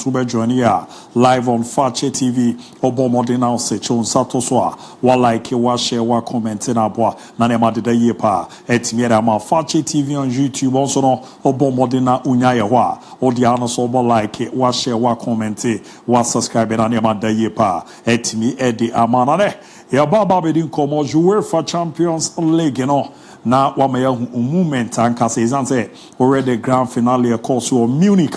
to be joining live on Fakye TV. Obo modena se chon sato so wa like wa share wa comment na boa na ne ma de ye pa etimiera ma Fakye TV on YouTube also no obo modena unya ye ho a odi ano so obo like wa share wa comment wa subscribe na ne ma de ye pa etimi edi amana ne ya baba be din komo jouer for Champions League no na wa me movement anka say say already grand finale course o Munich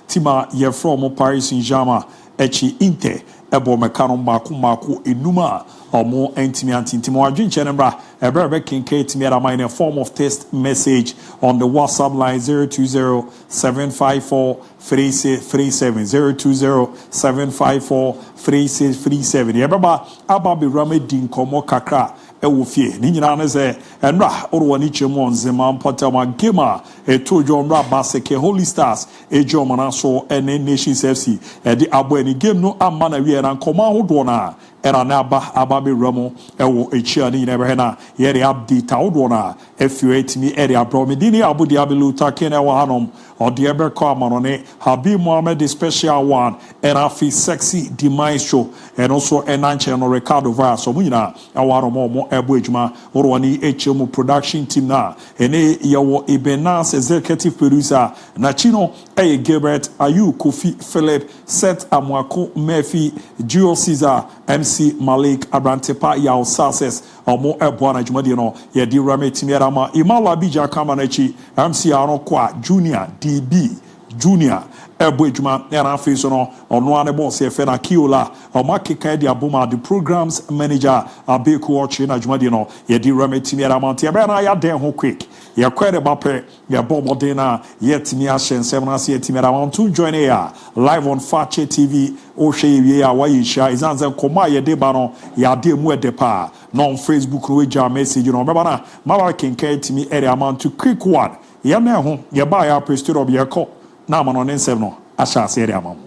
tima ye from Paris Saint-Germain echi Inter ebo mekano mako enuma omo entimi antintimo adwinche nembra ebrebe kinke timi ara in a form of text message on the WhatsApp line 020-754-3637 020-754-3637 yebaba ababe ramedin komo kakra ewo fie ni nyina ne se enra orwani chemu onzema mpota ma gema etojo nra baseke Holy Stars ejo mana so ene Nations FC edi abo eni game no amma na wie na nkoma hodo na era na aba be ramo ewo echia ni nyina be na ye re update hodo na efio etimi ere abro medini abu diabelu takene wa hanom odi ebe ko amanone Habib Mohammed special one era fi sexy demise show and also enanche no Ricardo Vaz so munyina awaromo ebo ejuma orwani HM production team na ene yawo Ibenas executive producer na chino Gilbert Ayu Kofi Philip Seth Amwako Murphy Gio Caesar MC Malik Abrantepa Yao Success omo ebo na juma de no ye di rame timiera ma Imala Bija Kamanachi MC Anokwa Junior DB Junior ebo ejuma era face no ono ane boss e fe na Kiola o makeka di aboma the programs manager abeku ochi na juma de no ye di rame timiera ma tie be na ya den ho quick ye kwere bape ye bobo de na ye timi a hyen sem na se timiera ma to join here live on Fakye TV o hwe ye ya wa yisha izanze koma ye de ba no ya de mu ede pa no on Facebook no we ja message no be ba na ma kenka timi area man to quick one ye na ho ye ba ya prestige obi ye ko na ma no nsem no asha se area man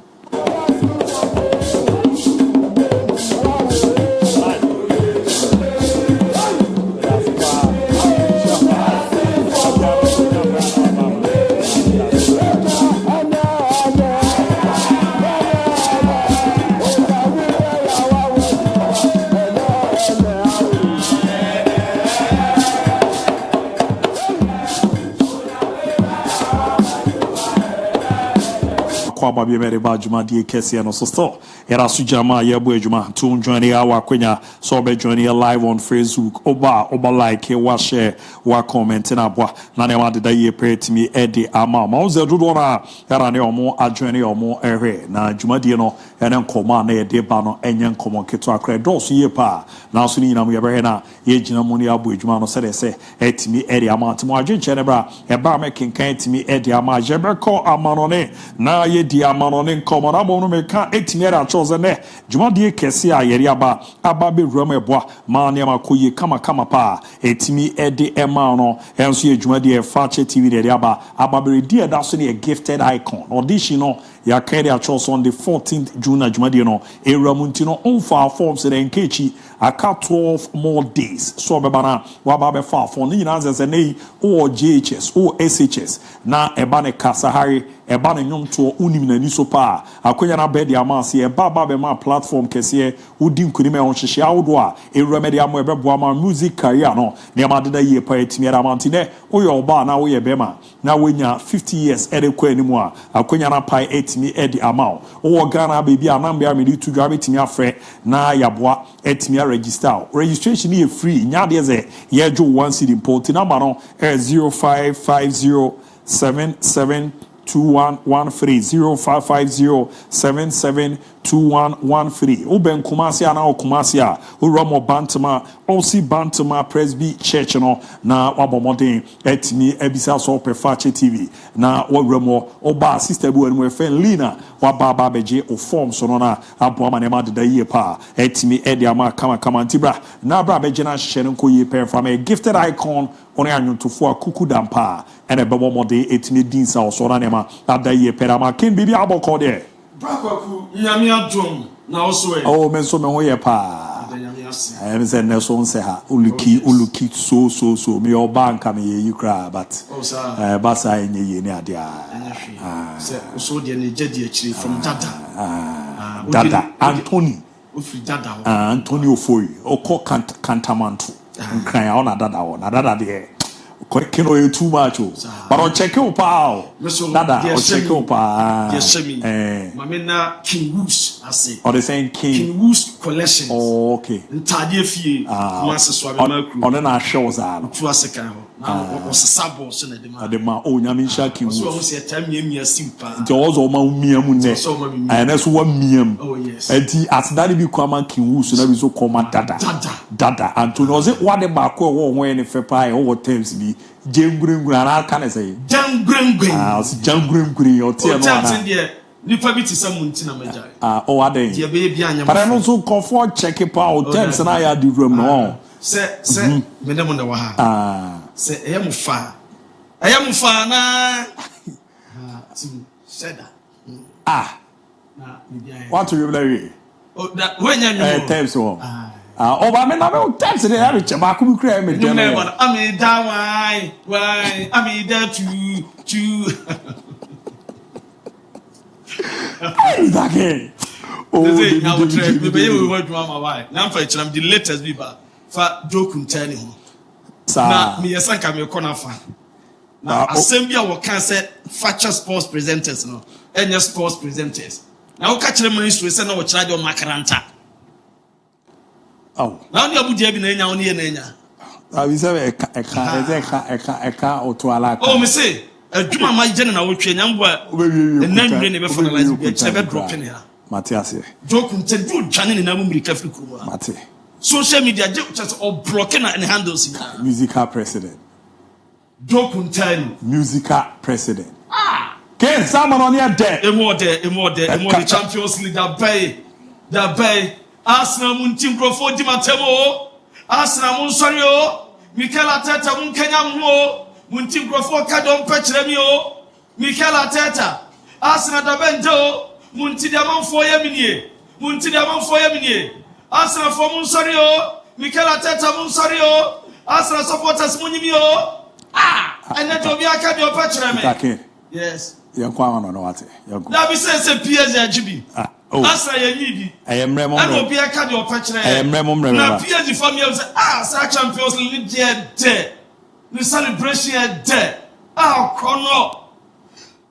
Baby mere ba juma die kese no so still era su jama ye bo juma to join our kwenya so be join live on Facebook oba like wa share wa comment na boa na ne ma de ye pray me edi ama ma uze dodo na era ne omo adwene omo ehwe na juma die no ene nkoma na ye de ba no enye nkomo keto akra do so ye pa na so ni nyina mo ye be na ye gina mo ne abo juma no se etimi edi ama timo adwenche ne bra e ba me kenkan etimi edi ama je be ko amano ne na ye di amanone nkomo na mo no meka etimiera chose ne dwumade kese a yeri aba be ruam eboa ma ne makoye kama pa etimi ede ema no enso ye dwumade Fakye TV de aba be di eda so ne gifted icon audition no ya carry a chose on the 14th June dwumade no eramunti no onfa forms de nkechi aka 12 more days so be bana wa ba be fa for ni nyina ze nei o GHS o SHS na eba ne kasahari eba ne nyomto unim na ni so pa akonya na bed ya ma se eba ba be ma platform kese udi nkunime on hwehwe awodo a ewuremede am ebeboa ma music career no ne ma deda ye pa etimiera mantine oyo oba na wo ye be ma na wonya 50 years edekwa animu a akonya na pa etimi edi amao wo Ghana baby anambe amedi to dwa betimi afre na yaboa etimi register registration is free nya de ze ye jo 1 cedi import number no 0550772113 0550772113 Uben Kumasi ana o Kumasi a Uromo Bantama Osi Bantama Presby Church no na wabomodin etimi ebisa so pe Fakye TV na wawremo oba sister bu enu efen Lina wababa beje o form so no na aboama ne ma de ye pa etimi edi ama kama ntibra na bra beje na hye nko ye pe from a gifted icon on anyuntofo akuku dampa ene bebo mode etimi dinsa o so na ne ma ada ye pe ma ken bibi aboko de Brakwaku nyame adom na oso e oh menso me ho ye pa I said Nelson say ha uluki so me your bank am you cry but basa enye ni ade say so de na jedi akiri from Dada Anthony Dada Anthony Ofoyi oko Kantamanto nkran ya na dada de kino you too much but on check you pa dada on check you pa yes me mama na King Woos I say or the saying King Woos collections okay ntade afie masse so abemaku on na shows are to asekan ho na osesabo so na de ma o nyame sha King Woos so o se tamia simpa just o ma miam ne and that's what miam oh yes enti asdade bi kwama King Woos na bi so koma dada Antonio say what the back wo ho ne fepa e wo terms bi jengurengure ana aka say jangurengure si jangurengure o tie no ana nipa bi ti samunti na majai o aden dia be bia anya para no so comfort check pa o terms na ya di room no se me dem na wa ha se eyamufa na seda na bia what you believe oh that when you terms wo oh ba me na me terms dey have che ba ku bi kra me dem am da why am da to Exactly. Oh, we want mama why now for I'm the latest biba fa joke ntani ho na me yesanka me kona fa na assembly wo kan say factual sports presenters no any sports presenters na wo ka kire ministry say na wo kira de makaranta now ni abu DIABY na enya wo ne na enya we say eka otuala oh me say adwuma ma je na wo twa nyambo na nwure ne be finalize be be drop in here Matias joke ntadu dwane ne na mu mirika firi kuruma Mate social media just or blocking and handles musical president joke ntani musical president Ken Salmon on your deck emo the Champions League that bay Arsenal mun team Crawford di matemo Arsenal mun sorry o Mikel Arteta mun Kenya mun team Crawford ka don pechre mi o Mikel Arteta Arsenal da benjo mun ti da man foye minie Arsenal for mun sorry o Mikel Arteta mun sorry o Arsenal supporters mun yimi o ene to bi aka di pechre me yes yankwa no wate yanko na bi say PSG agibi Arsenal yanyibi ayemremo and obi aka di pechre ayemremo na PSG for me say sa Champions League there the celebration there kono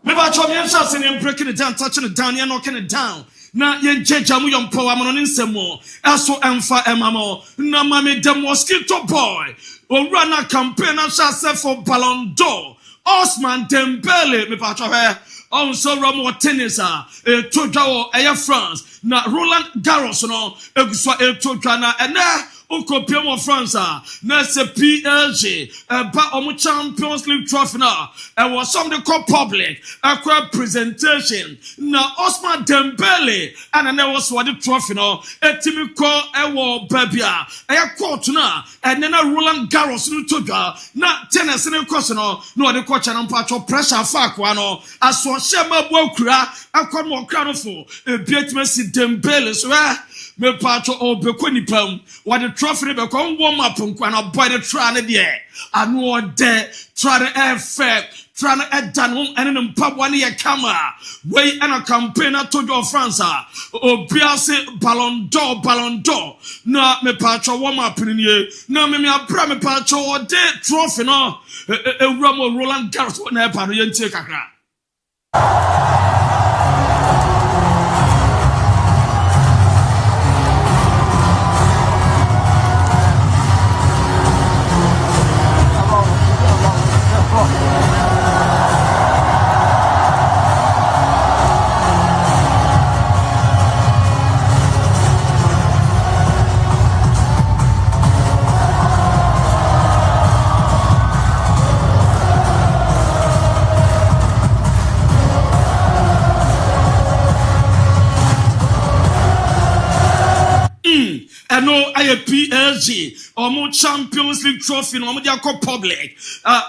me ba chom yen shot in breaking it down touching it down yen knocking it down na yen jeja mu yon power mo no nsemo eso emfa emamo na mame the mosquito boy o run a campaign and shall set for Ballon d'Or Ousmane Dembele me pa chwe on so Ramo tenisa tojawo eye France na Roland Garros no eguswa tojwa na ena Ukopia France na se PSG ba omu Champions League trophy na and was some the public a presentation na Ousmane Dembele and there was what the trophy no etimi ko ewo babia e court na and then Roland Garros no toga na tennis ne course no the coach na mpacho pressure fa kwa no aso shema bo kura akwa mo kra no fo e bietime si Dembele so me pacho obekoni pam what the trophy be kon warm up nkwana boy the try na there anu de try the effect try na edan hom ene mpabwa ne ye kama wey and a campaign to do France obiase Ballon d'Or na me pacho warm up ni na me abra me pacho de trophy no ewura mo Roland Garros na e pa no ye ntie kakra aye PSG Champions League trophy no omo dia public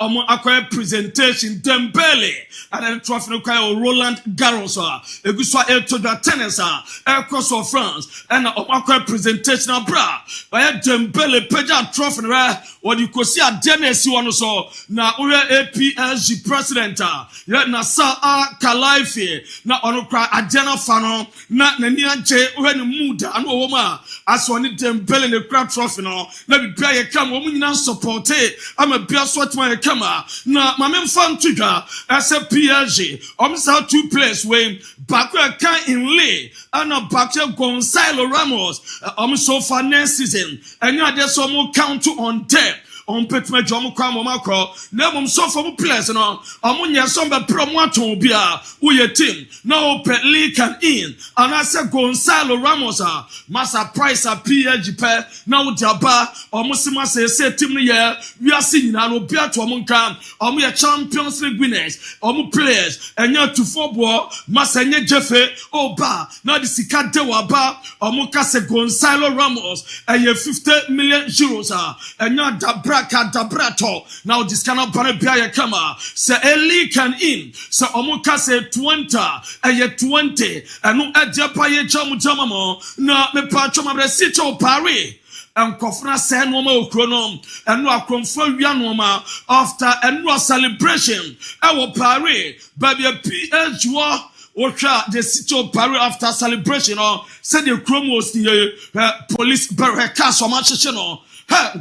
omo akwa presentation Dembele and then trophy no kwa Roland Garros eguswa to the tennis across of France and omo akwa presentation abra by Dembele peja trophy no what you could see a denesi one so na ure APSG president na Sa Kalaifi na onokra agena fano na nani anje ure ni muda anu woma aso ni Dembele ne kra trophy no na bibia ye kam wo nyina support ama bia so atma ye kama na mamemfa ntudwa ase PSG omsa two players when bakwa kan in lay ana bakwa Gonzalo Ramos so far next season enya dey so mo count on them on petme jom kwa makro na mum so for players no omunye so be promo aton bia wo ye team na o pe league can in and I say Gonzalo Ramos masa price a PSG pe na wo diaba omusima say team no ye we are seeing na no bia to omunka omu ye Champions League winners omu players enya to football masa nye jefe oba na the sika de waba omuka say Gonzalo Ramos eye 50 million euros enya dabra Kadabrato now this cannot be kama say Eli can in so omuka say 20 20 and no ajapa ye jamamo na me pacho mabre sito Paris and kofna say no ma okronom and no akromfo wia no ma after and no celebration e wo Paris baby PSG Ocha the city of Paris after celebration said the chromos the police barricade so much no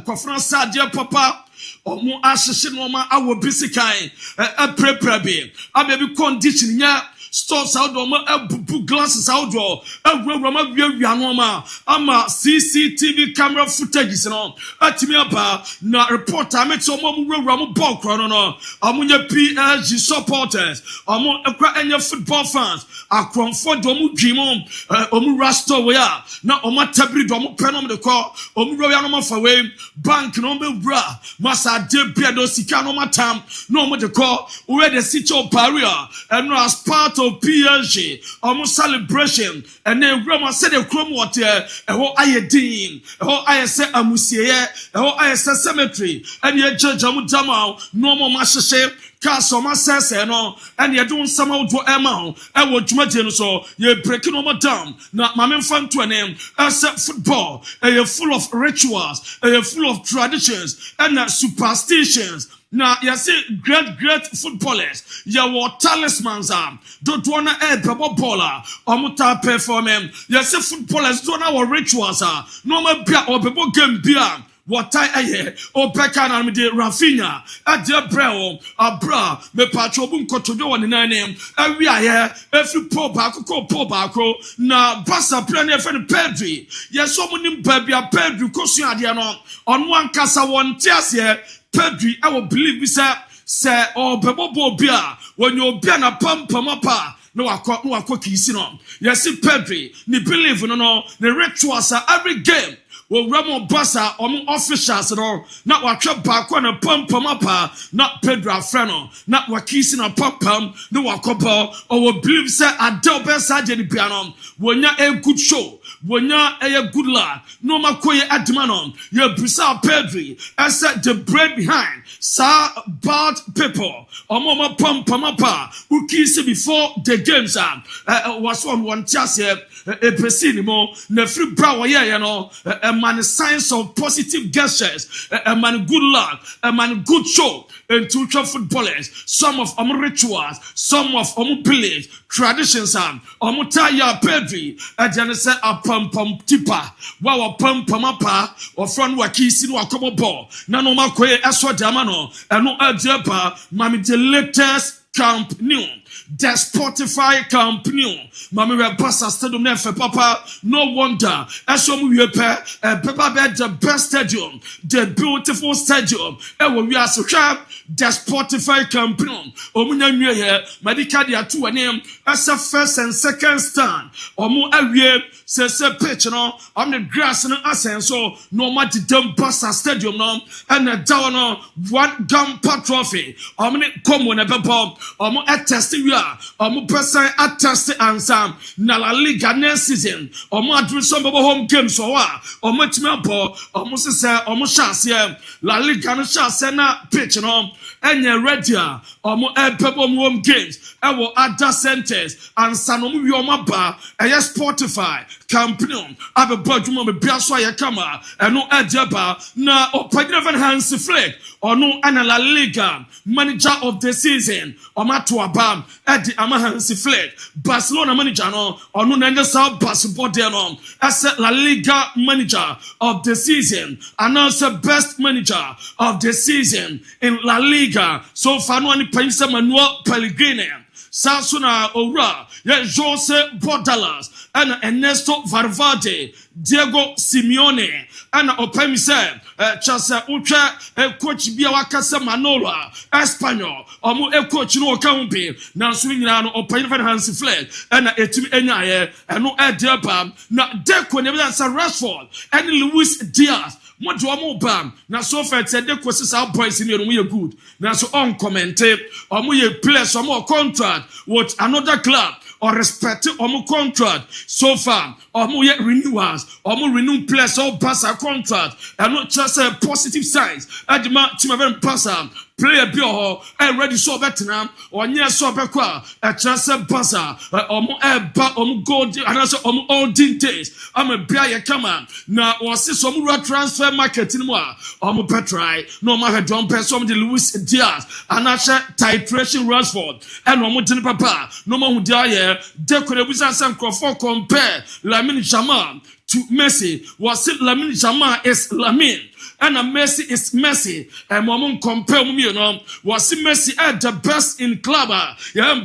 conference dear papa omo asese no ma awo bisikai preprabe abebi condition nya stores out do ma abubu glasses out do awura ma wiawia no ma ama CCTV camera footage no atimi aba na reporter met omo wurawura mo ball kro no amunya PSG supporters omo ekra enya football fans akromfo do mo dwimo omo rasto we na omo tabri do mo penom de ko omo rawia no ma fa we bank no be bra masa de bia do sika no matam no omo de ko we the city of Paris and as part of PSG almost celebration and then grandma said the chrome water ayedin ayese amusie ayese cemetery and ye judge amudama no more masheshe Kasoma says no and you don't somehow do amount I would imagine so you breaking over down not my fan to a name as football you're full of rituals you're full of traditions and superstitions. Now, you see, great footballers, your talismans don't wanna add bubble baller or muta performance. You see, footballers don't have rituals no more beer or people game beer. What I hear, or Pekana me de Rafinha, a dear bro, a bra, me patrobum cotodo on the name, and we are here, every poor bacco, na bassa plan for the Pedri. Yes, so many baby a Pedri, Cosiadiano, on one casa one tears here. Pedri, I will believe we say, oh, Bebo beer, when you're being a pump up, no, I caught kissing on. Yes, Pedri, ni believe no, the rituals are every game. Well, Ramo Bassa, officials and all, not what trap back on a pump up, not Pedro Freno, not what kissing a pump, no, what couple, or will believe say a double sergeant piano, when you're a good show. When you're a good lad, no makoye admanon, you're Brisa Pedri, I said the bread behind, sa bad people, or mama pump up, who kiss it before the games was on one chassis, a pesinimo, the free brow, you know, a man signs of positive gestures, a man good lad, a man good show, and two footballers, some of rituals, some of pillage, traditions, Omutaya Pedri, a Janessa pum tipa wa pum apa or front wa kisi no akobo ball na no makoye aso damano eno ajepa mami the latest camp new the Spotify camp new mami we passa stadium na fe papa no wonder aso mu we papa be the best stadium the beautiful stadium e wo wi asehwa the Spotify camp new omunya nwie here medical dia to name as a first and second stand omu awie say pitch no on the grass no asen so no matter dem Bassa stadium no and the down no one Gampa trophy omu come on e bebo omu test we Liga, person attest ansam, na La Liga next season, adru some home games or matchmabo, almost say, almost chance, La Liga no chance, na pitch no, and your redia, home games, other centers, and Sanomu Yomaba, and Spotify, Campion, Abba Bodjuma, Biaswa Yakama, and no Adjaba, na Opagravan Hansi Flick, or no Anna La Liga, manager of the season, or Matuabam, Eddie Amahansi Flick, Barcelona manager, or no Nanda South Basketball, as La Liga manager of the season, and also best manager of the season in La Liga. So far, no one Pensa Manuel Pellegrini. Sasuna Ora, Jose Bordalas, and Ernesto Valverde, Diego Simeone, and Opemise, Chasa Ucha, Coach Biawakasa Manola, Espanol, or Coach no Campi, now swinging on Open Hansi Flag, and Etim Enaye, and no Adiabam, not Deco, never that's a Rashford, and Luis Diaz. What do I move bam? Now, so far, said the questions our boys in your good. Now, so on commented, or we place or more contract with another club or respect or more contract so far, or more yet renewals, or more renew place or pass a contract, and not just a positive signs. At the match, my passer. Player Bio, ready so better now, or near so bequa, a chance of buzzer, gold, and also all days. I'm a player come on. Now, was this some transfer market in moi, Petrai, no matter don't pay some the Luis Diaz, and Asha titration Rashford, and no more papa, no more who die here, decorate with some for compare Lamine Jamal to Messi, was it Lamine Jamal is Lamine. And a Messi is Messi. And Mamon compare me, was Messi at the best in club,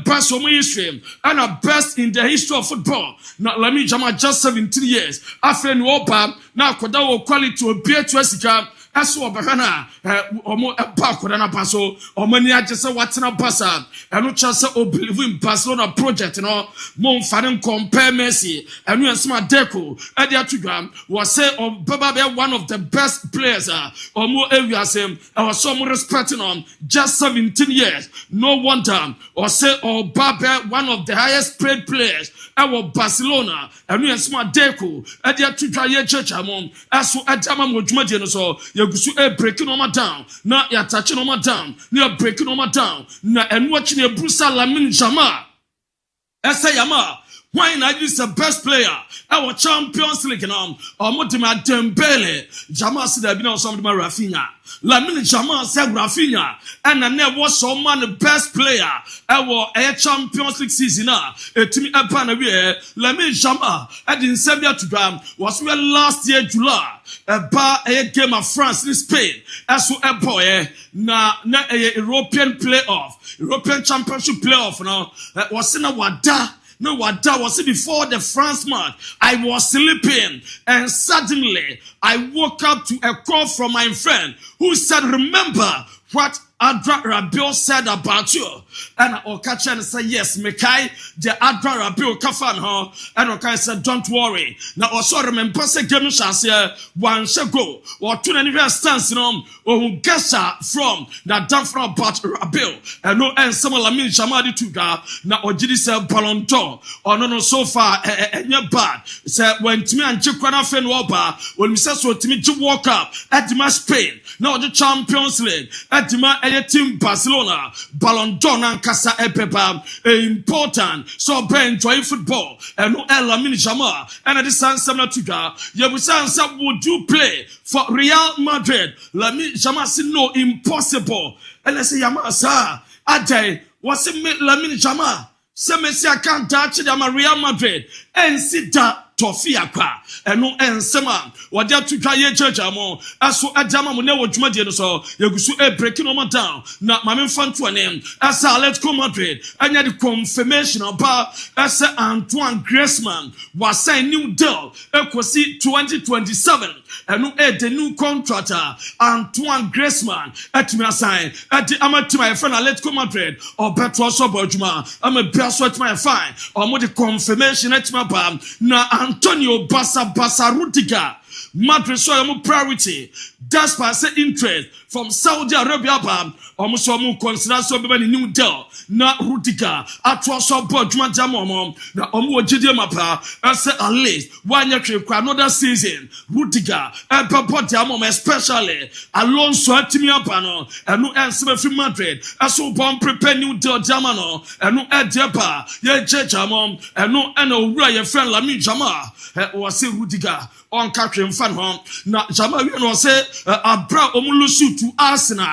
best of my history, and a best in the history of football. Not Lamine Jamal just 17 years. After Nuopa, now Kodawo quality to a beer to Esica. As for Bahana, or more a park or an apaso, or many just what's in a passa, and no chance of believing Barcelona project, MON-FRI compare Messi, and you smart deco, at the Atugram was say or Baba one of the best players, or more areas, or some respecting on just 17 years. No wonder, or say or Baba one of the highest paid players, our Barcelona, and you smart deco, at the Atugram church among, as for Adama Mojmadian so. You breaking on my down, not you're touching on my down, you're breaking on my down, and watching a Bruce Lamine Jamal. Esayama, why not use the best player? Our Champions League or Motima Dembele, Jamal said I've been on some of my Rafinha. Lamine Jamal said Rafinha, and I never was so man the best player. Our Champions League season, to me, Lamine Jamal, I didn't send you to them, was well last year, July. A bar a game of France in Spain. As for a boy, na a European playoff, European Championship playoff. No, was in a wada. No, what that was it before the France match. I was sleeping, and suddenly I woke up to a call from my friend who said, "Remember what Adra Rabiot said about you." And Okacha and said, "Yes, Mekai, the Adra Rabiot Kafan, huh?" And Okacha said, "Don't worry." Now also remember, say, game chance here, one shall go, or two anywhere stands, or who gets from that down from about Rabiot, and no, and some Lamine Jamal to go, now or did he say Ballon d'Or, or no, so far, and you're bad. Say, when to me and Chikwana Fen Waba, when we said so to me to walk up at the match Spain, now the Champions League, at the team Barcelona, Ballon d'Or and Casa Epepa, important. So Ben enjoy football and no Lamine Jamal and at the San Samatuga. Yabusan would you play for Real Madrid? Lamine Jamal said no, impossible. And I say Yamasa, Ade, what's it Lamine Jamal? Some say I can't touch them at Real Madrid and sit down. Tofia kwa eno ensema wade atuka ye church amon aso adama mo ne wodwuma de no so yegusu breaking no down na mame fanto anem asa let's come Madrid anya the confirmation about asa Antoine Griezmann was sign new deal ekosi 2027 eno the new contract Antoine Griezmann atimi assign at my friend let's come Madrid or better so bodwuma am a better my fine or mo the confirmation at my na Antonio Basa Rudiger Madrid so your priority. Despite say interest from Saudi Arabia, almost some consider so be new deal. Na Rudiger, atwa so board juma jamom. Na omo jide mapa. Say at least 1 year trip another season. Rudiger, board jamom especially Alonso atimi apano. Enu ensebe fi Madrid. Aso bon prepare new deal jamano. Enu edepa ye jamom. Enu eno wura ye friend Lami Jama. Was say Rudiger on catching fan home. Na Jama we no say abra omulusu to Arsenal.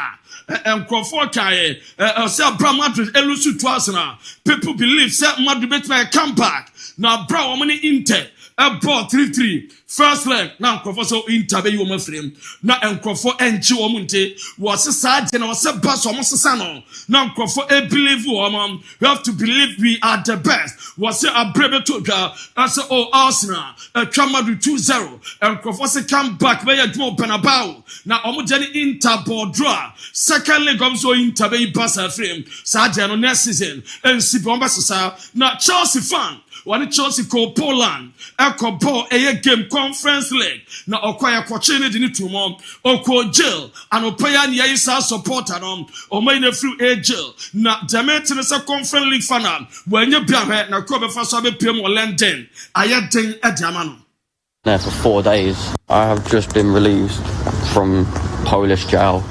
And Crawford say abra Madrid elusu to Arsenal. People believe say Madrid better come back. Now abra omani Inter. Ball 3-3. First leg. Now Crawford Inter be you frame. Now and Crawford enchi omunte was a sergeant or was a boss almost a sano. Now Crawford believe woman. We have to believe we are the best. Was a brave toga. I said Arsenal. Come Madrid 2-0. And Crawford say come back where you do ABOU. Now omujani Inter ball draw. Second leg so Inter be pass frame. Sergeant on next season. And see bomba now Chelsea fan. One Chelsea called Poland. Echo ball a game conference league. Now acquire Cochini in it tomorrow. Oko jail and Opayan Yaisa supporter or main a free a jail. Now Demetin is a conference league fan. When you be a now cover for Sabe PM or London. I had thing at Yamano. There for 4 days. I have just been released from Polish jail.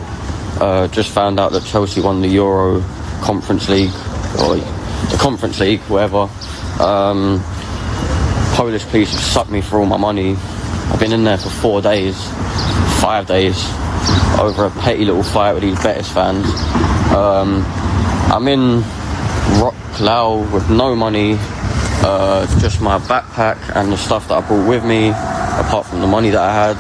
Just found out that Chelsea won the Euro Conference League or the Conference League, whatever. Polish police have sucked me for all my money. I've been in there for 4 days, 5 days, over a petty little fight with these Betis fans. I'm in Rocklau with no money, just my backpack and the stuff that I brought with me, apart from the money that I had.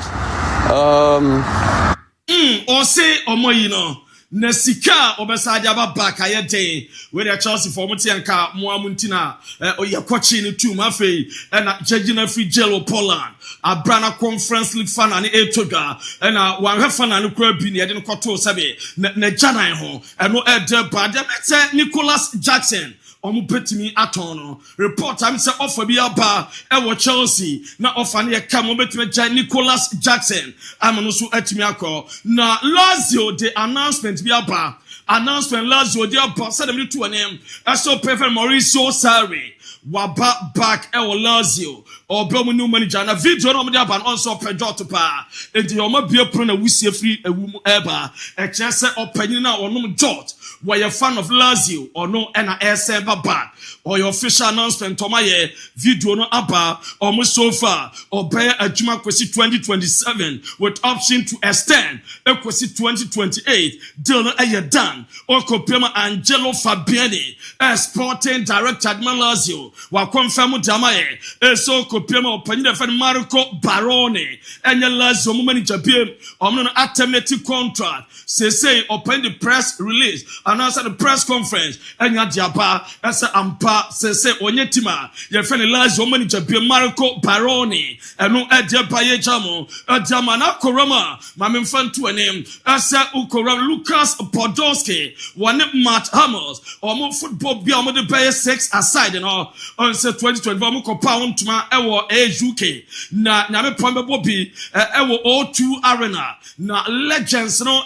Or say, Omoyino. Nesika obesadi aba back ayede we the Chelsea for muti anka muamuntina oya kwachi ni tu mafei na jejina free jail Poland abrana conference league fan ani etoga na wanhwe fan ani kura bi ne de nkoto sebe na janan ho eno ede bad mete Nicholas Jackson Omupetimi atono report am say offer bi aba e Chelsea na offer ne kam obetime ja Nicholas Jackson amano so atimi akọ na Lazio the announcement bi aba announcement Lazio the aba said them to name so perfect Mauricio Sarri waba back e Lazio or Belmo new manager na video no me aba also pejo pa e di o ma bia pro na wusie free ewu eba e kire se opanyin na onom George were you a fan of Lazio or no and a back or your official announcement tomaye video no aba almost so far or bear a juma kwesi 2027 with option to extend a kwesi 2028 deal no done or kopema Angelo Fabiani sporting director at Lazio wa confirm damaye so kopema opanyina fan Marco Baroni and your Lazio manager biem no alternative contract say open the press release announced at the press conference and Diaba as a ampa say onyetima your friend Lazio manager be Marco Baroni and no Diaba yejamo Jamana Koroma mamem fan to a name as Ukora Lucas Podolski one Matt Hammers or more football be on the player 6 aside and all on say 2024 ko pound to my UK na me pombe be O2 arena na legends no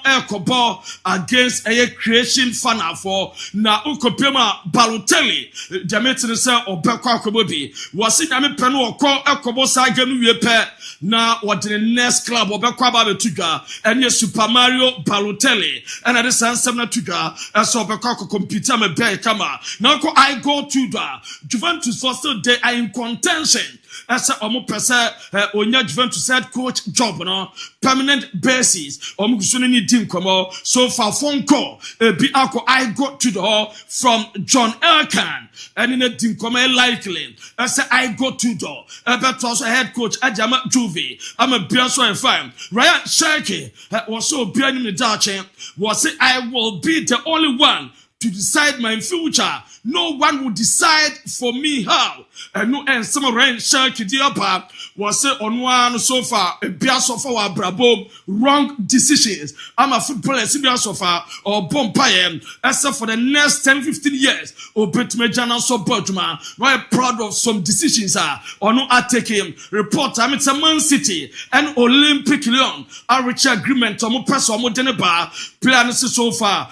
ball against a creation fan for na ukopema Balotelli Demetin say obekwa kobobi was in ame penu okọ ekobo saga nu wie pe na what the next club obekwa ba betuga enye Super Mario Balotelli and at the sansem na tuga so obekwa ko compete am be kama na ko I go to da Juventus for still they are in contention as omo pese onya Juventus head coach job no permanent basis omo gusuni ni team komo so far phone call be ako I got to the hall from John Elkan and in a team komo likely as I got to the but also head coach Ajama Juve I'm a Biaso and fine Ryan Sharkey was so behind the Dutch was I will be the only one to decide my future. No one will decide for me how. And no, and some rain shark diapa was on one so far a beer so far brabo wrong decisions. I'm a footballer so far or bompire except for the next 10-15 years or bet me jana so Baltimore. Very proud of some decisions or no I take him report I'm it's a Man City and Olympic Lyon a rich agreement or more press or more deneba plan so far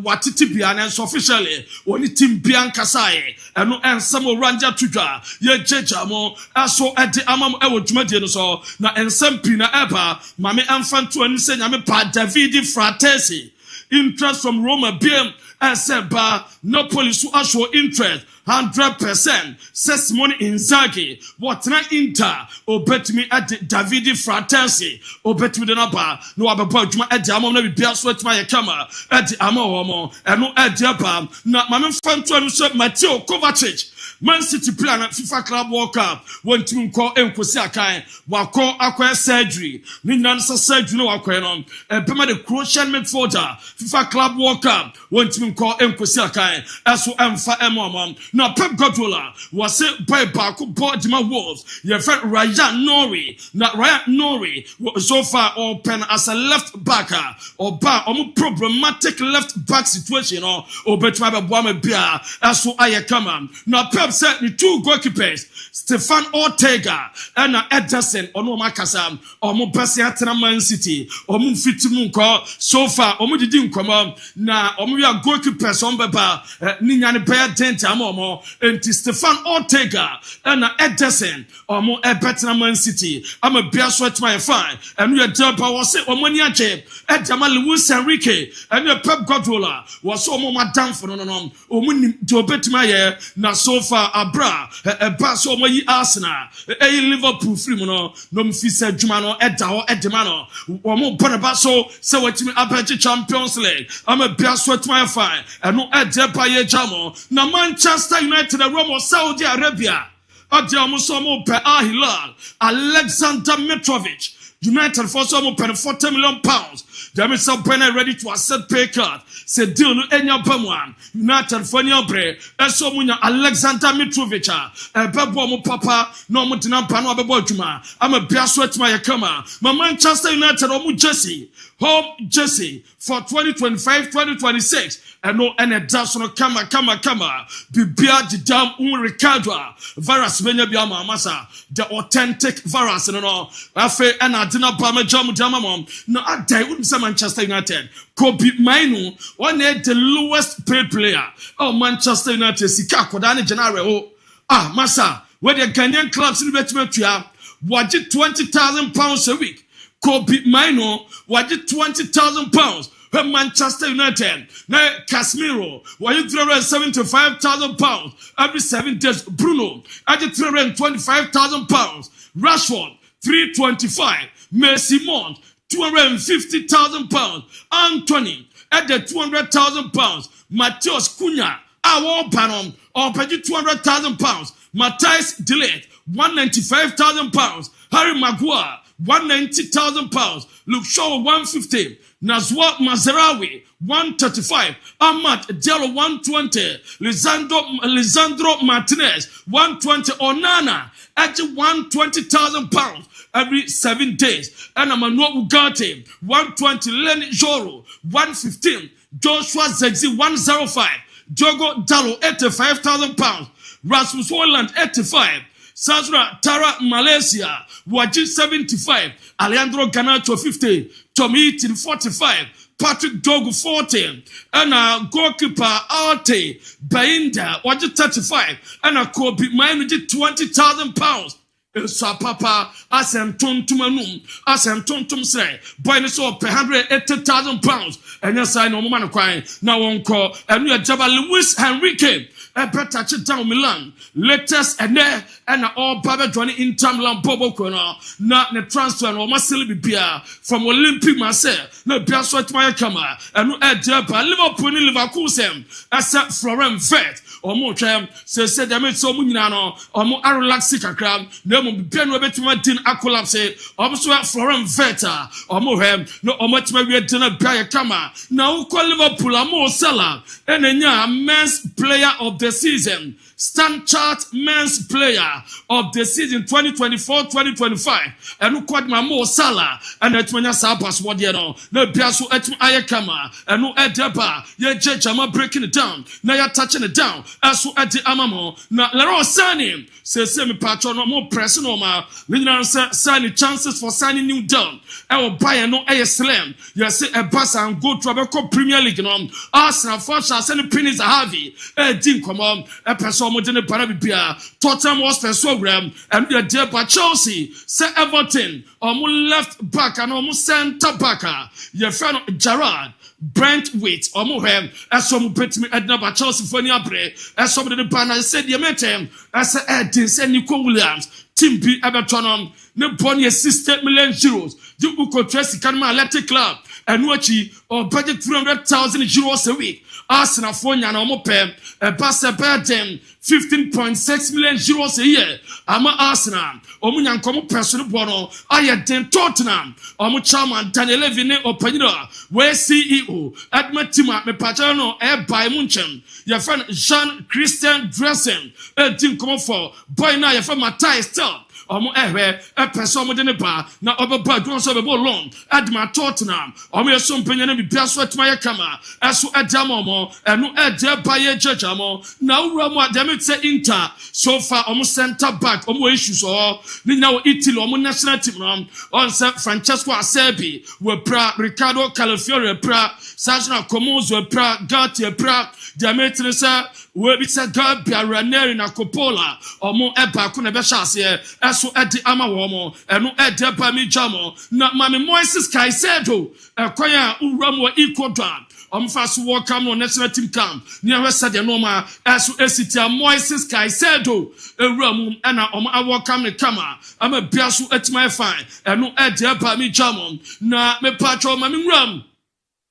what it be and officially only team Bianca Sai and no and some Ranger Tuga ye jejamo aso ede amam ewo dwumade no so na ensampi na eba mame amfanto ani se nyame pa David Fratesi interest from Roma BM Seba Napoli so show interest 100% says money in Zagi. What na Inter or bet me at David Fratesi or bet me the number no about my at the amount of beer sweat my camera at the amo and no at the upper. Not my friend to shut Matteo Kovacic. Man City plan at FIFA Club World Cup. One team call Nkosiakai. Wako acquire surgery. Ninansa surgery no acquire on. Pema the Croatian midfielder. FIFA Club World Cup. One team call Nkosiakai. Aso Mfa Emom. Now Pep Guardiola was said by Baku Baltimore Wolves. Your friend Ryan Norrie. Now Ryan Norrie so far open as a left backer or bar or problematic left back situation or better Boame Bia. Aso Ayakama. Now Pep said the two goalkeepers, Stefan Ortega and Ederson or no Makasam or Mopasia Man City or Mufitimunko so far or Mudin come na or we are goalkeepers on Baba Ninan Bear Denta Momo and Stefan Ortega and Ederson or more better Man City. I'm a bear sweat my fine and we are jump I was say Omoniache at Jamal Lewis Enrique and your Pep Guardiola was so more down for no or to bet my hair na so far abra pass o mayi Arsenal Liverpool free no mfisa dwumano edaho edemano wo mo bonaba so se watimi abaje Champions League am a bia sweat my fine eno edepa ye jamo na Manchester United Roma Saudi Arabia adamo so mo pe Al Hilal Alexander Mitrovic United for some £40 million. There is some penny ready to accept pay card. Say deal no enya pamwan. United for nyobre. Eso munya Alexander Mitrovic. Bebo mo papa no mo tinampa no abebo adwuma. I'm a bia sweat my yakama. My Manchester United omu Jesse. Home Jesse for 2025-2026. And no any dasono kama. Bibia di dam Ricardo. Virus benya biama masa. The authentic virus no. Afe and did not buy jam mom. No, I die with Manchester United. Kobe Mainu, one the lowest paid player. Oh, Manchester United, Sika Kodani Janare. Ah, Massa, where the Ghanaian clubs in the Betmetia, watch it £20,000 a week. Kobe Mainu, watch it £20,000. When Manchester United, now Casemiro, why you £375,000 every 7 days. Bruno, I did £325,000. Rashford, 325. Messi Mount, £250,000. Anthony at the £200,000. Matheus Cunha, our Panom, or pay £200,000. Matthias Delete, £195,000. Harry Maguire, £190,000. Luke Shaw, £150. Nazwa Mazarawi, $135. Ahmad Diallo, $120. Lisandro Martinez, $120. Onana at £120,000 every 7 days. And Emmanuel Ugarte, $120. Lenny Joro, $115. Joshua Zegzi, $105. Diogo Dallo, £85,000. Rasmus Holland, $85. Sazra Tara Malaysia, Wajid, $75. Alejandro Garnacho, $50. Tommy Eaton, $45. Patrick Dogu, $40. And goalkeeper Arte Bainda, Wajid, $35. And Kobe Mainu, £20,000. So papa, asem tontum anum, asem tontum say, boy no so £180,000. And yes, I know man crying. Now on call, and we are Jabba Luis Enrique. better down Milan. Latest and there and all Baba joining in Tamlan Bobo Corner. Not the transfer or Marcel Bia from Olympic Marseille. No Biaswat Maya Kama and no Edeba Liverpool Leverkusen. Except Florent Vet. Omo twem se dem so mu nyina no omo relax kakra na mo bia no betuma din akolapse omo so Florent Veta omo hem no omo tima wi din na bia kama na wo Liverpool omo sala enenya men's player of the season Stand chart men's player of the season 2024-2025 and who called my Mo Salah and that when I saw password no biaso etum ayekama and no edeba ye jejama breaking it down now you're touching it down as so at the amamo na lero signing say me patron no more pressing no ma we signing chances for signing new down e will buy no slam you say a pass and go to a Premier League no Arsenal for send pennies a heavy din come on a person Tottenham was the program and the dear by Chelsea, Sir Everton, left back and almost center backer. Your friend Gerard, Brent Waite, Mohem, as some put me at number Chelsea for Niabre, as some of the banner said, you met him, as Edin said Nico Williams, Tim B. Everton, no bonny €60 million. You could trust the Canada Athletic Club and watch or budget €300,000 a week. Arsenal for Yana Mope, a Bassa Burden, €15.6 million a year. Ama Arsenal, Omunyan Como Personal Bono, I had then Tottenham, Omu Chairman Daniel Levine or Panida, where CEO, Admatima, me Patrano, Air by Munchen, your friend Jean Christian Dressen, a team come for, boy now your friend Matthias Stel. Omo a person within a bar, now over bad ones of a ball long, at my Tottenham, Omo some penny be best what my camera, as to a Jamomo, and no Edia by a Jajamo, now Rama Demit say Inter, so far almost center back, Omo issues or now Italy, Omo national team, on Francesco Acerbi, were pra Ricardo Calafiore, pra Sajna Comozo, pra Gatti, pra Diametrisa, where it's a girl, Ranieri, na Coppola, or more Eba Kunabeshas here, as so at the Amawomo, and no at the Pami Jamo, not Mammy Moises Caicedo, a choir Uramo equal drum. Fast walk come on national team camp near West Norma as to Esitia Moises Caicedo, a room and I walk come the camera. I'm a biasu at my fine, and no at the Pami Jamon, na me patrol mammy rum.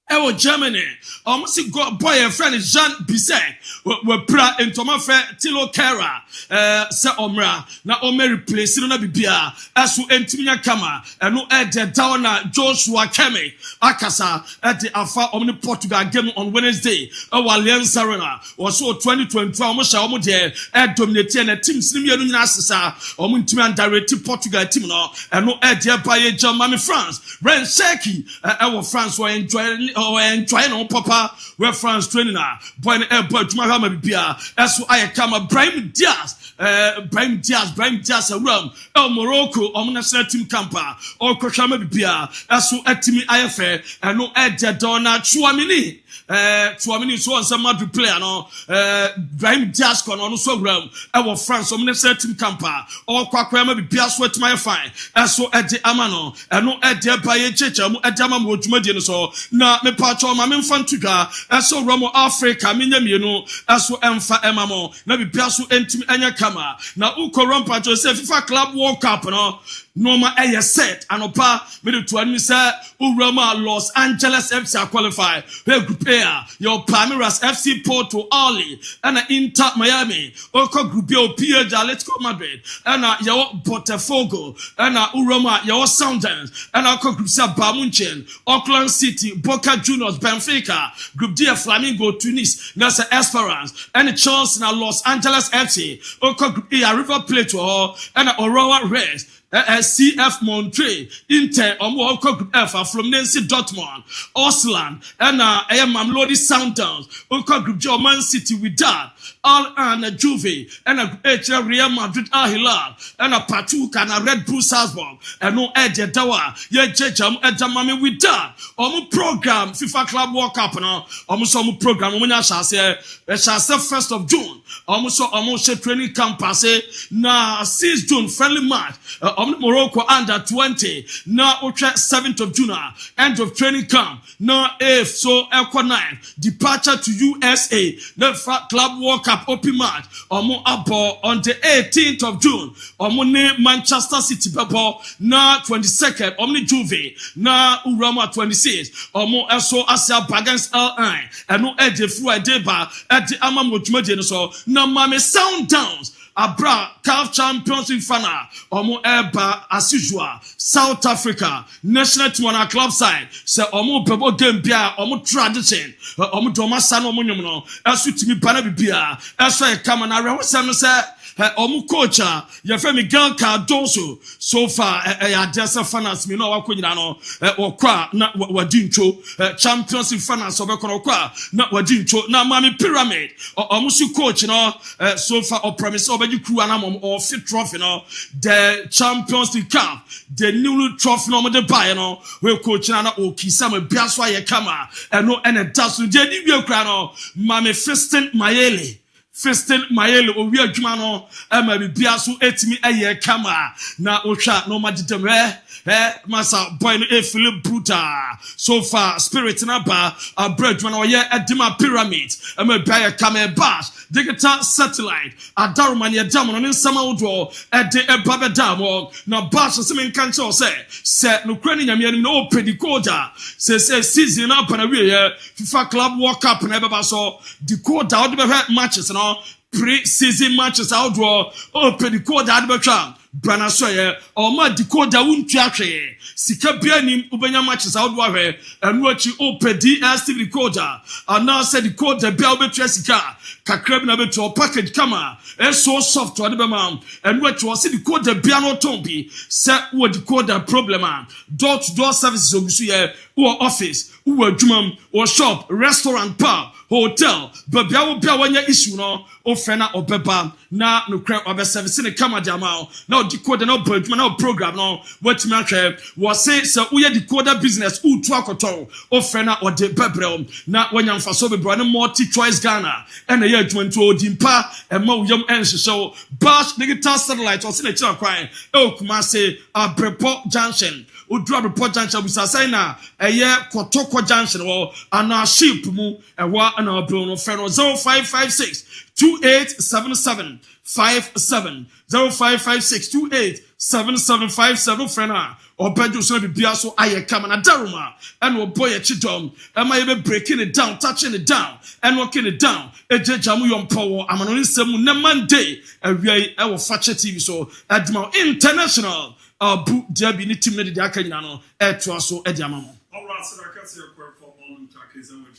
Ewo Germany, almost got boy and friend Jean Bizet, were pra into my friend Tilo Kara, Sir Omra, na Omer replace no bibia, as to Entimia Kama, and no at the Downer Joshua Kemi, Akasa, at the Alpha Omni Portugal game on Wednesday, our Leon Sarana, or so 2020, almost almost there, at dominating a team senior Nasa, or Muntiman directed Portugal team, and no at the Bayer Germany France, Ren Shaki, our France were enjoying. And trying on Papa, where France training now. Boy, airport, Mahama Bia, as I come a Brahim Diaz, Brahim Diaz, a rum, El Morocco, Omnational Team Camper, or Koshama Bia, as so at me IFA, and no Edja Donna Chuamini. 2 minutes so some Madrid player no Brahim Diaz kon on so gram e France o national team camper or kwakwa ma bibia so at my fine so e de amano e no e de baye cheche mu e de ama mo dwuma die no so na me pacho ma me mfa ntudwa so Romo Africa me nyamie no so emfa emamo na bibia so entim anya kama na ukorom pacho say FIFA Club World Cup no Norma Ayer set and opa me to admit say Urama Los Angeles FC qualify group A your Palmeiras FC Porto Ali and Inter Miami Oko group B PSG Atletico Madrid and your Botafogo and Urama your Sounders and Oko group C Bamunchen Auckland City Boca Juniors Benfica group D Flamengo Tunis Nasa Esperance and Chelsea na Los Angeles FC Oko group E River Plate and Aurora Reds CF Montreal, Inter, Group F, Fluminense Dortmund, Osland, and Mamlodi Sundowns, Group G, Man City with that, and Juve, and a Real Madrid Al Hilal, and a Pachuca, and a Red Bull Salzburg, and no Edge Dawa, Jejam, Edamami with that, program, FIFA Club World Cup, almost program, when I shall say 1st of June, almost training camp, na 6th June, friendly match. Morocco under 20 now 7th of June end of training camp now 8th so Equa 9 departure to USA the Club World Cup Cup open match. Omo abo on the 18th of June. Omo ne Manchester City bebo na 22nd. Omni Juve na Urama 26. Omo eso Asia against LI. Eno eje fru edeba edi ama mojumede no so na mame sound downs. Abra CAF Champions League final. Omo eba as usual. South Africa national team on our club side. Say omo bebo game bia omo tradition. Omo doma sano omo nyom no. Esu timi bana bibia. Esu e kama na reho se no se omo coach ya fe Miguel Cardoso so far ya desa finals me no wa konyina no okwa na wadincho Champions League finals obekọ okwa na wadincho na mami pyramid omo su coach no so far o promise obeji crew anam o fit trophy no the Champions League Cup the new trophy no de buy no we coach na o kisa me biaso aye kama eno ene daso de di wi kra no mami Fiston Mayele owi adwuma no ma bibia so etimi eye kama na ohwa no magidem masa boy no Philip brutal so far spirit na ba abradwuma na oye edema pyramid ma bia kama bash digital satellite adaruma ne dam no nsama wodo ede eba dam na bash se men kan cho se no kra ni nyame anim no pedicoda se season na pa na wie FIFA Club World Cup na beba so decoder wo de be matches no pre-season matches outdoor pedicoder ad betwa brana soye o ma decoder wuntu ahwe sika bia nim ubenya matches outdoor hwe enu achi opedi DStv decoder ana se decoder bia obetwa sika kakra bi na betwa package kama so soft ade be ma enu achi o se decoder bia no tombi se wo decoder problem door to door services ogusu ye wo office wo adwuma wo shop restaurant bar hotel but bia wanya issue no ofena obeba na no kra obe service ne kama diama na decoder no badwuma na program no watimi ahwe wo say uye decoder business utu akoto ofena ode bebrel na wanya mfaso bebrel no multi choice Ghana ena ye adwuma nto odimpa ema uyam enhyehyɛ bash digital satellite o se na kira kwan okuma se Abrepo junction Udra report junction bisa say na eye Kotoko junction wo ana ship mu ewa ana bill no feno 0556 2877 57 0556 287757 frena obedu so bibia so aye kama na daruma and oboy e chidom ema ye be breaking it down touching it down and walking it down ejejamu yompo amano nsemu na Monday awiai e wo Fakye TV so adma international ABOU DIABY ni team na de aka nyina no eto so e dia mamo alright so I can see your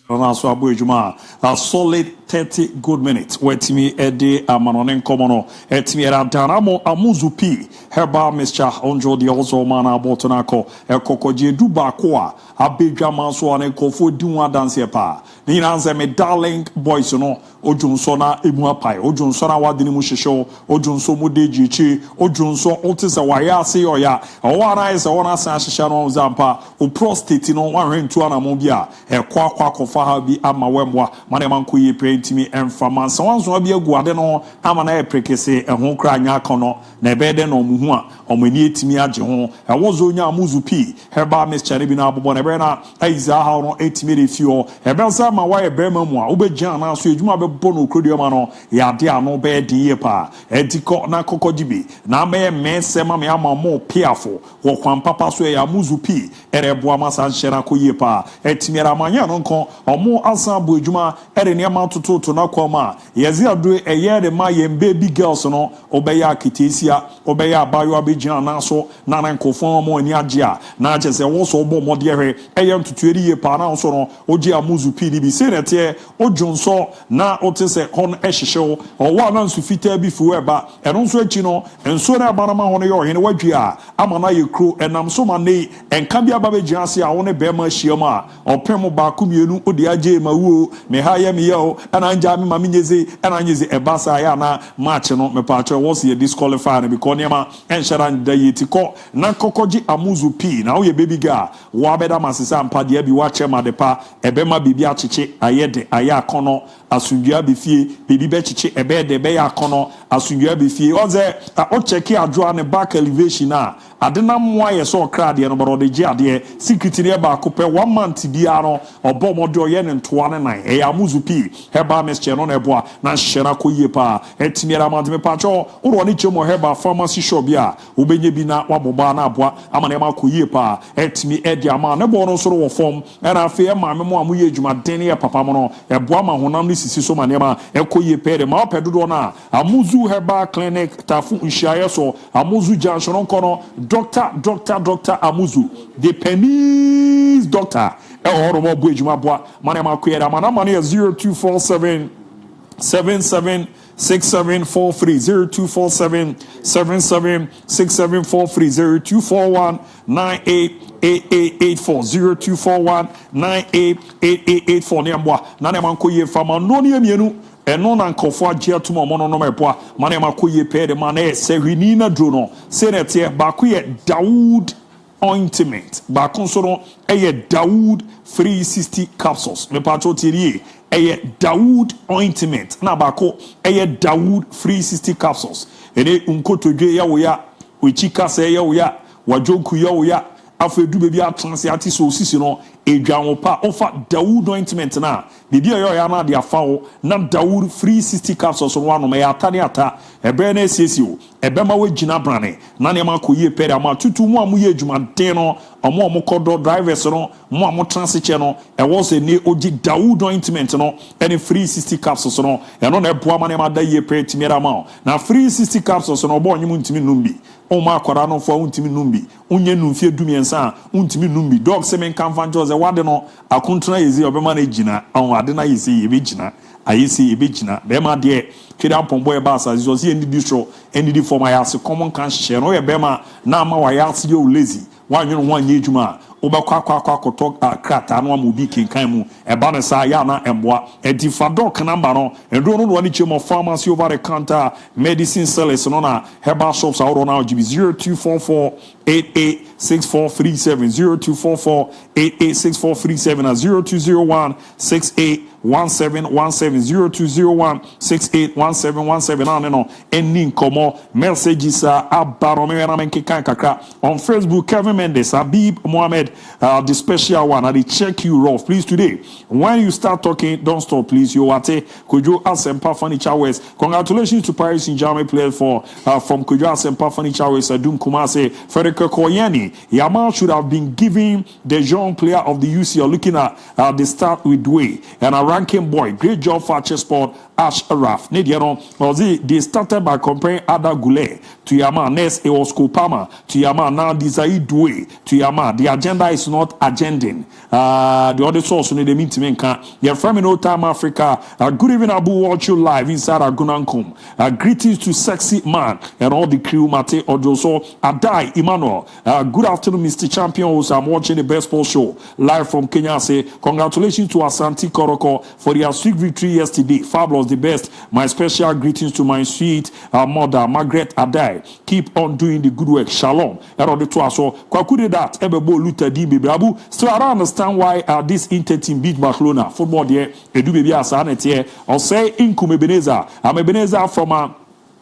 for so ABOU ejuma a solid 30 good minutes wetimi ede amanonen komono etimi era danamo amuzupi heba Mr. Onjo the also man abotonako ekokoje duba ko a abedwa manso ane kofo dinwa dance pa ni nanze me darling boys no ojunso na emu apai ojunso na wadini mu hihyo ojunso mu dejichi ojunso otise waya ase oya owara ise wona san hihya no zampa o prostate no wanhwentu anamo bia ekwa kofa ha bi ama wemwa mane manko ye ntimi emfama so wanso bi aguade no ama na eprekese ehon kra nya akono na ebede no muhu a omani etimi age ho ewozo nya amuzu pi heba Mr. bi na abobo na ebe na aiza ha no etimi refio ebe nsa ma wa ebe mamu a obegya na so ejuma be bo no krodio ma no ya de ano be de ye pa ediko na kokojibi na me mesema me ama mo piafo wo kwan papa so ya amuzu pi erebo amasa nhyera ko ye pa etimi ra manya no nko omo asa bo ejuma ere ne ma to na kwama yezi adu eye de ma ye baby girls no obeya akitesia obeya abayo abegina na so na nkofon mo ani agea na agese wo so obo mode hwe eye ntutueri ye pa na so no oji amuzu pd bi se nete ojonso na otese hon ehyehew owa na nsufita bi fu eba eno nso achi no enso na aba na ma hono ye ohene wadua ama na ye kro enam so ma nei enka bia ba begina ase a wo ne be ma hyiam a opem ba kumienu odi age ma wuo me ha ye me ye ana anja me ma nyeze ana nyeze ebasa ya na match no me pa tro was ye disqualified because niam enshara nda yetiko na kokoji amuzu pi na wo ye baby girl wo abeda masesa ampa de bi wa chema de pa ebema bibi acheche ayede aya akono asudua be fie bibi be cheche ebe de be ya akono asunye be fie oze o check adro ne back elevation adena moa ye so kra de no bro de gi ade secret ne ba ko pe 1 month bia no obo mode oye ne ntoa ne nan e amuzu pi heba mixture no na eboa na hyera ko yie pa etimiera ma me pa cho uro ni chemo heba pharmacy shop bia obenye bi na waboba na aboa ama ne ma ko yie pa etimi edi ama ne bo no so wo form na afi ma me mo amuye adwuma den ye papa mo no eboa ma honam ni sisi so ma ne ma ekoye pe de ma opedodo na amuzu heba clinic tafu nhyaye so amuzu junction kono Doctor Amuzu, the pennies doctor. Ehoro bo ejuma boa. Mane ma kwera mana mane 0247 776743 0247 776743 0241 988884 0241 988884 ne mboa na ne man koye fama no ne mienu eno na nkofo agye to mo no meboa mane makoye pede mane sehwini na dro no senete ba ko ye Dawood ointment ba ko so no Dawood 360 capsules me pa cho tirie Dawood ointment na ba ko Dawood 360 capsules ene unkotodwe ya wo ya ochika se ya wo ya wajonku ya wo ya afedu bebi atranse ati so sisi no edwanwo pa ofa Dawood ointment na bibi yo ya na de afawo na Dawood 360 capsules no wano me atane ata ebe na esiesio ebe ma wagina brane na ne ma koye pere ama tutu mu amuye adwuma den no omo kodo drivers no mu amu transiche no e was a ne ogi Dawood ointment no ene 360 capsules no e no na eboa ma ne ma da ye pere timiera ma na 360 capsules no obo onyum ntimi numbi o ma akwara no fo untimi numbi unye numfie dumiensa untimi numbi dog semen kan fanjo ze wade no akontuna yezi obema na gina on ade na yezi ebe gina ayesi ebe gina be ma de twede ampombo e ba sa so se endidi so endidi for my house common can share no ye be ma na ma wa yasi yo lazy wanwene ho anye adwuma obekwa akoto krata no amobi kinkan mu e ba ne sa ya na emboa edifadok number no endro no wani chemo pharmacy over the counter medicine sellers no na herbal shops out on GB 0244 886437 0244 886437 and 0201 681717 0201 681717 no eni nkomo messages abaro me na menkekan kakra on Facebook. Kevin Mendes, Habib Mohammed, the special one. I dey check you rough, please. Today, when you start talking, don't stop, please. You ate Kojo Asempa Furniture West. Congratulations to Paris Saint-Germain players from Kojo Asempa Furniture West. Adum Kumase, Federico Koyeni. Yamal should have been given the young player of the UCL. Looking at the start with Dway and a ranking boy. Great job for Chesport. Ash Araf. They started by comparing Ada Goulet to Yamal. Next, it was Kopama to Yamal. Now, Desai Dway to Yamal. The agenda is not agending. The other source, they mean to me. You're from No Time Africa. Good evening, Abu. Watch you live inside Agunankum. Greetings to Sexy Man and all the crew. Mate Ojoso, Adai Emmanuel. Good afternoon, Mr. Champion. I'm watching the Best Sports Show live from Kenya. Say congratulations to Asante Koroko for their sweet victory yesterday. Fabulous, the best. My special greetings to my sweet mother, Margaret Adai. Keep on doing the good work. Shalom. So, kwakude that Ebebo Luther D. Abu. Still, I don't understand why this Inter team beat Barcelona. Football there, Edu Baby Asanet here. I'll say Inkum Ebenezer. I'm Ebenezer from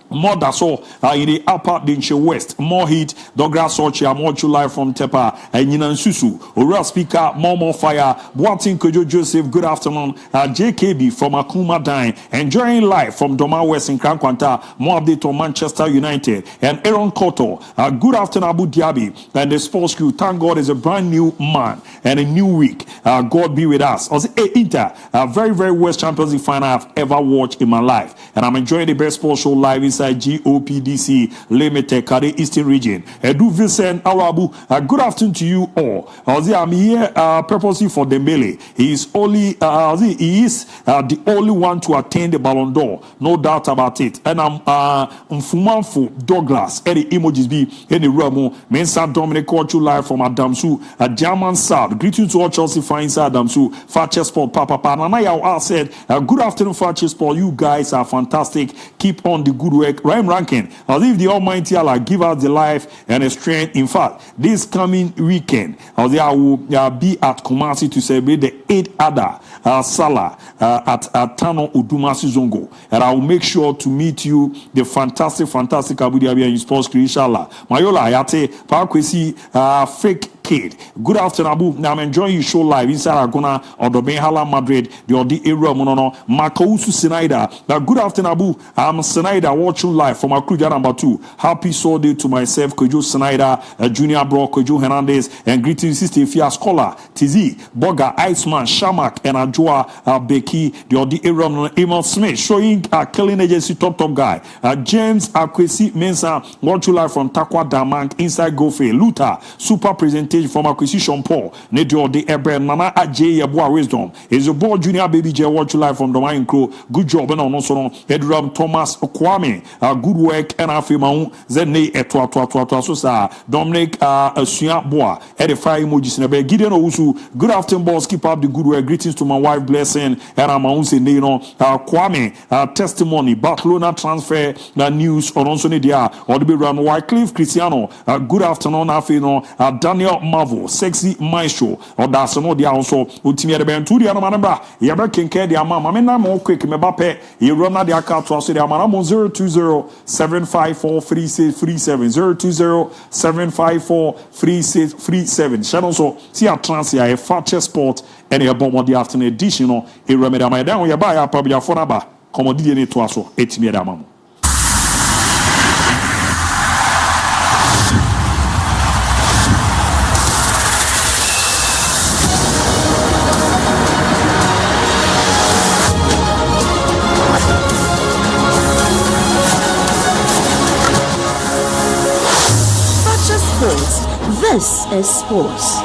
more that's all in the upper Dinche West. More heat, Douglas Sochi, I'm watching live from Tepa, and Yinan Susu, Ura Speaker, MON-FRI, Boatin Kojo Joseph, good afternoon. JKB from Akuma Dine, enjoying live from Doma West in Krankwanta, more update on Manchester United, and Aaron Koto, good afternoon, Abu Dhabi, and the sports crew. Thank God is a brand new man and a new week. God be with us. Also, Inter, a very, very worst Champions League final I've ever watched in my life, and I'm enjoying the Best Sports Show live inside GOPDC Limited, Kare Eastern Region. Edu Vincent Arabu, good afternoon to you all. I'm here purposely for Dembele. He is the only one to attain the Ballon d'Or, no doubt about it. And I'm Mfumanfu Douglas. Any emojis be any Ramo Mensa Dominic Kochu live from Adamsu, a German South. Greetings to all Chelsea fans Adamsu. Fakye Sport Papa Nanaya said, good afternoon Fakye Sport. You guys are fantastic. Keep on the good work. work. Rhyme ranking. As if the Almighty Allah give us the life and the strength. In fact, this coming weekend, I will be at Kumasi to celebrate the 8th Ada Salah at Tano Udumasi Zongo. And I will make sure to meet you, the fantastic Abu Dhabi and sports crew, inshallah. Mayola Ayate, Pakwesi, fake kid. Good afternoon, Abu. Now I'm enjoying your show live inside Agona or the Benhala Madrid, the Odi area Monono, Makausu Senaida. Now, good afternoon, Abu. I'm Senaida watching live from Akruja number 2. Happy soul day to myself, Kojo Senaida, Junior Bro, Kojo Hernandez, and greetings, Sister Fia Scholar, Tizi, Boga, Iceman, Shamak, and Ajua Becky, the Odi area Emil Smith, showing Killing Agency top guy. James Akwesi Mensa, watching live from Takwa Damang, inside Gofe, Luther, super presentation from Acquisition Paul, Nedio de Ebre, Nana Ajay Yabua Wisdom. Is a boy Junior Baby J watch live from the Wine Crew. Good job, and also Edram Thomas Okwame. Good work, and I feel my own Zene Etwa Sosa, Dominic Suya Boa, Edify emojis Nebe, Gideon Owusu. Good afternoon, boss. Keep up the good work. Greetings to my wife, Blessing, and I'm also Kwame, testimony, Barcelona transfer news on also Nidia, or the Run Wycliffe Cristiano. Good afternoon, Afino, Daniel Marvel, sexy maestro, or that's no dia also, Utimia de Benturi and Manamba, Yaba Kinke, the Amam, I mean, I'm all quick, Mebape, you run the account to us, the Amanamo 020-754-3637, 020-754-3637. Shadow so, see a transia, a fat sport, and a bomb on the afternoon edition, or a remedy, my down, you buy a probably a phonaba, commodity to us, 8 million. This is sports.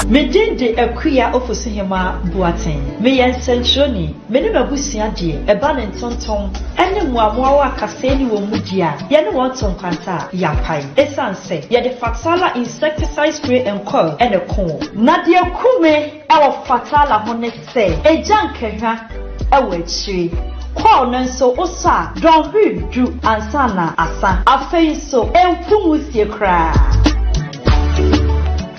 Medinde akuya ofosuhema buaten. Me yensentroni, me ne mabusia die, eba ne ntonton, ene muamoa wa kaseni wo mudia. Ye ne wonton kwanta yapai. Esanse, ye de fatala insecticide spray and coil ene ko. Na de kume ewo fatala hone se. Ejankehwa ewo echi. Kwa nso osa don du ansana asa afei so empumusie kra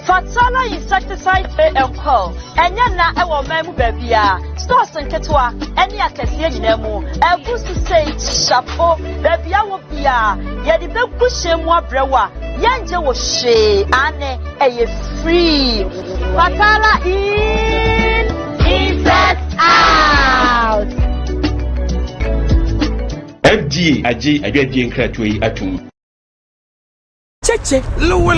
Fatala insecticide spray and coil enya na ewo memu bebia stores nketwa eni akese nyinemu ebusu sei chapo bebia wo bia ye de bekuhye mu abrewa yenje wo hwe ane eye free Fatala in insect out FDA aje adwadie nkratoi atum cheche lowo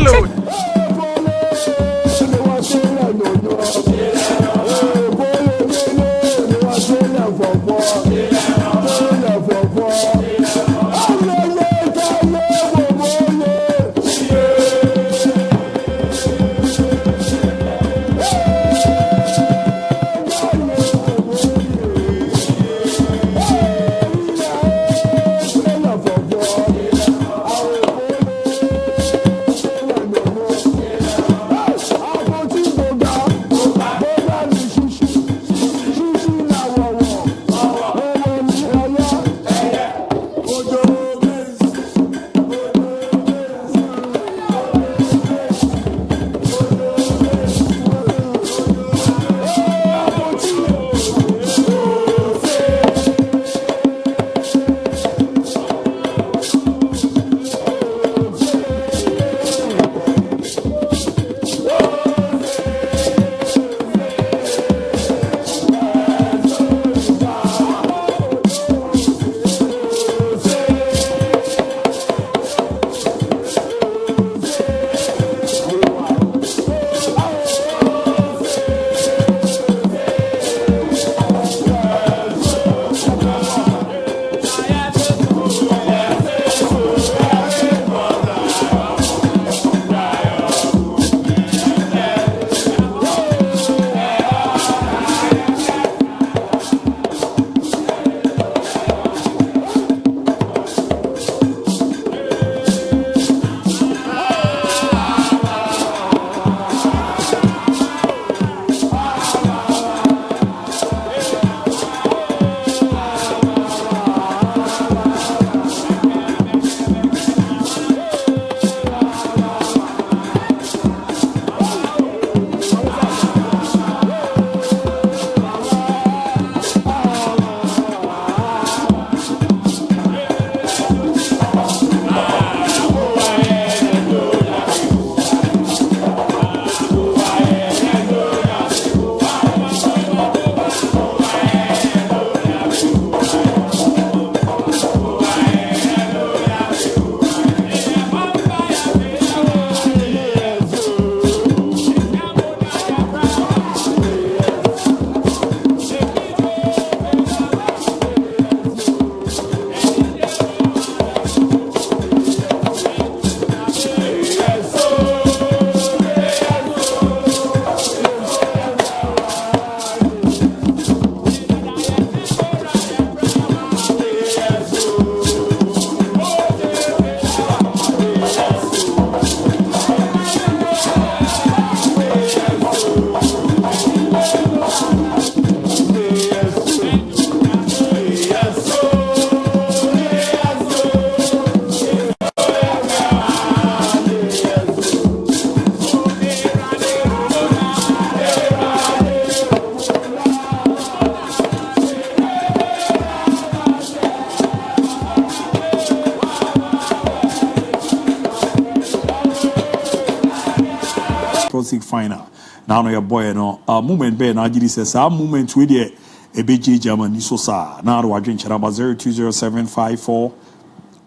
Champions League final. Now no your boy no moment be na agiri says our moment we there ebeje Germany so sa now we drink chaba 020754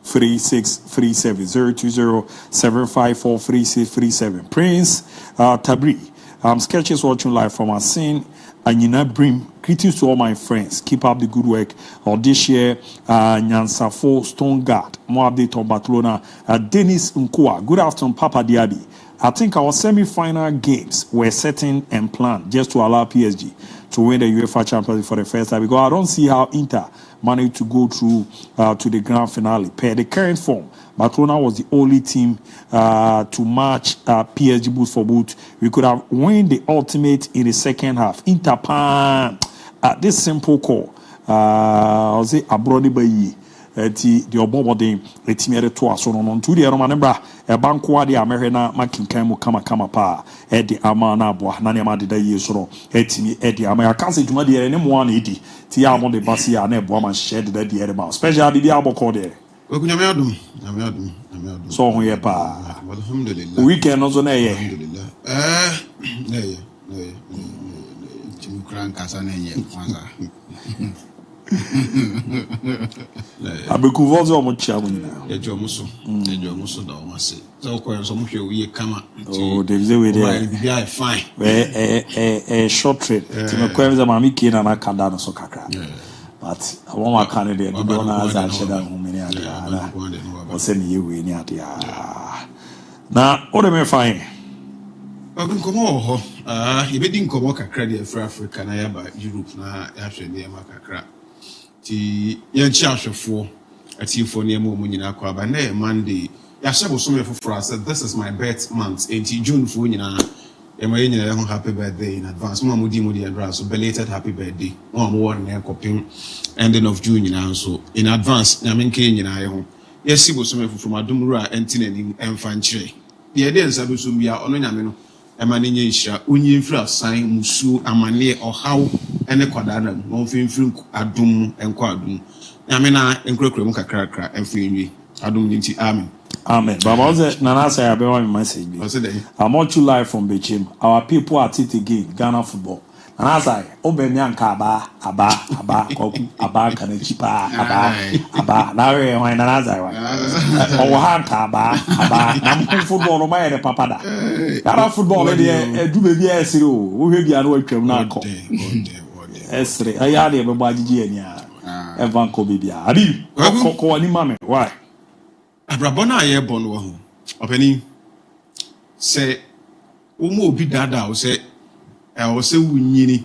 3637 020754 3637. Prince Tabri, sketches watching live from Asin Anyina Brim. Greetings to all my friends. Keep up the good work. Or this year, Nyansafo Stone Guard. More update on Barcelona. Dennis Nkua. Good afternoon, Papa DIABY. I think our semi-final games were setting and planned just to allow PSG to win the UEFA Champions League for the first time, because I don't see how Inter managed to go through to the grand finale. Per the current form, Barcelona was the only team to match PSG boot for boot. We could have won the ultimate in the second half. Inter pan this simple call. I'll say Abroni Bayi. The obomodin etimi to aso no ntu de no manebra e banko ade amerina makinkan mu kama pa e de ama na abo na ne ma de da yesoro etimi e de ama ka se dwuma de ne mo na edi ti ya mo de basi ya na ebo ma share de da de ma special bibi aboko de okunyame adum so ho ye pa alhamdulillah weekend no so na ye alhamdulillah timi kran kasa na ye kwanza abekuvozo omochia munina ejo muso da o mase so ko so mo hwe wiye kama oh David we there yeah fine short trip timi kwemza mami kina na kanda no so kakra but I want my candidate to do na za cheda ho mini ada o se ni yewe ni ade na o de me fine nkomo ho yebedi nkomo kakra de Africa na yaba Europe na yahwe ne ma kakra ti yanchi ahwefo atifo ne mo nyina kwa ba na Monday ya shebo so me foforo said this is my birth month enti June fo nyina e ma nyina ho happy birthday in advance mo mudi advance so belated happy birthday mo won na kopim ending of June nyina so in advance na menke nyina ye ho yesi bo so me foforo adumru a enti nanim emfa nkyere ye de nsa do so bia ono nyame no emane nye nhia onye mfira san musu amane ohaw ene kwadana no mfimfiri adum enko adum nyame na enkurakura mu kakrakra emfiri adum nti amen baba oze nana say abe one message be I'm watching live from Bechim. Our people are it again Ghana football nana say obemi anka aba koku aba kana chipa aba na we why nana say why o ha ka aba na football no my papa da Ghana football dey do baby esiri o hwe bia no atwam na akọ esiri aya dey be gbagigi ani evan ko bibia abi ko ni mame why abrabona aye bon wo ho opani se umu obi dada o se o se wunyini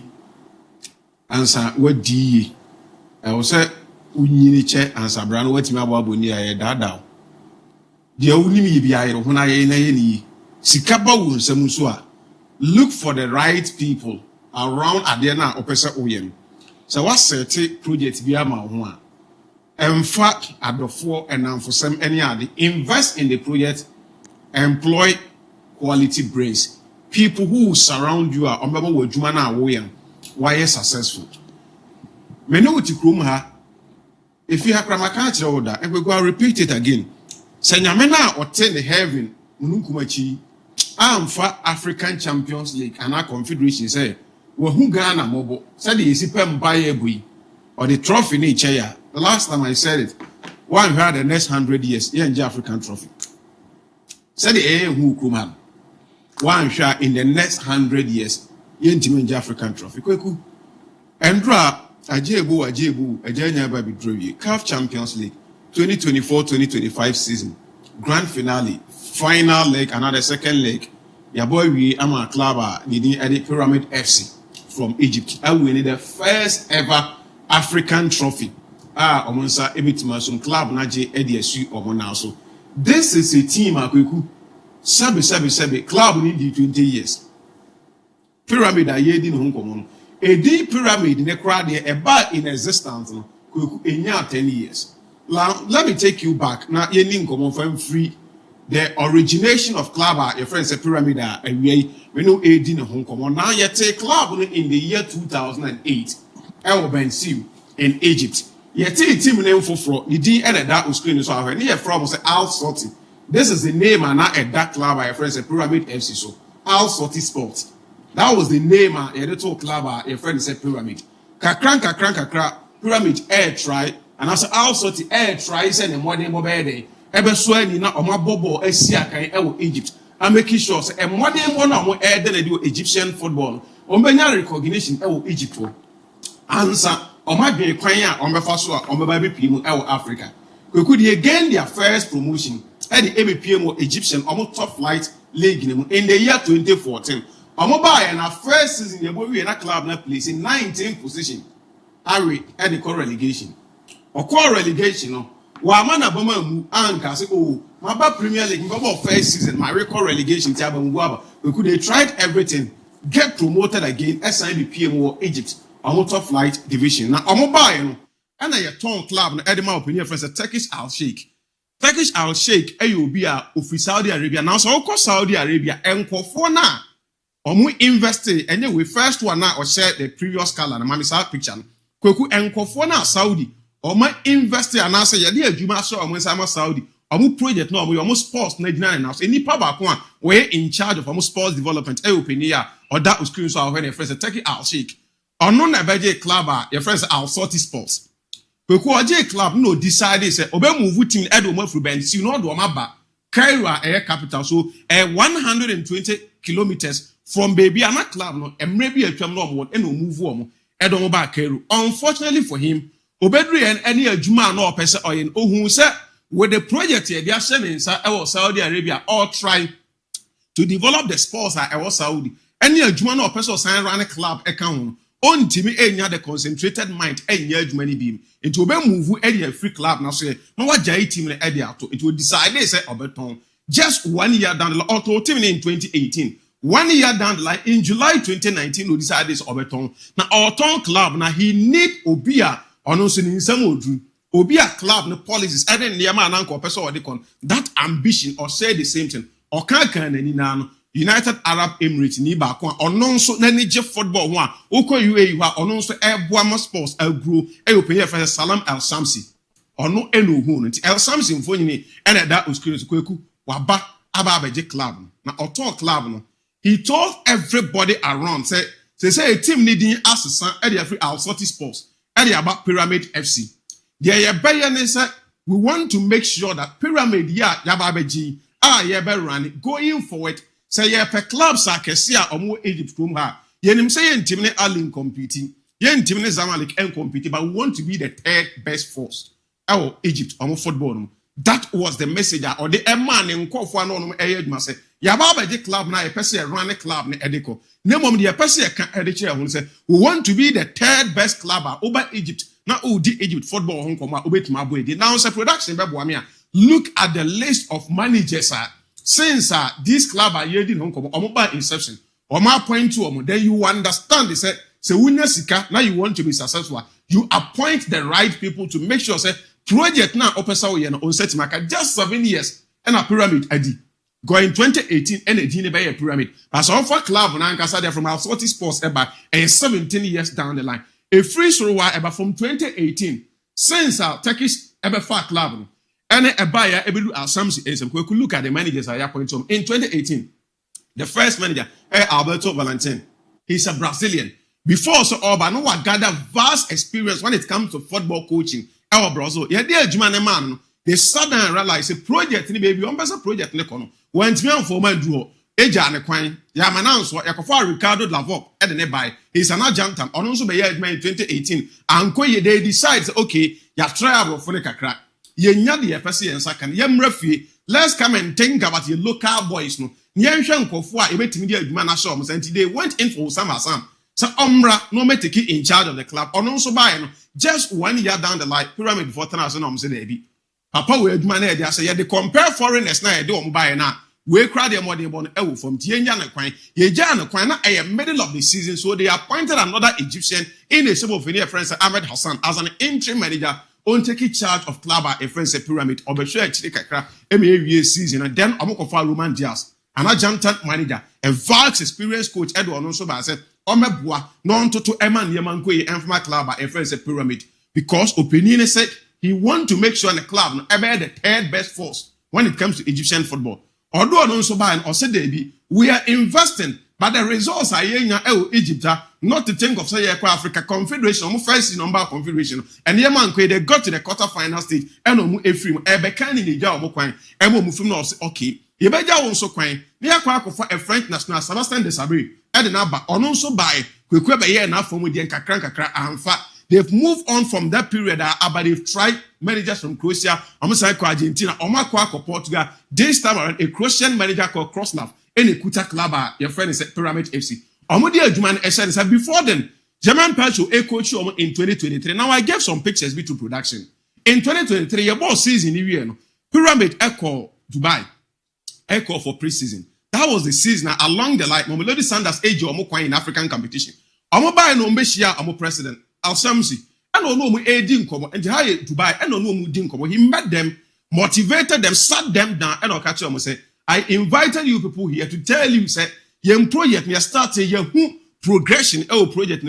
ansa wadiye o se wunyini che ansa bra no watimi ababoni aye dada de awunimi ye bia ye ho na ye na ye ni sika ba wo nsam so a look for the right people around ade na opese oyem so what set project bia ma ho a emfa adofo enamfosem any ade invest in the project, employ quality brains, people who surround you are ombaba wadwuma na awoyan why successful many uti krum ha if you have kramaka kire oda e go repeat it again say nyame na ote the heaven mununkumachi amfa African Champions League and our confederation say wo hu Ghana mobo say the isipem baye bui or the trophy ni chair. The last time I said it, one had the next 100 years, yeah, in African trophy. Said the who kuman. One shot in the next 100 years, yeah, in African trophy. Kweku. Andra, Ajebu, Ajanya Baby Drew, CAF Champions League, 2024-2025 season, grand finale, final leg, another second leg. Your boy, we am a club, needing a Pyramid FC from Egypt. I will need the first ever African trophy. Omonsa ebitima some club na je EDSU omona so. This is a team akweku. Sabe club need 20 years. Pyramid a ye di no nkomo. A D pyramid ne kra de e ba in existence no kweku enya 10 years. Let me take you back. Na ye ni nkomo fam free the origination of club your friend say pyramid a we no AD no nkomo. Now ye take club in the year 2008. El Bensiu in Egypt. Yeti team name for the D and that screen so I from say Al Sorti. This is the name and not a dark club by a friend say Pyramid FC so Al-Soti Sports. That was the name of the little club, your friend said Pyramid. Kakra, Pyramid air try, and as Al-Soti air try, send a modern mobile. Ebe swani na oma bobo esia kan e wo Egypt. I'm making sure say e modern one na air than do Egyptian football. Ombenya recognition e wo Egypt. Answer oma be kwan a ombefa so a ombeba be pii mu e wo Africa. Kweku dey gain their first promotion at the ABPM Egyptian almost top flight league in the year 2014. Omo buy na first season they we na club na place in 19th position. Ari at the core relegation. Or core relegation no. Wa mana boma mu anka say oh my ba Premier League my first season my record relegation ti aba mu aba. We could they tried everything get promoted again SIBPM Egypt almost top flight division. Na omo buy no and a ton club na edema opinion friends a Turkish Al Sheikh. Turkish Al Sheikh be a of Saudi Arabia. Now so Saudi Arabia enkofo na omu invest anyway first one na or share the previous color na mamisa picture. Kweku enkofo na Saudi Oma invest and answer yadi adwuma so omo sama Saudi. Omu project no omo sports na gina na so any paba ko a we in charge of omo sports development opinion or that screen so when your friends a Turkish Al Sheikh. Ono na beje club your friends Al-Soti Sports. Kweku oje club no decide say obe move team edo MON-FRI bend si no do maba Cairo air capital so 120 kilometers from baby ana club no emre bi atwam no omo e no move omo edo mo ba Cairo. Unfortunately for him obedri en any adwuma na opese oyen ohun say with the project here they are sending Saudi Arabia all trying to develop the sports at Saudi any adwuma na opese sign run club account on timi enya the concentrated mind enya adwuma ni bim into obe move area free club na so no wa jai team na area to it will decide they say obeton just 1 year down the line auto team in 2018 1 year down the line in July 2019 we decide this obeton na auto club na he need obia ono so ni nsam odru obia club no policies eden niam na nko person odi kon that ambition or say the same thing or kan nani na no United Arab Emirates ni ba ko ono so na ni je football ho a okọ UAE ho ono so eboama sports agro open for Salam El Samsi ono eno hu no El Samsi mfo nyini ena da oskuru kweku waba aba abeje club na auto club no he told everybody around say a team needing assistant at the free Al-Soti Sports at the about Pyramid FC we want to make sure that Pyramid yababeji running going forward. Say per clubs are Kesia or more Egypt from her. Yenim say Timne Alin competing. Yen Timne Zamalek and competing, but we want to be the third best force. Oh, Egypt or football. That was the message or the man in Kofuano Ayed say Yababeji club na a person run a club ne Edeko. Nemom the person can editor who say we want to be the third best club over Egypt. Now the Egypt football home come obet Mabwe. Now say production look at the list of managers since this club are yielding home come omoba inception or my point to then you understand they say sika now you want to be successful you appoint the right people to make sure say project now opesa we on set market just 7 years and a pyramid ID going 2018 and a dine by a pyramid as offer club now nkasa from Al-Soti Sports about 17 years down the line a free throw about from 2018 since our Turkish ever far club and a buyer able to Al-Samsi we could look at the managers I appointed in 2018 the first manager Alberto Valentin he's a Brazilian before so Oba no one gather vast experience when it comes to football coaching our Brazil yeah dear Jumane man they suddenly realize a project ni baby on project ne kono when me for man draw eja ne kwan ya mananso yakofo Ricardo Lavok e de ne buy he's an adjutant ono so be year in 2018 anko ye they decide okay ya try abo for the kakra ye nya de pese yen saka ye mrafie let's come and think about your local boys no ye hwe nkofo a ebetimi de adwuma na show so they went in for some so omra no meteki in charge of the club ono so buy no just 1 year down the line pyramid for 1000 say dey papa we adwuma na dey say ye dey compare foreigners na ye dey om buy na we crowd them more than born from Tienya and Quine. Yeja and Quina a middle of the season, so they appointed another Egyptian in a sub of friends Ahmed Hassan as an interim manager on taking charge of club a friends a pyramid or MAVA season and then Amokofa Roman Diaz, an adjutant manager, a vast experienced coach Edward also by said Omebua non to Eman Yamankwe and from my club a friends a pyramid because opinion said he want to make sure the club ever the third best force when it comes to Egyptian football. Although no so buy or say they we are investing, but the results are in Egypt, not to think of say Africa Confederation, first number confederation, and the man they got to the quarter-final stage, and Efrim, Ebekan in the Jaw Mokwan, and Mufum okay. You better also coin, near Quack for a French national Sebastian de Sabri, and another, or also buy, Quebec a year enough from with the Kakranka and fat. They've moved on from that period, but they've tried managers from Croatia, almost like Argentina, or Portugal. This time around, a Croatian manager called Krosnov, and a Kuta Klaba, your friend is at Pyramid FC. Omodia Juman Eshan said before then, German Pacho a coach in 2023. Now I gave some pictures to production. In 2023, your boss season in year, Pyramid Echo Dubai, Echo for pre-season. That was the season along the line. Mamelodi Sanders age or more in African competition. Omo buy no Mbeshia, Omo president. Al-Samsi, I don't know Edin and Jaya Dubai, I don't know Mudin. He met them, motivated them, sat them down, and I'll catch them and say, I invited you people here to tell you, say, young project, me start a young progression, project,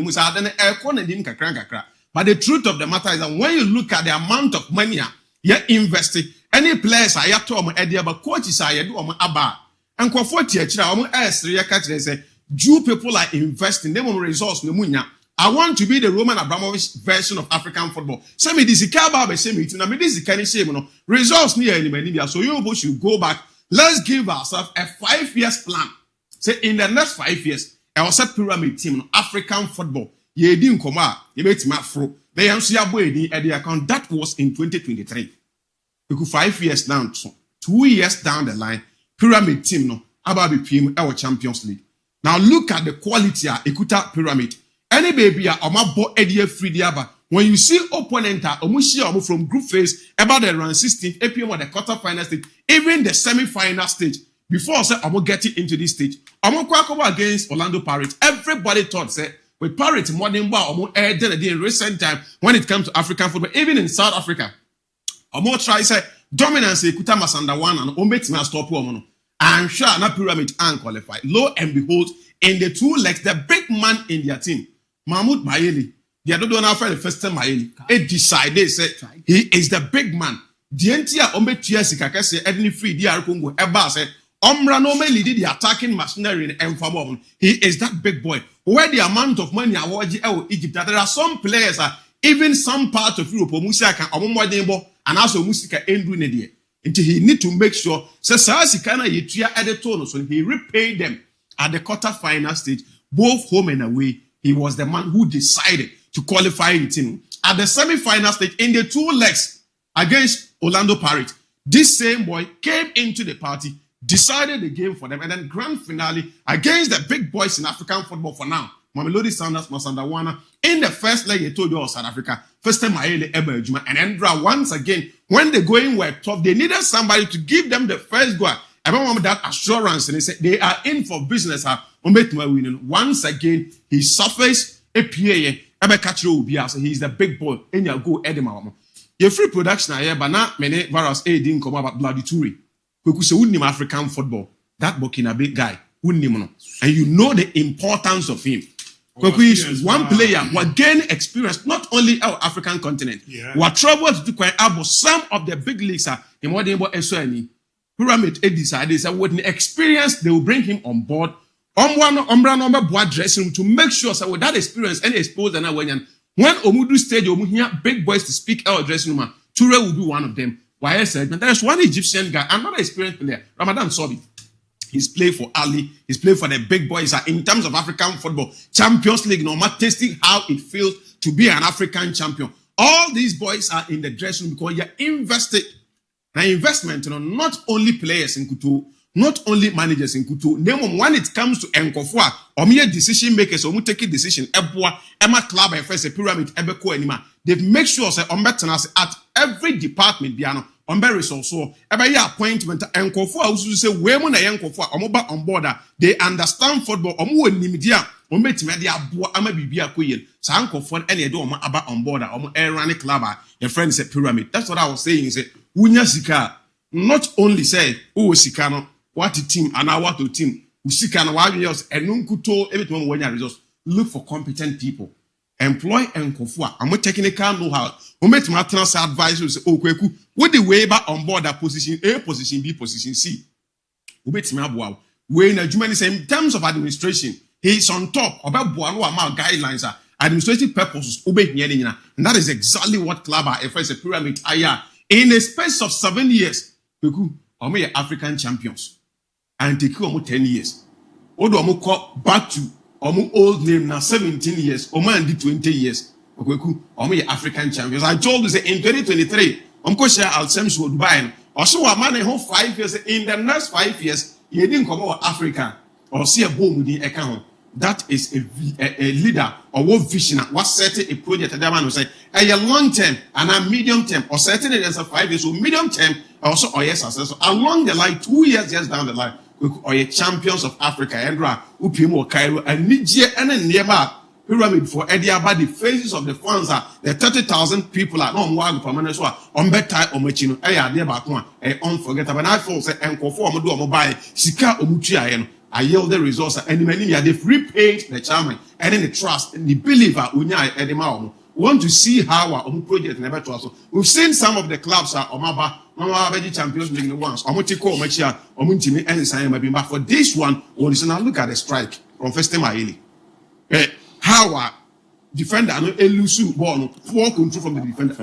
but the truth of the matter is that when you look at the amount of money you're investing, any players I have told my idea about coaches I do on Abba, and Quafotia, say, Jew people are investing, they will resource no munya. I want to be the Roman Abramovich version of African football. Send me this Ikaba, send me to this kind of shame. Results near Libya. So you should go back. Let's give ourselves a 5 years plan. Say in the next 5 years, I will set pyramid team African football. Ye didn't come out. You made my fro. They am see at the account. That was in 2023. Because 5 years down, 2 years down the line, pyramid team no ABOU PM our Champions League. Now look at the quality of Ekuta pyramid. Any baby bo Eddie free diaba. When you see opponent from group phase about the round 16, APM or the quarter-final stage, even the semi-final stage, before I say I'm getting into this stage, I'm going against Orlando Pirates. Everybody thought say with Pirates modern bar in recent time when it comes to African football, even in South Africa, I'm going to try say dominance Kuta Masanda one and Ombet me stop woman. I'm sure na pyramid and qualified. Lo and behold, in the 2 legs, the big man in their team. Mahmoud Mayeli, the other one after the first time Mayeli, it decided, said he is the big man. The entire Ombetia Sikakase, Edney Free, DR Congo, Eba said, Omra no me lead the attacking machinery in Enfamon. He is that big boy. Where the amount of money award Egypt, there are some players, even some parts of Europe, Musaka, Omwadembo, and also Musika Endru Nedia. Until he need to make sure, so Sasikana Yitria at the tone, so he repaid them at the quarter-final stage, both home and away. He was the man who decided to qualify the team. At the semi-final stage, in the 2 legs against Orlando Pirates, this same boy came into the party, decided the game for them, and then grand finale against the big boys in African football for now. Mamelodi Sanders, Masandawana, in the first leg, he told you all South Africa, first time Maele Eberjuma, and Endra once again, when the going were tough, they needed somebody to give them the first goal. I don't want that assurance, and they said they are in for business. Once again, he suffers a PA. He is the big boy. And you go Edema. Your free production here, but not many virus A didn't come about bloody Turi. Who say wouldn't African football. That Burkina big guy, wouldn't him. And you know the importance of him. One player will gain experience not only our African continent. What troubles to quite about some of the big leagues are in what they want SONE. Pyramid decided that with the experience they will bring him on board. Dressing room to make sure that with that experience and exposure and when Omudu stage Omuhia big boys to speak our dressing room, Ture will be one of them. Why I said there's one Egyptian guy, another experienced player, Ramadan Sobi. He's played for Ali, he's played for the big boys in terms of African football, Champions League, no matter tasting how it feels to be an African champion. All these boys are in the dressing room because you're invested. Now investment, not only players in Kutu, not only managers in Kutu, when it comes to Nkofua, or mere decision makers, or who take a decision, Emma Club, and first a pyramid, Ebeko anima, they've make sure that at every department, Biano, resource, every appointment, Nkofua, who say, women are Nkofua, on board, they understand football, or more media, or media, Ama Bibia Queen, Sankofon, and Edoma about on board, or Erani Club, your friend said pyramid. That's what I was saying, say, Unya Sika, not only say, oh, Sikano. What a team and our what a team. Usikana warriors and Nunkuto everything when you results. Look for competent people. Employ and Kofua. I'm a technical know-how. Who met my transfer advisors. Oh, Kweku. What the way back on board that position A, position B, position C. ubetimi aboa we na adwuma ni say in terms of administration he's on top obeboa no ama guidelines administrative purposes ubehia ni nyina and that is exactly what club are a pyramid aya in a space of 7 years beku omo ye African champions and take omo 10 years odo omo call back to omo old name now 17 years omo and 20 years beku omo ye African champions. I told you say in 2023 omo share Alsems wo Dubai also wa man ho 5 years in the next 5 years ye didn't come over Africa or see a boom di eka ho. That is a leader or what vision what setting a project that man will say a long term and a medium term or setting it as a 5 years so medium term also or yes so along the line 2 years just down the line we are champions of Africa Endra Upimo Cairo and Niger and nearby pyramid for DIABY the faces of the fans are the 30,000 people are not one permanent so on better or machino unforgettable and I feel say and conform do mobile sika omutua I yield the resource and many they've repaid the chairman and then the trust and the believer want to see how our own project never trust. We've seen some of the clubs are Omaba Champions League once Omotiko Machia Omuntimi and Sayama but for this one when you now look at the strike from first time how our defender no elusu ball poor control from the defender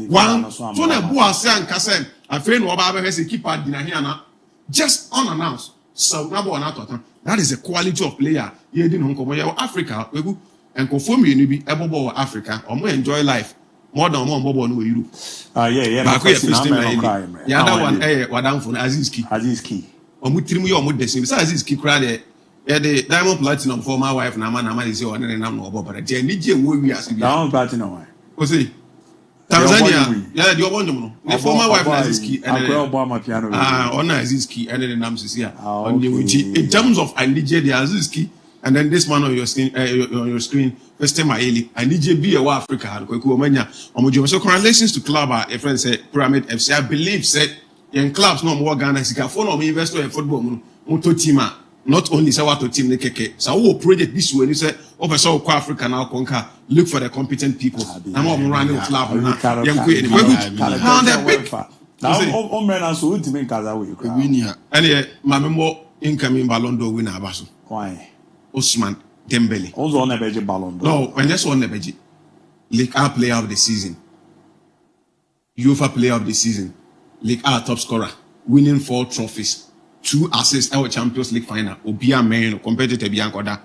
one so na boa say Kasem afraid no Oba be keeper dina here na just unannounced. So that is the quality of player. You didn't know Africa, and conform you be able Africa or more enjoy life more than one bobo no Europe. Yeah. The other one, Wadam for Azizki. Omutrim yo mo desim. Azizki cry the diamond platinum for my wife Nama is your name no but the Nije we as diamond platinum. Say Tanzania, yeah, the one the former wife Azizki and Azizki and then Namsis here. In terms of Anije the Azizki and then this man on your screen, first time I need be a Africa. So congratulations to club. A friend said Pyramid FC. I believe said in clubs no more Ghana. Sika phone or investor in football. Moto teamer. Not only say what to team the keke. So we project this way. You say over so Africa now conquer. Look for the competent people. I'm all running club. Anyway, my member incoming Ballon d'Or winner Abasu. Why? Ousmane Dembele. Also on the Belgian Ballon d'Or. No, when that's on the Belgian League A player of the season, UEFA player of the season, League A top scorer, winning 4 trophies, 2 assists our Champions League final. Obia Maino competitor Biancoda.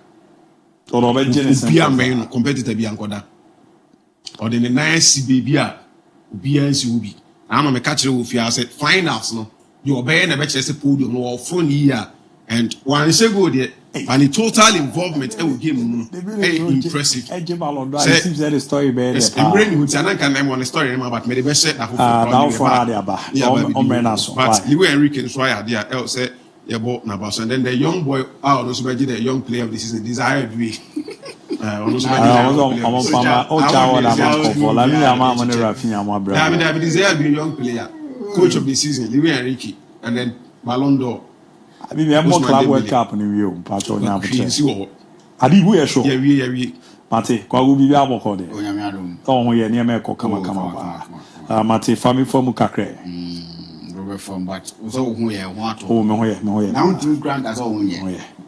Obia Maino competitor Biancoda. Or the 9 CBBA Obia Ubi. I'm a catcher with you. I said finals no. You obey the best podium no front year and one say go there. And the total involvement will give impressive. Seems that the story better. Yes, I'm bringing with an can one story about me the best set that but you Enrique and Swire there else say your boy Nabas and then the young boy out also the young player of the season desired we young player coach of the season Louis Enrique and then Ballon d'Or. I mean, we have more club World Cup in the view. Patron now. I did we are sure. Yeah. Mate, kwa will be able to do. Oh, we are near me. Come on. Mate, family from Kakre. Robert from but also we are want. Oh, no, now 2 grand as all.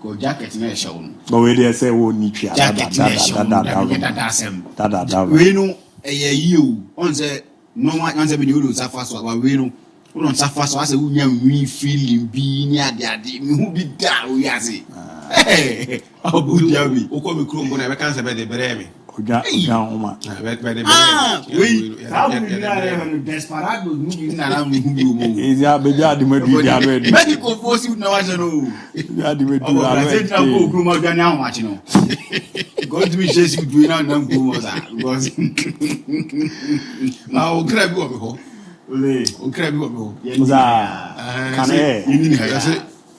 Go jacket in a show. But we dare say, oh, Nietzsche. That. We know a you on the no one answer when you lose a fast one. We know. We don't suffer so as a we feeling be near the who be down. We are say, hey, how good are we? Who come chrome when I can't say the breme. Desperado moving around is ya baby the medical force you know. I don't know. God to be chase you doing out them because I'll grab you.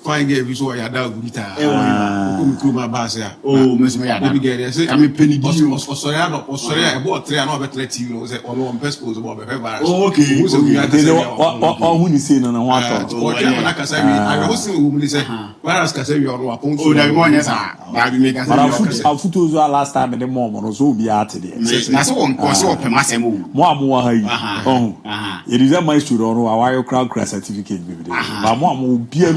Fine game, so I had a guitar. My bass. Oh, Miss Maya, I mean, penny or sorry, I bought 3 and over 30 euros or one pescos about the okay. Who is saying on what? Like I said, I was saying, who say, whereas Casario or Wapon, our photos were last time in the moment, or so be out today. That's one course of a massive more. It is a my student or a crowd crash certificate. But one will be a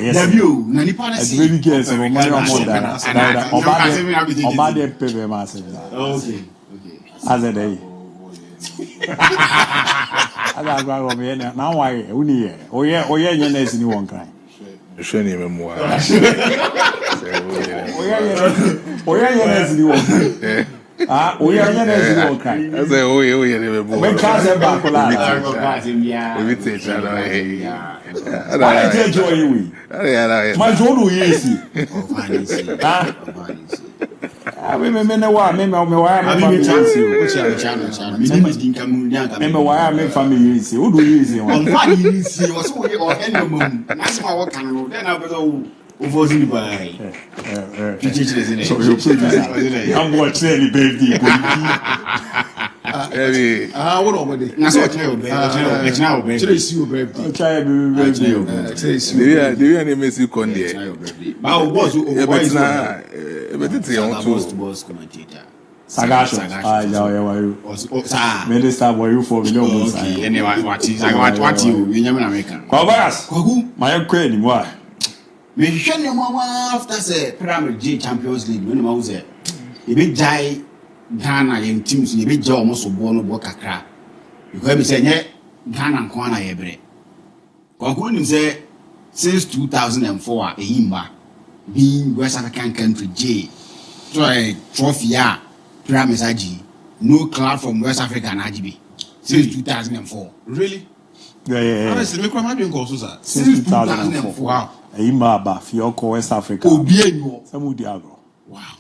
yes. Debut, na nipa na see. Baby girls, no money on more than that. Oba de pay massive. Okay. As a day. As I go me now why uni here. Oye your next ni one kind. Show me more. Oye your next ni one. Ah, oye your next ni one kind. I say oye me more. When class e back la. We take that away. I enjoy you. My job we easy. Ah, me na wa me wa me chance you. Me wa me family easy. Who do easy one? On easy was we or any mom. That's my work can then I go over you by. So you producer. I'm watching the baby. What over there? Na so tell you, tell you birthday. Try birthday. Do you any Messi con there? But was boss commentator. Sagacious. Yeah. Minister, were you for million? Okay. Anyway, what you? We never American. Kwagu. My queen, why? Me share your mama after say Premier League Champions League when I was there. E be jai Ghana young teams e be jai almost obo no bo kakra. Because me say nye Ghana nko na ye bre. Kwagu nim say since 2004 eyimba being West African country J. So a trophy Premier League no club from West Africa na GB since 2004. Really? Yeah. Honestly, me come doing goals sir. Since 2004. Wow. Eyimba Fioko West Africa. Obienyo. Samudiago. Wow.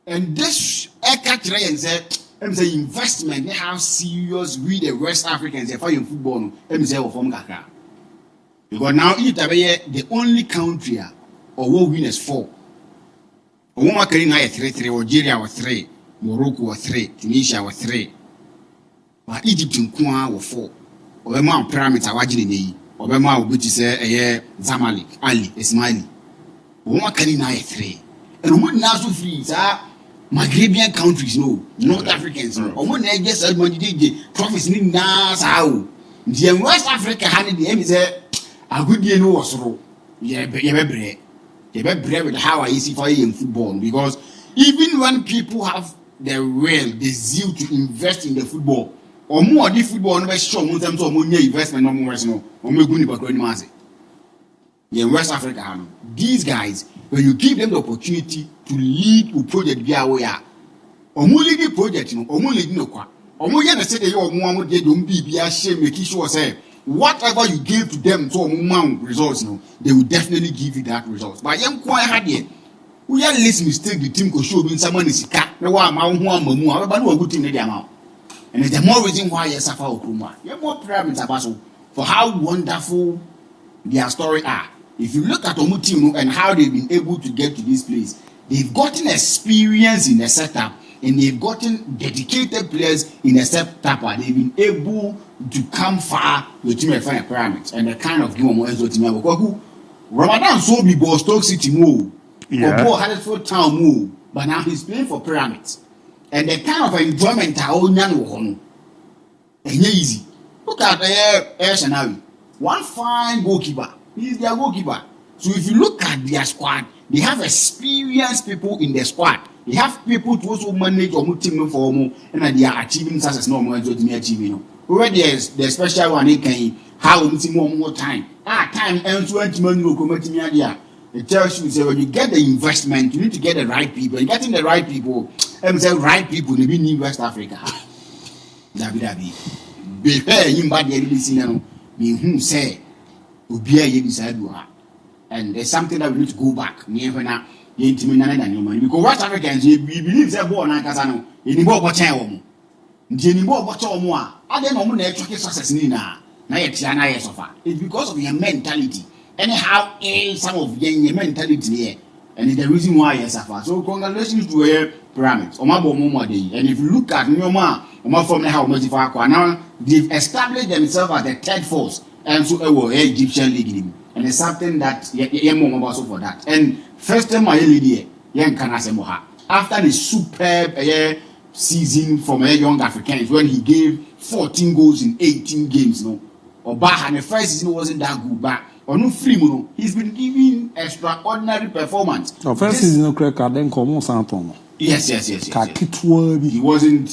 And this Eka and said, say investment, they have serious with the West Africans they fight in football. Say from Ghana. Because now the only country or world winners 4. Oma Karina 3, Algeria was 3, Morocco was 3, Tunisia was 3. But Egypt in Kwa was 4. Obama pyramids are watching the Obama which is a Zamalek, Ali, Ismaili. Oma Karina 3. And what now so free, Maghrebian countries, no, North Africans, no. Omo na just said money DJ, trophies ni na sao. The West Africa had the aim say a good year no was wrong. Yeah, be brave with how I see for in football because even when people have the will, the zeal to invest in the football, or more the football no be strong in terms of money investment no more no. Omo guni ba kwani maze. In West Africa, these guys, when you give them the opportunity to lead a project via where omo lead the project no, omo lead no kwa. Omo ya na say dey omo amu dey don be shame make sure say whatever you give to them to results, no, they will definitely give you that result. But young quite hard here. We are least mistake the team could show when someone is cat. No one but no good team they amount. And it's the more reason why you suffer Okruma. You're more proud about for how wonderful their story are. If you look at Omu team and how they've been able to get to this place, they've gotten experience in the setup and they've gotten dedicated players in the setup. They've been able to come far with team and find pyramids and the kind of game of team. Ramadan so be boss Stoke City move, or Huddersfield Town move, but now he's playing for pyramids. And the kind of enjoyment I own and easy. Look at Air Shanawi. One fine goalkeeper. He's their goalkeeper. So if you look at their squad, they have experienced people in their squad. They have people to also manage or team for more, and they are achieving success no more than achieving. Already the special one they can how more time. Time and 20 money will come to me idea. It tells you say when you get the investment, you need to get the right people. And getting the right people, say right people, they be in West Africa. Dabi. Be him bad the listener. Be whom say Ubia ye beside you. And there's something that we need to go back. Never now. Because West Africans, we believe they're born and Casano. In more what time. Jenny-Bo watch or more. I don't know when success Nina. It's because of your mentality. Anyhow, some of your mentality here. And it's the reason why you suffer. So, congratulations to your pyramids. And if you look at Nyoma, now they've established themselves as the third force. And so, Egyptian League. And it's something that you're also for that. And first time I lead here, after the superb season from a young Africans when he gave 14 goals in 18 games, no. Oba and the first season wasn't that good, but or no free mono. He's been giving extraordinary performance. First season crack then come on Yes. He wasn't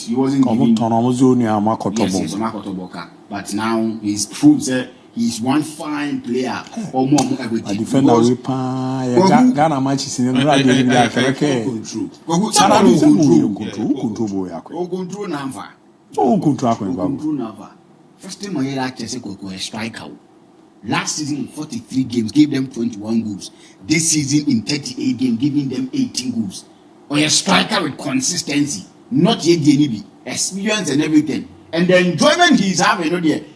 giving. Yes, but now he's proved that he's one fine player or more everything. Defender we Ghana matches in the control. First time I like to say a striker. Last season in 43 games gave them 21 goals. This season in 38 games giving them 18 goals. Or a striker with consistency, not yet DIABY, experience and everything. And the enjoyment he's having,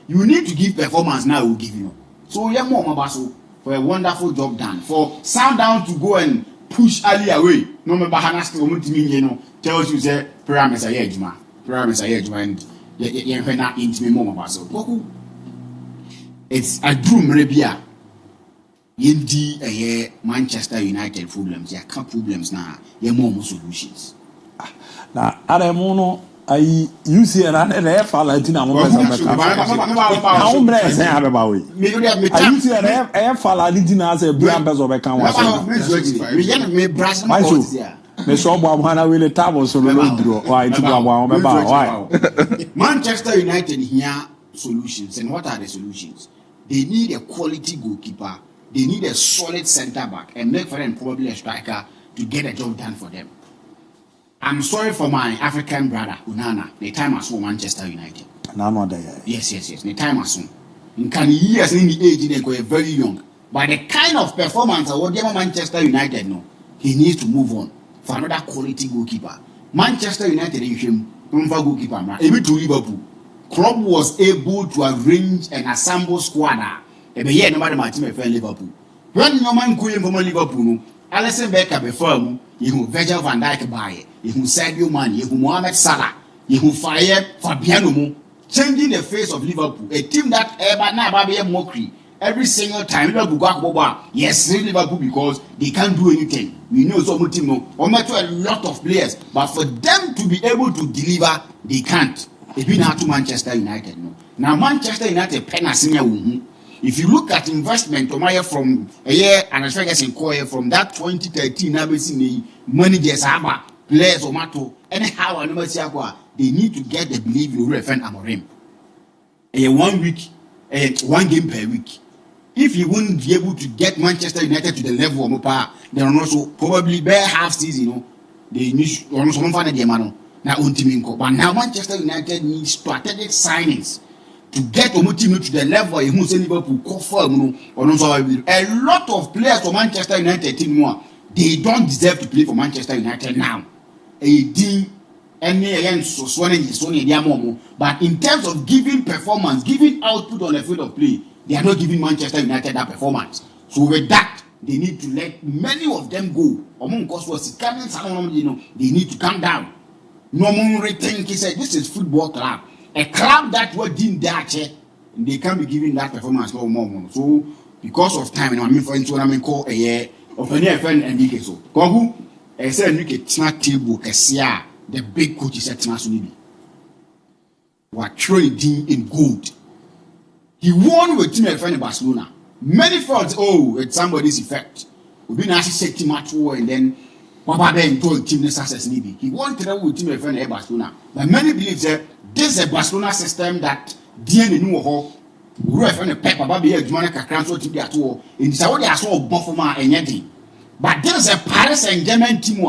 you need to give performance now, we'll give you. So, yeah, more Mabaso for a wonderful job done. For Sundown to go and push Ali away, no matter how nasty tells you, say, Pyramid Ayejma, and you're not intimate more Mabaso. It's a dream, Rebia. Yendi Manchester United problems, there are problems now, there are more solutions. Now, Adamono. You see, and I fall like in a moment. How many I say about we? I see, and I fall like in a brand of a can. Me so Hana will table so why Manchester United here solutions, and what are the solutions? They need a quality goalkeeper, they need a solid centre back, and make for them probably a striker to get a job done for them. I'm sorry for my African brother, Unana. The time I saw Manchester United. Yes. The time I saw. In years in the age, they were very young. But the kind of performance of what Manchester United know, he needs to move on for another quality goalkeeper. Manchester United, goalkeeper, even to Liverpool. Klopp was able to arrange and assemble squad. Nobody my team in Liverpool. When no man going from Liverpool, Alisson Becker before him, you Virgil van Dijk buy. You Sadio Mane, you Mohamed Salah, you Fakye, Fabiano, changing the face of Liverpool. A team that ever now be a mockery every single time. Liverpool go Boba. Yes, Liverpool because they can't do anything. We know some team no. Or to a lot of players, but for them to be able to deliver, they can't. It's been out to Manchester United no. Now Manchester United penasiniya. If you look at investment, from a year and as far as in from that 2013, managers players or mato anyhow I never see they need to get the belief in Refen Amorim. 1 week, 1 game per week. If you wouldn't be able to get Manchester United to the level of Mopa, then also probably bare half season, they need almost one final game now Untiminko. But now Manchester United needs strategic signings to get Omotimino to the level of Liverpool confirm a lot of players for Manchester United team they don't deserve to play for Manchester United now. But in terms of giving performance, giving output on the field of play, they are not giving Manchester United that performance. So with that, they need to let many of them go. They need to calm down. No more rethink. He said, this is football club. A club that was in that, they can't be giving that performance no more. So because of time, I mean for instance, call a year of a friend Enrique. So Kogu, I said Enrique snack table, the big coach is at Nasunibi. Were trading in gold. He won with team friend in Barcelona. Many thought, it's somebody's effect. We've been actually set team at war and then Papa Ben told team success maybe. He won travel with team friend in Barcelona. But many believe that this is a Barcelona system that DNA knew how we friend a pep Papa be a Jumana Kakranso team at war. In Saudi I saw Buffoma and Yeti. But there's a Paris Saint-Germain team.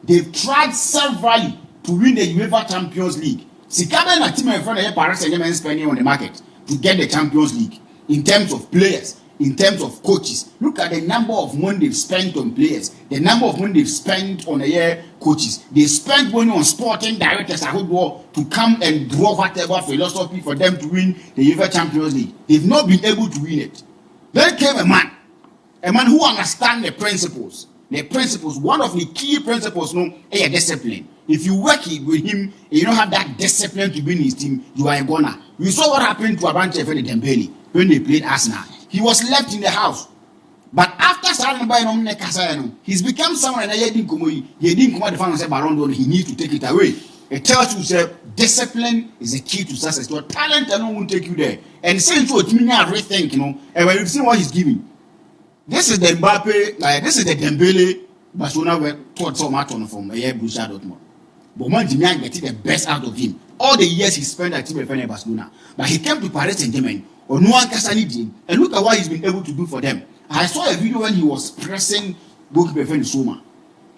They've tried severally to win the UEFA Champions League. Sikabe na team in front of Paris Saint-Germain spending on the market to get the Champions League in terms of players, in terms of coaches. Look at the number of money they've spent on players, the number of money they've spent on coaches. They spent money on sporting directors to come and draw whatever philosophy for them to win the UEFA Champions League. They've not been able to win it. Then came a man who understands the principles. The principles, one of the key principles, is discipline. If you work with him and you don't have that discipline to win his team, you are a goner. You saw what happened to Abante Fede Dembele when they played Arsenal. He was left in the house. But after starting by he's become someone and he didn't come the fan and say Baron, he needs to take it away. It tells you that discipline is the key to success. Your talent alone won't take you there. And since you rethink, and when you see what he's giving, This is the Mbappe, like this is the Dembele Barcelona were taught some out on from Borussia Dortmund. But man, Jimmy getting the best out of him. All the years he spent at Team Barcelona, but he came to Paris Saint-Germain or no one can him, and look at what he's been able to do for them. I saw a video when he was pressing goalkeeper Soma,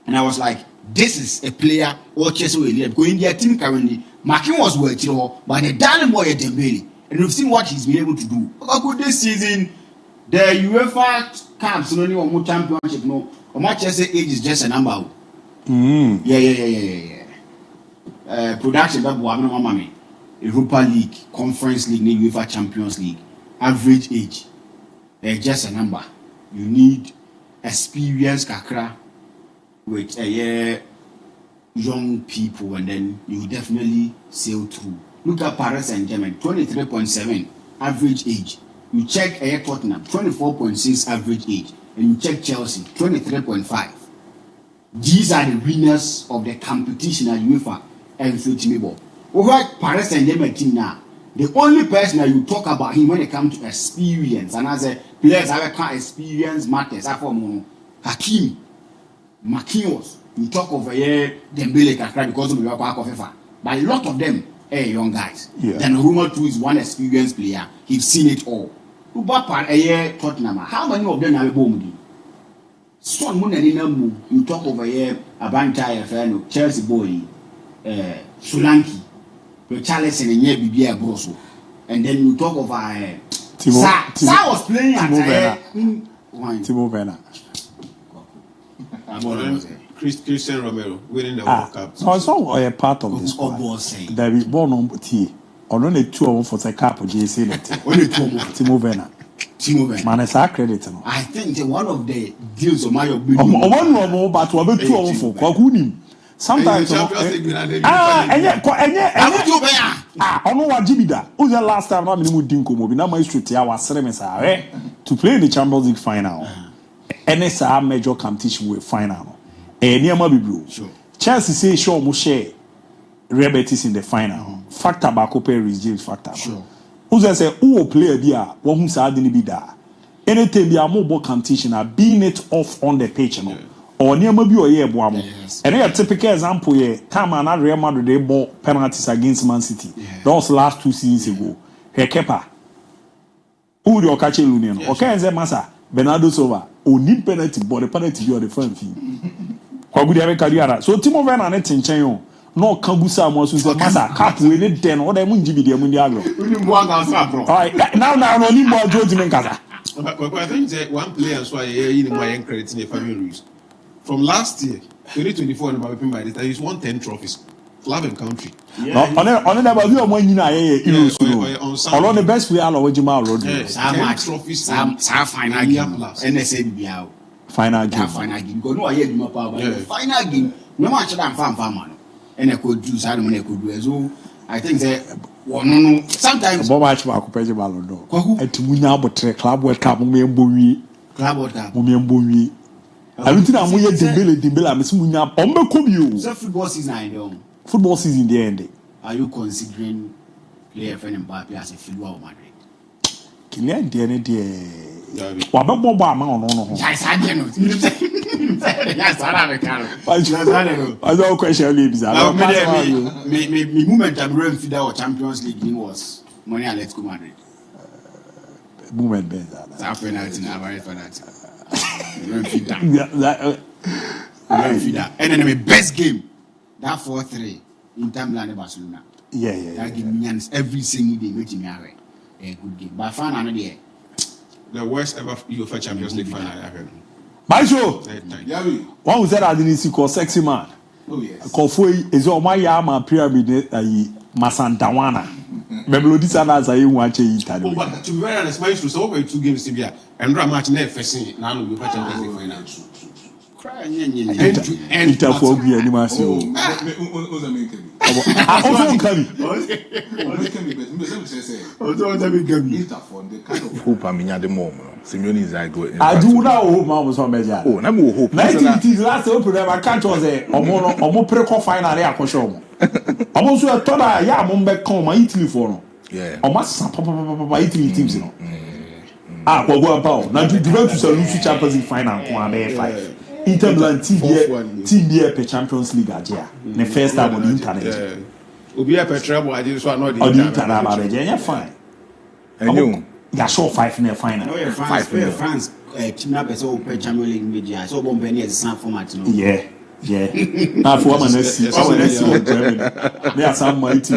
and I was like, this is a player or Chelsea will lead because in their team currently, Marquinhos was well, but the darling boy Dembele, and we've seen what he's been able to do. Look at this season, the UEFA Cups, no more championship, no. Or Manchester age is just a number. Yeah. Production that was no Europa League, Conference League, UEFA Champions League. Average age, just a number. You need experience, kakra, with young people, and then you definitely sail through. Look at Paris Saint-Germain, 23.7 average age. You check Tottenham, 24.6 average age. And you check Chelsea, 23.5. These are the winners of the competition at UEFA and Futbol. Over Paris Saint-Germain team now, the only person that you talk about him when it comes to experience, and as a players have experience matters, Hakim, Marquinhos, you talk over here, Dembele Kakra because of the work of FIFA. But a lot of them are young guys. Yeah. Then Roma too is one experienced player. He's seen it all. Tottenham. How many of them have a bomb? Son Munanina, you talk over here about Chelsea boy, Solanke, Charles and Bibia Grosso, and then you talk over Sa was playing at Timo Werner. Christian Romero winning the World Cup. So it's all a part of this. There is born on T. Only 2 of for the cup of JC. Only 2 more. Timo Werner. Man, it's our credit. I think one of the deals of my one more, but we're 2 of 4. Kwakunim. Sometimes. I know what Jibida. Who's the last time I'm in Dinko Mobi? Now my street here was to play in the Champions League final. NSR major competition with final. Near Mabibu. Chelsea say sure Moshe Rebetis in the final. Factor Bakope is James Factor. Sure. Who's say who player be a one who's didn't be there. Anything be a mobile competition are being it off on the pitch, you know. Or near maybe or yeah, Boamo. And a typical example here, come on, Real Madrid they bought penalties against Man City. Those last 2 seasons ago. He kepa. Who do you catch Union? Okay, and say Massa, Bernardo Silva, who need penalty, but the penalty you are the front fee. Kwa good have career. So Timo Werner net in Chenyo. No Kangusa was Massa, cap with it then, or the Munjibi Mundiago. Alright, now only more George Menkaza. But I think that one player so in my credit in the family rules. From last year, 2024, and by the time he's won 10 trophies. Club and country. On the one you know, on the best we are over Jamal Road. 10 trophies, some final game, NSA final game. Go no, I hear you about final game. No one should have found and I could do something I could do as well. I think that no. Sometimes Bob Archibald could play Ballon and to win out but Club World Cup, Club World Cup, I don't think I'm going to Dembele. I'm assuming I'm on the football season. Football season the end. Are you considering player friend Mbappe as a figure of Madrid? Can you do anything? What about Boba? No. Yes, I don't know. I don't question names. Me moment I'm running for the Champions League was money and let's go Madrid. Movement better. That's penalty now, very penalty. And then the best game, that 4-3 in Milan Barcelona. Yeah. That give me every single day making me a good game. But fun another day. The worst ever UEFA Champions League final I heard. Maestro, one who said I didn't see called sexy man. Oh yes. Kofui is all my yama pyramid Masandawana. Melody Salas are you watching Italy. But to be very honest, Maestro, so over 2 games to be a and match never facing now UEFA Champions League final. And for we animation. Hope I'm in the moment. Simeone is I go. I do not hope I was on measure. Oh, I'm hope. 1980s last open I can't was a more preco final. I'm also a total Yamon back home, Italy for no. Yeah. Or must Italy teams. Ah, go about. Now Juventus lose Champions League final on 5. Inter Milan team here per Champions League aja. The first time on the internet. Obi a petrol I just want not on the internet yeah fine. And you yeah show 5 in the final. 5 in France team person per Champions League media. So bomb any as some format no. Yeah. Now for one see what Germany. There are some mighty.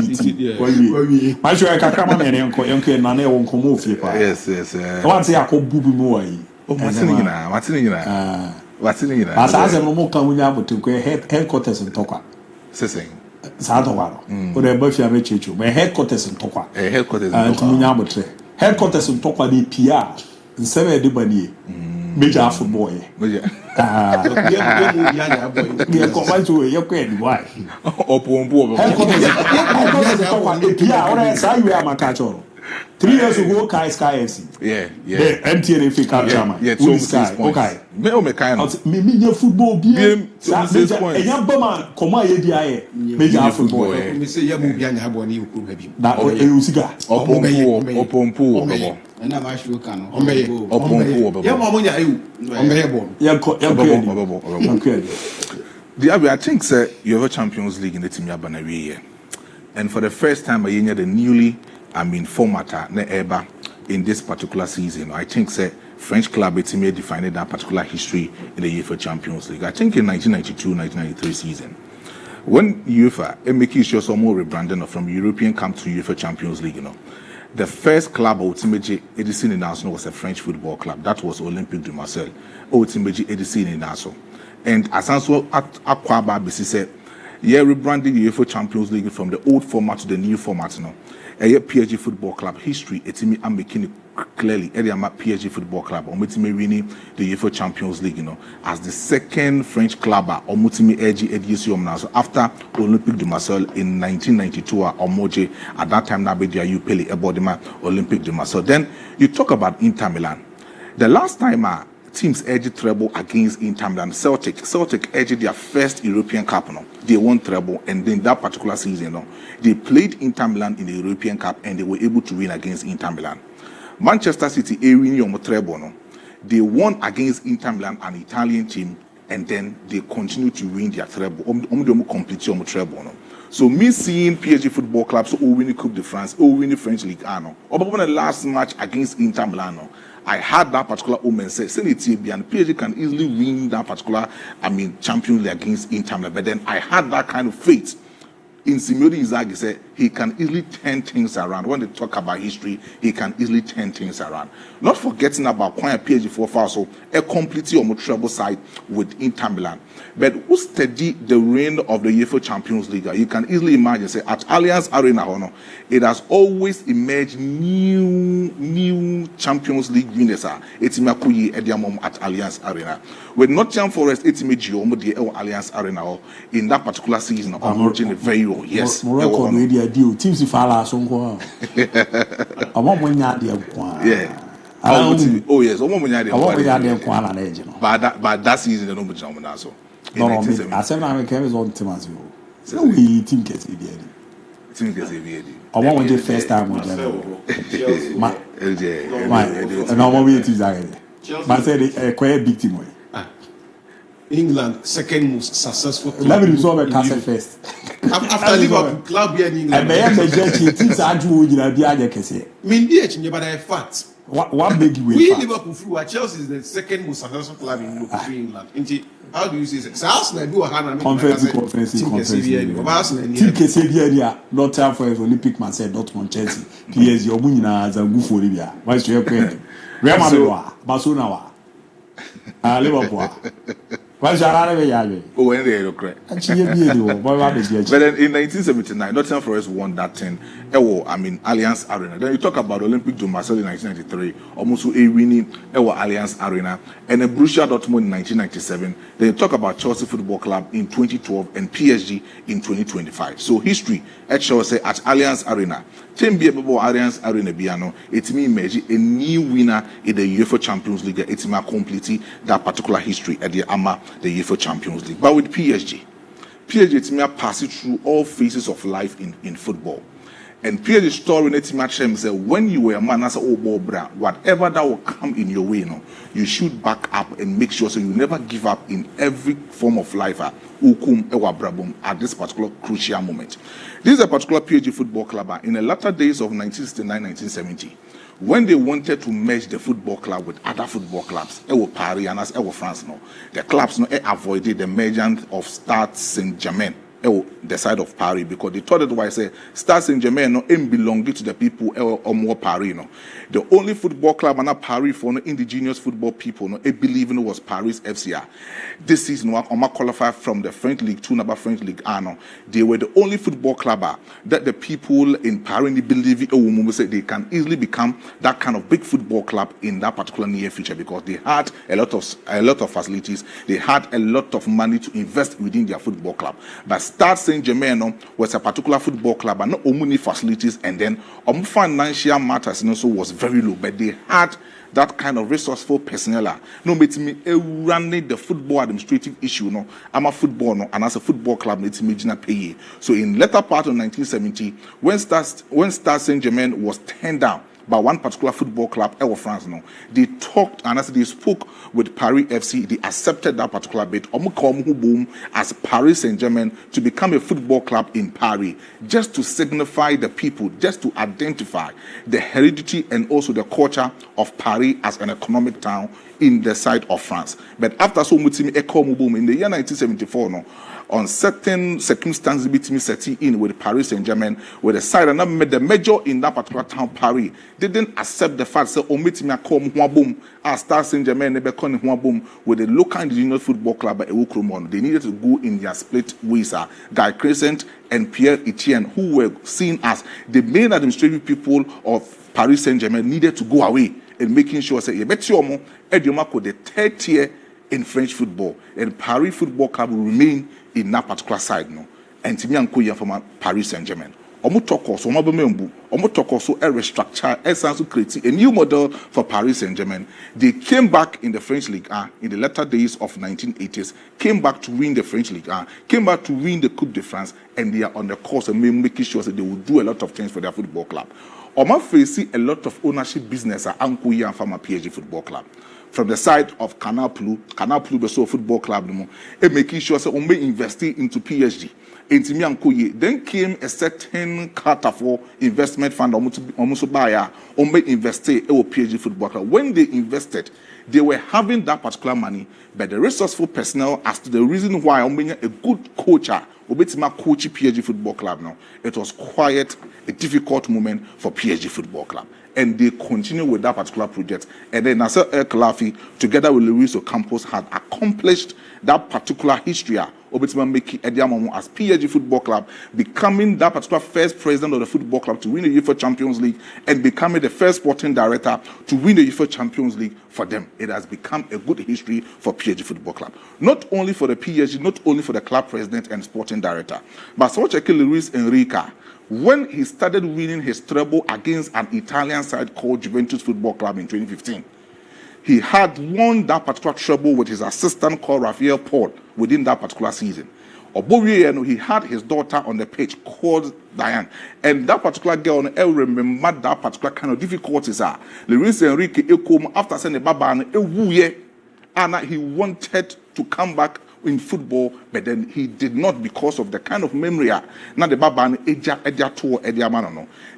My sure I can come on and enko na na won komo fie pa. Yes. I want say akobubu mu wa yi. Oh, what's in it? As I no kan wunya moto headquarters in Tokwa. Seseng. Sa Tokwa. O de ba fia me chechu. My headquarters in Tokwa. Headquarters in Tokwa. Wunya moto. Headquarters in Tokwa dey PR. Nsebe de bani. Major football. Major. Yeah, come to you can why. Opompo. Headquarters in Tokwa dey PR. O de say we am akacho. 3 years ago, Sky FC. Yeah. The MTN FA Cup chairman. Yeah, Sky. Okay. Me kind of. Me football BM. And young Bama, come on, major football. Me say you move behind your body, you could have him. That Usiga. Opompo. And I'm actually can. Opompo. Yeah, Mamonia, DIABY, I think, sir, you have a Champions League in the team Yabanaway. And for the first time, I the newly formatter na eba in this particular season. I think say French club team defined that particular history in the UEFA Champions League. I think in 1992-1993 season, when UEFA making sure some more rebranding from European Cup to UEFA Champions League, the first club ultimately Edison in Arsenal was a French football club. That was Olympique de Marseille. Ultimately Edison in Arsenal, and as also at Aquaba BC said, yeah, rebranding the UEFA Champions League from the old format to the new format now. A PSG Football Club history, I'm making it clearly. I'm a PSG Football Club, or winning the UEFA Champions League, as the second French club, or Mutimi Edition now. So after Olympique de Marseille in 1992, or Moje, at that time, Nabedia, you pay about the Olympique de Marseille. Then you talk about Inter Milan. The last time teams edged treble against Inter Milan, Celtic edged their first European Cup. They won treble, and then that particular season, they played Inter Milan in the European Cup, and they were able to win against Inter Milan. Manchester City, treble, they won against Inter Milan, an Italian team, and then they continue to win their treble. Complete treble. So me seeing PSG Football Club, so win the Coupe de France, win the French League, or the last match against Inter Milan. I had that particular omen say, TAB and PSG can easily win that particular, Champions League against Inter Milan. But then I had that kind of faith in Simeone Inzaghi. Say he can easily turn things around. When they talk about history, he can easily turn things around. Not forgetting about Kwanya PSG for also a completely on the treble side with Inter Milan. But who study the reign of the UEFA Champions League? You can easily imagine, say at Allianz Arena, it has always emerged new Champions League winners. It's Makuyi Ediamom at Allianz Arena. With Nottingham Forest, it's Meji the Allianz Arena in that particular season of emerging very well. Yes. Morocco media deal. Teams if I last on. I want one yard. Yeah. Oh yes, but that season, no much also. No, I said I'm on Timas. So we team gets it. I want the first time on and I'm always but I said quite a big team. England, second most successful club. Let me resolve a castle first. After Liverpool, club here in England. And I am a judge, things are doing in a diary. But I fact. What big we Liverpool through Chelsea is the second most successful club in England. How do you say it? So Arsenal do a hand conference. Team Kesevia, not time for Olympic Marseille, Dortmund, Chelsea, PSG, Omunina, Zangu Libya. Why is your question? Real Madrid, Barcelona, Liverpool. What's your other? Oh, and they look great. But then in 1979, Nottingham Forest won that thing. Allianz Arena. Then you talk about Olympique de Marseille in 1993, almost a winning Allianz Arena, and then Borussia Dortmund in 1997. Then you talk about Chelsea Football Club in 2012 and PSG in 2025. So history at Chelsea at Allianz Arena. Team be able Allianz Arena Biano. It means a new winner in the UEFA Champions League. It may complete that particular history at the UEFA Champions League. But with PSG it may pass it through all phases of life in football. And PSG story in the match him say when you were a man as a ball bra, whatever that will come in your way, you should back up and make sure so you never give up in every form of life. At this particular crucial moment. This is a particular PSG football club in the latter days of 1969-1970. When they wanted to merge the football club with other football clubs, Paris and France, the clubs avoided the merger of Stade Saint-Germain, the side of Paris, because they thought it was Stade Saint-Germain belonging to the people or more Paris. The only football club and Paris for indigenous football people believing was Paris FCA. This is qualified from the French League 2, French League 1. They were the only football club that the people in Paris believe they can easily become that kind of big football club in that particular near future, because they had a lot of facilities, they had a lot of money to invest within their football club. But Stade Saint-Germain was a particular football club and not only facilities, and then financial matters also was very low, but they had that kind of resourceful personnel. No, but me running the football administrative issue. I'm a football and as a football club, it's me pay. So in latter part of 1970, when Stade Saint-Germain was turned down by one particular football club, France, they talked and as they spoke with Paris FC, they accepted that particular bid as Paris Saint-Germain to become a football club in Paris, just to signify the people, just to identify the heredity and also the culture of Paris as an economic town in the side of France. But after so much in the year 1974, on certain circumstances between setting in with Paris Saint-Germain, where the side and made the major in that particular town, Paris, didn't accept the fact that Stade Saint-Germain with the local indigenous football club at Ewokromon. They needed to go in their split ways. Guy Crescent and Pierre Etienne, who were seen as the main administrative people of Paris Saint-Germain, needed to go away and making sure that the third tier in French football, and Paris Football Club will remain in that particular side. And to me, from Paris Saint-Germain. Omutoko a restructure, create a new model for Paris Saint-Germain. They came back in the French League in the latter days of 1980s, came back to win the French League came back to win the Coupe de France, and they are on the course of making sure that they will do a lot of things for their football club. Oma facing a lot of ownership business at Ankuya and Fama PSG Football Club. From the side of Canal Plus Beso Football Club, and making sure that we invest into PSG. Then came a certain Carter for investment fund, almost buyer, invest in PSG Football Club. When they invested, they were having that particular money, but the resourceful personnel, as to the reason why a good coacher, coach PSG Football Club now, it was quite a difficult moment for PSG Football Club. And they continue with that particular project. And then Nasser El Khelaïfi, together with Luis Ocampos, had accomplished that particular history as PSG Football Club, becoming that particular first president of the football club to win the UEFA Champions League and becoming the first sporting director to win the UEFA Champions League for them. It has become a good history for PSG Football Club. Not only for the PSG, not only for the club president and sporting director, but so check Luis Enrique. When he started winning his treble against an Italian side called Juventus Football Club in 2015, he had won that particular treble with his assistant called Raphael Paul within that particular season. He had his daughter on the pitch called Diane. And that particular girl remembered that particular kind of difficulties. Luis Enrique, after sending Baba and he wanted to come back in football, but then he did not because of the kind of memory. Now the Baba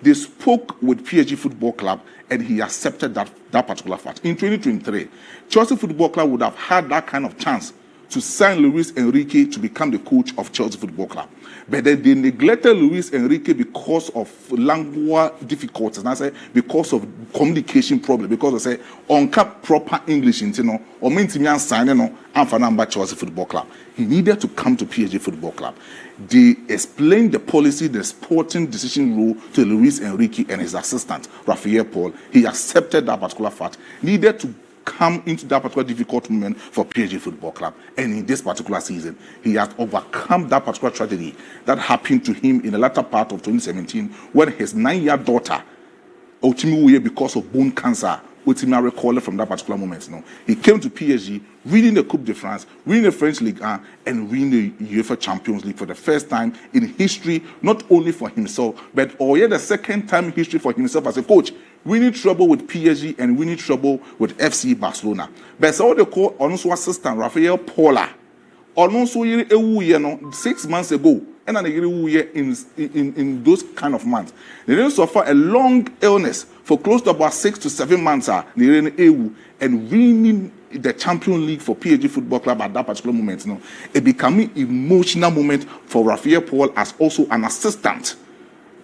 they spoke with PSG Football Club and he accepted that particular fact. In 2023, Chelsea Football Club would have had that kind of chance to sign Luis Enrique to become the coach of Chelsea Football Club. But then they neglected Luis Enrique because of language difficulties. And I say because of communication problem. Because I say on proper English, or mean signing and for number Chelsea Football Club. He needed to come to PSG Football Club. They explained the policy, the sporting decision rule to Luis Enrique and his assistant, Raphael Paul. He accepted that particular fact. Needed to come into that particular difficult moment for PSG Football Club. And in this particular season, he has overcome that particular tragedy that happened to him in the latter part of 2017 when his 9-year daughter, because of bone cancer, what him recall from that particular moment. No, he came to PSG, winning the Coupe de France, winning the French Ligue 1, and winning the UEFA Champions League for the first time in history, not only for himself, but the second time in history for himself as a coach. Winning trouble with PSG and winning trouble with FC Barcelona. But so they call also assistant Rafael Paula. Also, 6 months ago, and in those kind of months, they didn't suffer a long illness for close to about 6 to 7 months. And winning the Champions League for PSG Football Club at that particular moment, it became an emotional moment for Rafael Paul as also an assistant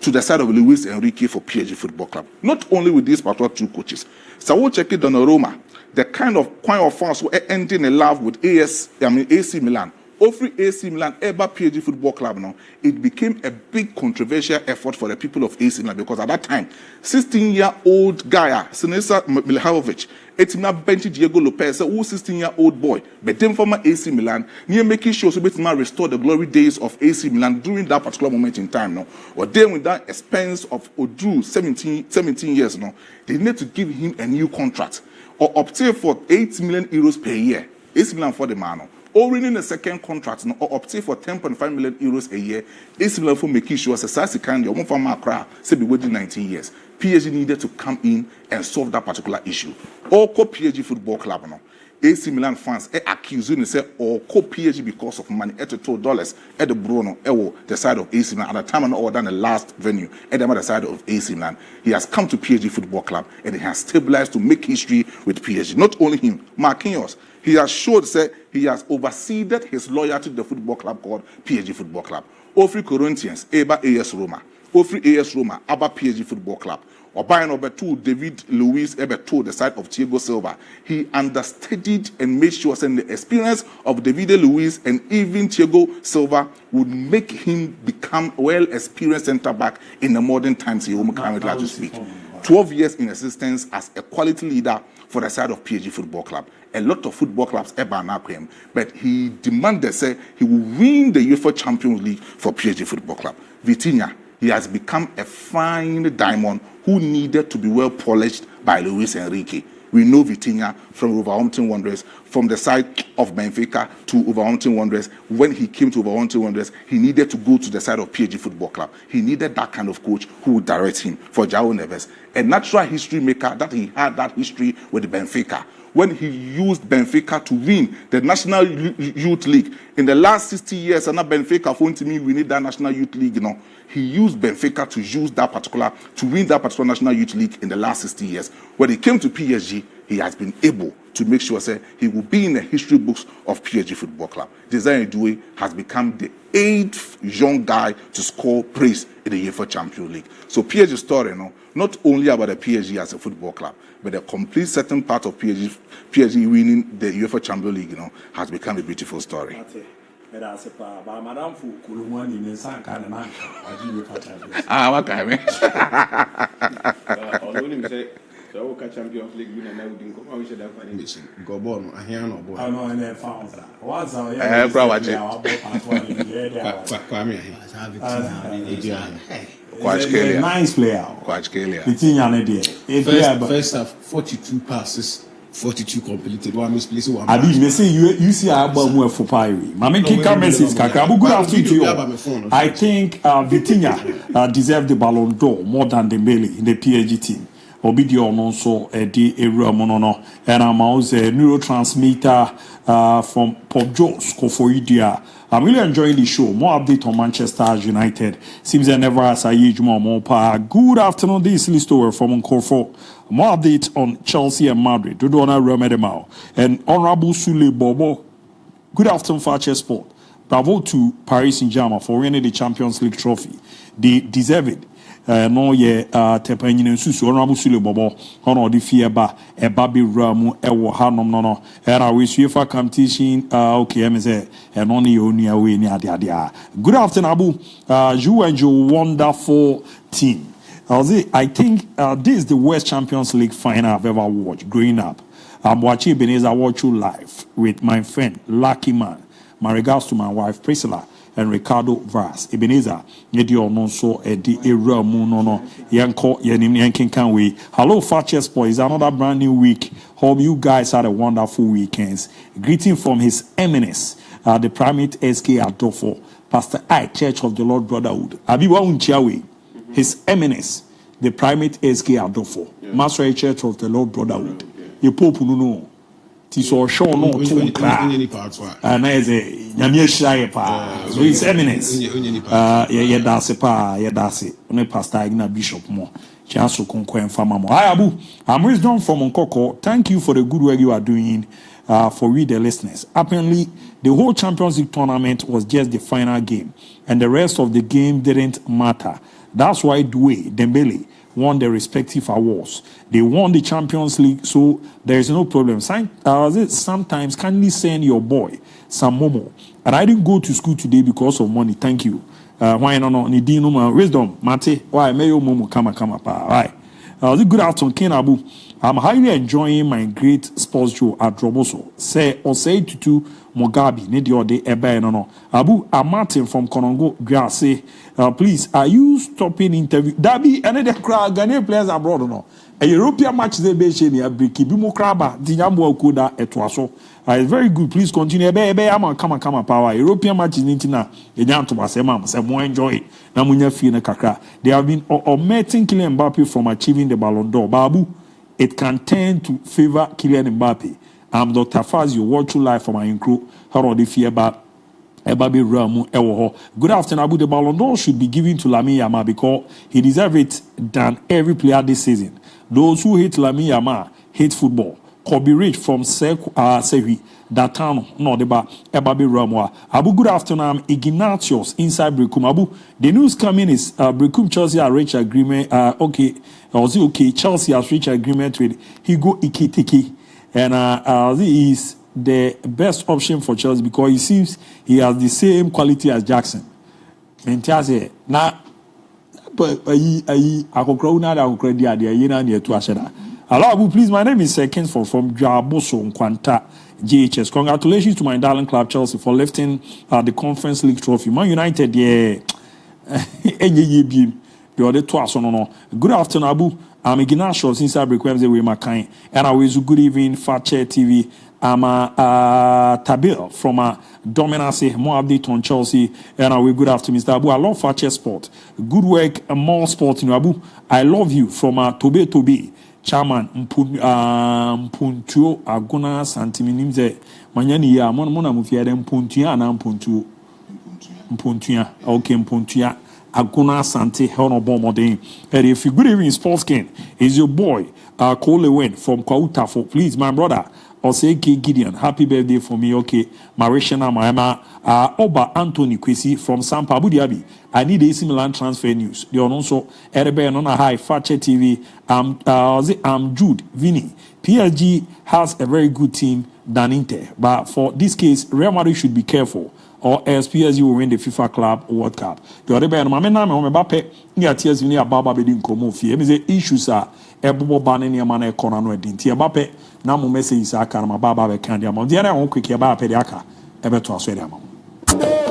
to the side of Luis Enrique for PSG Football Club. Not only with these particular two coaches. So we'll check it on Roma. The kind of fans who are ending in love with AC Milan. Offering AC Milan ever PSG Football Club now, it became a big controversial effort for the people of AC Milan because at that time, 16-year-old guy, Sinisa Milhavovic, etimna bench Diego Lopez, who 16-year-old boy, but then former AC Milan, near making sure so better restore the glory days of AC Milan during that particular moment in time now. Or then with that expense of Odru 17 years now, they need to give him a new contract or obtain for 8 million euros per year. AC Milan for the man. Or winning a second contract or obtain for 10.5 million euros a year, AC Milan for making sure Sasasi Kandi or from Accra say be waiting 19 years. PSG needed to come in and solve that particular issue. Or co PSG Football Club now. AC Milan fans accuse you and say or co PSG because of money at $2 at the Bruno the side of AC Milan at the time and all done the last venue at the other side of AC Milan. He has come to PSG Football Club and he has stabilized to make history with PSG. Not only him, Marquinhos. He has showed that he has overseeded his loyalty to the football club called PSG Football Club. Ofri Corinthians, Eba AS Roma. Ofri AS Roma, Aba PSG Football Club. Obayan number 2, David Luiz Eber2, the side of Thiago Silva. He understudied and made sure that the experience of David Luiz and even Thiago Silva would make him become well-experienced centre-back in the modern times he currently has to speak. 12 years in existence as a quality leader for the side of PSG Football Club. A lot of football clubs ever now him, but he demanded he will win the UEFA Champions League for PSG Football Club. Vitinha, he has become a fine diamond who needed to be well polished by Luis Enrique. We know Vitinha from Wolverhampton Wanderers, from the side of Benfica to Wolverhampton Wanderers. When he came to Wolverhampton Wanderers, he needed to go to the side of PSG Football Club. He needed that kind of coach who would direct him. For João Neves, a natural history maker that he had that history with Benfica. When he used Benfica to win the National Youth League. In the last 60 years, and Benfica phoned to me, we need that National Youth League, He used Benfica to win that particular National Youth League in the last 60 years. When he came to PSG, he has been able to make sure he will be in the history books of PSG Football Club. Desire Doué has become the 8th young guy to score praise in the UEFA Champions League. So PSG story, not only about the PSG as a football club, but the complete certain part of PSG winning the UEFA Champions League, has become a beautiful story. What kind of so Champions League winner now didn't come. We should have finished. Go born. I hear no boy. I know and then found that. What's our nice player. First half, 42 passes, 42 completed. One misplaced. One. I did. Say you see ABOU for Pyrie. Mama Kika message. Kakabu. Good afternoon to you. I think Vitinha deserved the Ballon d'Or more than Dembele in the PSG team. Obidio also di area monono and I'm also a neurotransmitter from Pop Jones Kofoidia. I'm really enjoying the show. More update on Manchester United. Seems I never has a huge more power. Good afternoon, this is Listower from Nkorfo. More update on Chelsea and Madrid. Dodona Remedemao and Honorable Sule Bobo. Good afternoon, Fakye Sport. Bravo to Paris Saint-Germain for winning the Champions League trophy. They deserve it. No ye tepanyin susu Honorable Sule Bobo ono di fieba e babi ramu e wo hanom no era we UEFA competition okay me say e no ne oni awe ni ade good afternoon Abu you and your wonderful team. I think this is the worst Champions League final I've ever watched growing up. I'm watching Ebenezer watch you live with my friend Lucky Man. My regards to my wife Priscilla and Ricardo Vaz. Ebenezer, yedi ono so edi era mu no yanko yenim yankin can we. Hello Fakye Sports, another brand new week. Hope you guys had a wonderful weekends. Greeting from His Eminence, the Primate SK Adolfo, Pastor I, Church of the Lord Brotherhood. Abiwa Unchiawe, His Eminence, the Primate SK Adolfo, Master Church of the Lord Brotherhood. You Pope no. So show no to cry. And as a Yamia Shire pa, so His Eminence. That's it. Only Pastor Igna Bishop more. Chancellor Conco and Fama more. Hi Abu, I'm wisdom from Nkoko. Thank you for the good work you are doing for we the listeners. Apparently, the whole Champions League tournament was just the final game, and the rest of the game didn't matter. That's why Dembele won their respective awards. They won the Champions League, so there is no problem. Sometimes kindly send your boy some momo. And I didn't go to school today because of money. Thank you. Why no? Wisdom, Mate. Why may you momo kama pa? Why? Good afternoon, Ken Abu. I'm highly enjoying my great sports show at Roboso. Say to Mugabe, need your day no. Abu Martin from Konongo Grasse. Please, are you stopping interview? Dabi, another crowd, Ghanaian players abroad no. A European match they be sheni abriki bimu kraba dinyambo okuda etwaso. It's very good. Please continue. Come power. European matches nintina. Ejanto basema say more enjoy. Na munya fie na kakra. They have been omitting Kylian Mbappe from achieving the Ballon d'Or. Babu, it can tend to favor Kylian Mbappe. I'm Dr. Faz, you watch live from my crew. How are the fear about Ebabe Ramu Ewoho? Good afternoon, Abu. The Ballon d'Or should be given to Lamine Yamal because he deserves it than every player this season. Those who hate Lamine Yamal hate football. Kobe Rich from Sehui, Datano, no, deba Ebabe Ramu. Abu, good afternoon. I'm Ignatius inside Brekum. Abu, the news coming is Brekum Chelsea are reached agreement. Okay, Chelsea has reached agreement with Higo Ikitiki. And he is the best option for Chelsea because he seems he has the same quality as Jackson. And Chelsea now, but hello, Abu, please. My name is Kinsford from Jaboso Nkwanta, JHS. Congratulations to my darling club Chelsea for lifting the Conference League trophy. Man United, yeah. Good afternoon, Abu. I'm Ignatius inside Brekwemze with my kind. And I wish you good evening, Fakye TV. I'm Tabil from Dominance, more update on Chelsea. And I will good afternoon, Mr. Abu. I love Fakye Sport. Good work, more sport in Abu. I love you from Tobe. Chairman Mpuntuo Aguna Santiminimze. Manyani ya mona mufiade Mpuntuya na Mpuntuya. Okay, Mpuntuya. Aguna Sante Honorable Modern. And if you good evening, Sportskin, is your boy Cole Wen from Kwautafo. Please, my brother, Oseke Gideon, happy birthday for me. Okay, Marishana Mahama, Oba Anthony Kwesi from Sampa Abu Dhabi. I need AC Milan transfer news. They are also Erebe on a high Fakye TV. I'm Jude Vinny. PSG has a very good team than Inter, but for this case, Real Madrid should be careful. Or as PSG will win the FIFA Club World Cup. The other band, my man, Mbappe, near tears, we near Baba Bedin Komofi. The issues are Ebo Banning, a man, a corner, no, didn't Mbappe. Now, message is a car, my Baba candy among the other one quick about Pediaca, ever to Australia. Yeah.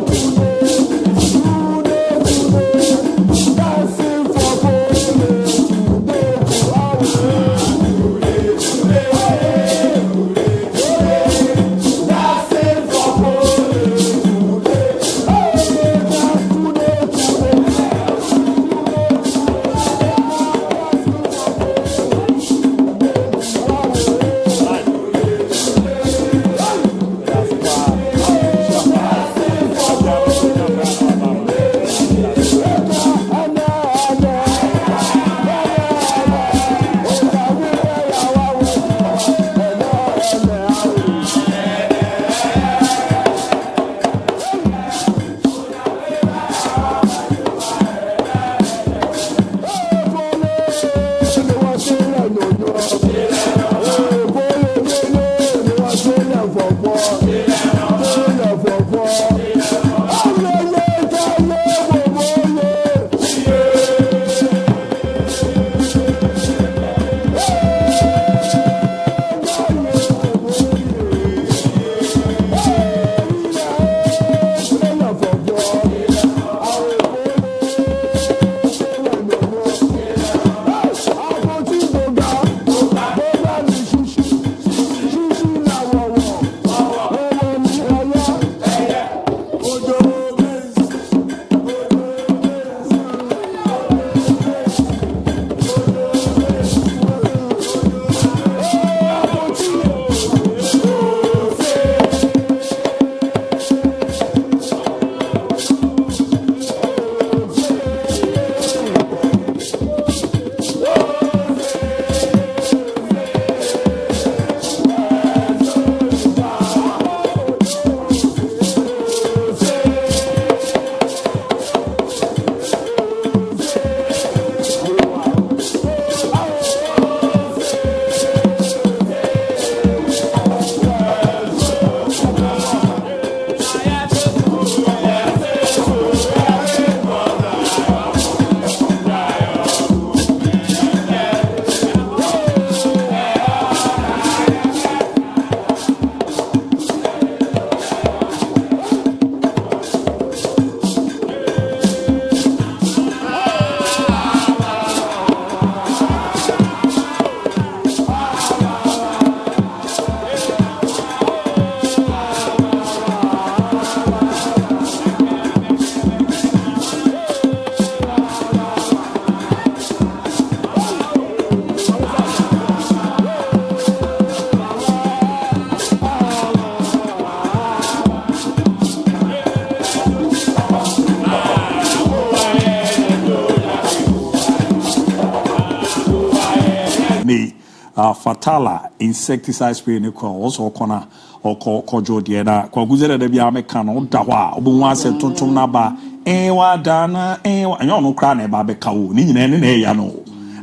Nene Fatala insecticide spray ne ko also corner or kojo de na kwa guzere de bia meka no da hɔ a obo wan se tontom na ba wa dana wa anyo no kra na ba be ka wo ni nyina ne na ya no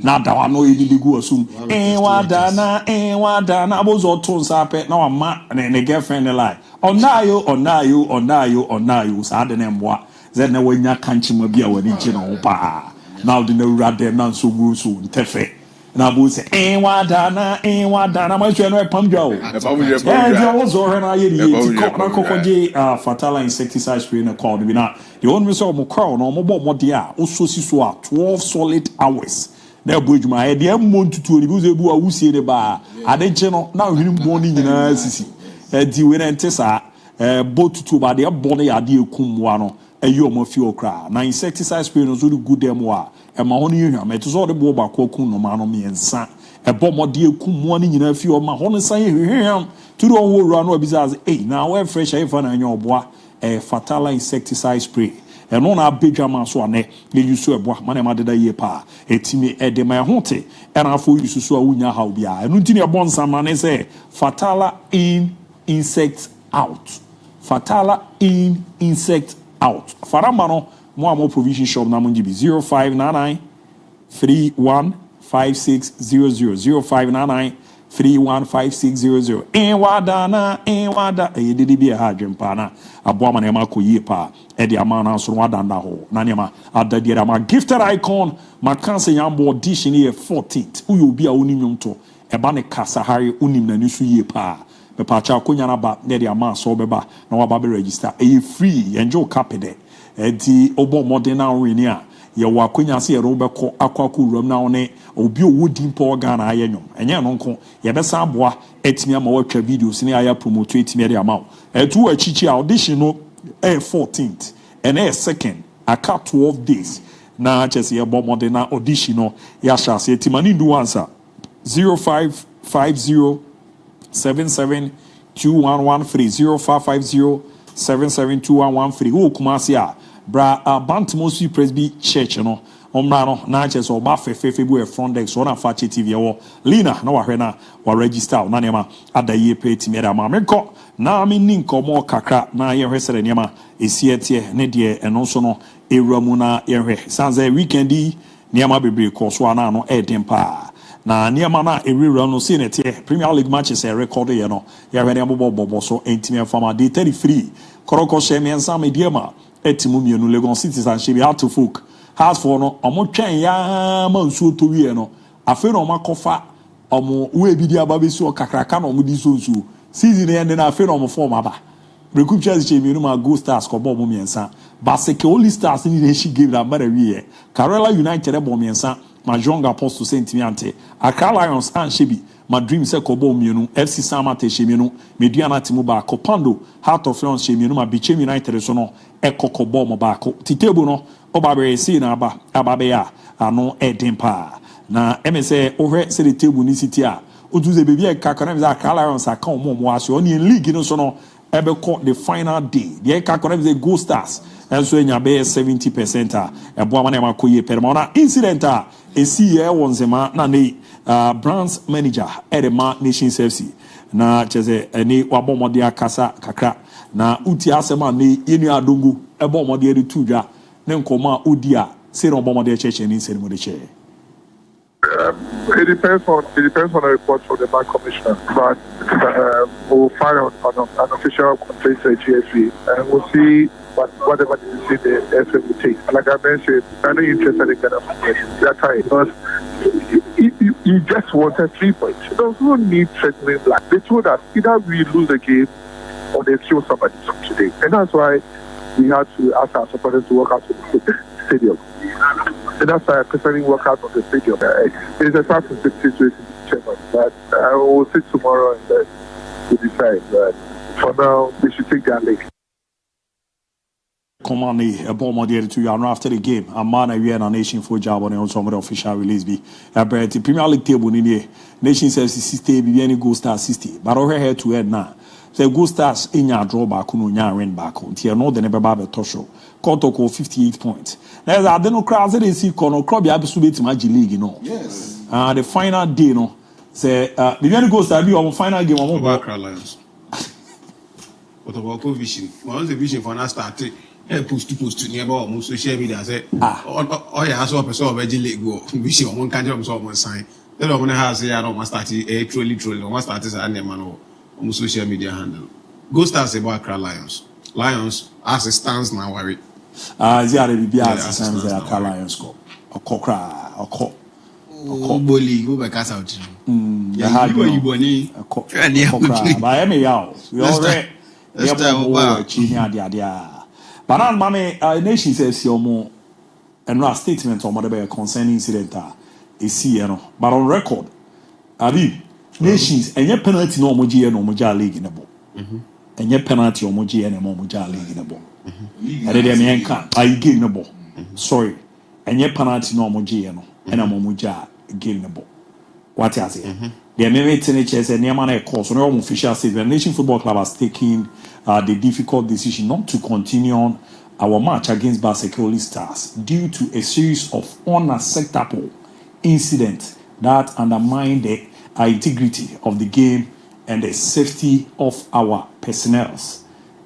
na da wa no yidi gu asum wa dana abozo to nsa pe na wa ma ne girlfriend lie onayo sa de ne mboa ze na wanya kanchima bia wani gye no pa now the no rade na so guru so ntefe na bo se wa dana ma hwe no pam dwa o dia wo zo hwe na ye ni ti ko na kokoje fatala insecticide spray na called bi na the one we saw mo crow no mo bo mo dia o so si so a 12 solid hours na bo adwuma e dia mo ntutu ni bo ze bu a wusie de ba ade gye no na hwini mo ni nyina sisi di we na ntesa bo tutu ba de bo na ya de ekum wa no ayo mo fi okra na insecticide spray no so good dem wa ma ho ne hwa meto so de bo ba ko kun no ma no miensa bo mo de ekum mo ni nyina fi o ma ho ne san hwehwem to do wo wura no abizaz na we fresh ayi fa na anya oboa fatala insecticide spray no na abedwa ma so ane ye yusu eboa ma na ma deda ye pa etimi de ma ho te na afo yusu so a wunya ha obia enu ntini ebon sama ne say fatala in insect out farama no mo provision shop na mo gibi 0599 315600 0599 315600 wada didi bi ha dwempa na aboa ma na ma ko yie pa de ama na so wada nda ho na ne ma adadi ma gifted icon ma kanse yambo audition here 14th uyo bi a oni nwonto eba ne kasahari unim na nisu yie pa be pa cha konya na ba de ama so beba na wa ba be register free enjo capede edi obo modern na wini a ye wa konya se ye ro be ko akwaku ram na one obi owodi mpo Ghana aye nwom enye no nko ye be sa aboa etimi ama watwa videos ni aya promote etimi de ama etu achichi audition no 14th and 2nd aka 12 days na chese ye bo modern na audition no ya sha se etimani ndu answer 0550 772113 0550 772113 wo kumasi a bra Bantimosi Presby Church no omra no na chese oba fefe bu e front desk so na Fakye TV wo Lina na wa hwe na wa register na nema adaye peti me da ma meko na me ni nkomo kakra na ye hwesere nema esietie ne de eno so no ewramu na ye hwe sanze weekendi nema bebre ko so ana no edempa na niema na ewura no se netie Premier League matches e record ye no ya hwe ne bobo so entime fama day 33 koroko sheme ensa me diema etimu mienu Legon City and she be hard to folk has for no omo twen ya ma nsuo to wie no afi no makofa omo we bi dia babesu okakraka no omo di so nsuo season end na afi no omo form aba Brekup Chelsea che mienu ma Go Stars ko bo mo miensa Baseke Holy Stars ni de shi game na mara wie Karela United e bo miensa ma Jonga Apostle Saint Miante Accra Lions and Shebi ma Dream se ko bo mienu FC Samate she mienu Mediana timu ba ko Pando Heart of Lions she mienu ma Biche United so no ekoko bo mo ba ko titebu no obabere si na ababe ya ano edempa na emese ohwe se de table ni city a otuze bebi e kakana be Accra Lions aka mo aso oni league no so no ebe call the final day the kakana be Go Stars enso enya be 70% a ebo amana ma koye perma na incident a esi ye wonzema na ne brands manager edema Nations FC na cheze eni wabomode akasa kakra na uti asema ne yenu adongo ebomode de tudwa ne nkoma odia se no bomode cheche ni se mo de che. It depends on the report from the bank commissioner, but we'll file an official complaint to GSV and we'll see whatever decision the FA will take. Like I mentioned, I'm not interested in Ghana that time because he just wanted 3 points. There's no need threatening black. They told us either we lose the game or they kill somebody today, and that's why we had to ask our supporters to walk out to the stadium. And that's why I personally walk out of the stadium. It's a tough situation, but I will sit tomorrow and then we'll decide. But for now, they should take their league. Command a bomb to you after the game. A man we are a nation for job on some of the official release be a the Premier League table in here. Nation says 60 be any Go Stars 60. But over here to head now. The Go Stars in your drawback no nya win back on. Tier no the never ba tosho. Kotoko 58 points. There's a no crowds they see kono club ya be subit match league no. Yes. The final day no Say, the goes to be on final game on Accra Lions. What about vision? Once the vision for us started, post to nearby almost social media. Say, oh, yeah, I saw a person of Virgin go. Vision on one country of someone sign. Then I'm going to have say, I don't want to start truly, almost started at the man on social media handle. Go start about Accra Lions. Lions, as it stands now, worry. Ziare be as it stands there, Accra Lions go. Okokra, Oko. Boli, go back out. Yeah, you boni. Okokra. But me yaw. We already. But now, mommy, nation says your more and no statement on whatever concerning incident is see, but on record, Abi nations and your penalty no moji and omoja league in the ball. And your penalty omoji and omoja league in the ball. And then I give the ball. Sorry, and your penalty no moji and omoja game the ball. What is it? The MMA and Yamana course, no official says the Nation Football Club has taken the difficult decision not to continue on our match against Basel Stars due to a series of unacceptable incidents that undermine the integrity of the game and the safety of our personnel.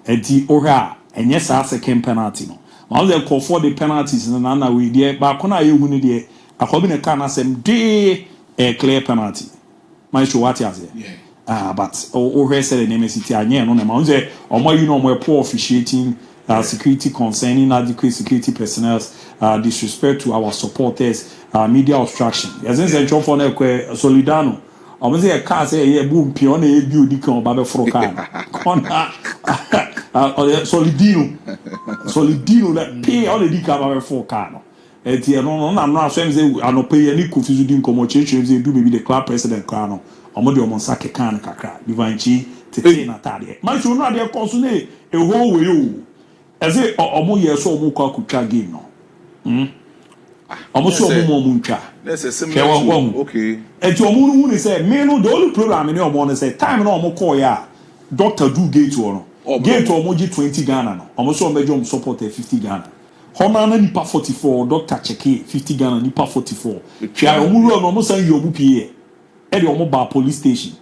The Ora and yes, our second penalty. No, all they call for the penalties in another way. There, but when I you there, according to Canada, they a clear penalty. My show what is it? But over said the name city anye no na ma unze omo you know more poor officiating security concerning inadequate security personnel disrespect to our supporters media obstruction as in say for na kwe solidano omo say car say e bu mpio na e bi odi kan ba be fro car kona solidino na pay all the car ba be fro car no eti no na asem say anope ye ni confuse di nkomo cheche say do maybe the club president car no omo de omo sake kan kakra divanchi tete na tade man so no ade koso na e ho we o eze omo ye so omo kwa kutwa game no omo so omo ntwa that's a similar okay eti omo no ni say me no the only program ni omo no say time na omo call ya doctor do gate no gate omo gi 20 Ghana no omo so omo jom support 50 Ghana Hona na nipa 44 doctor check 50 Ghana nipa 44 twa omo ru no omo san yobu pie e de omo ba police station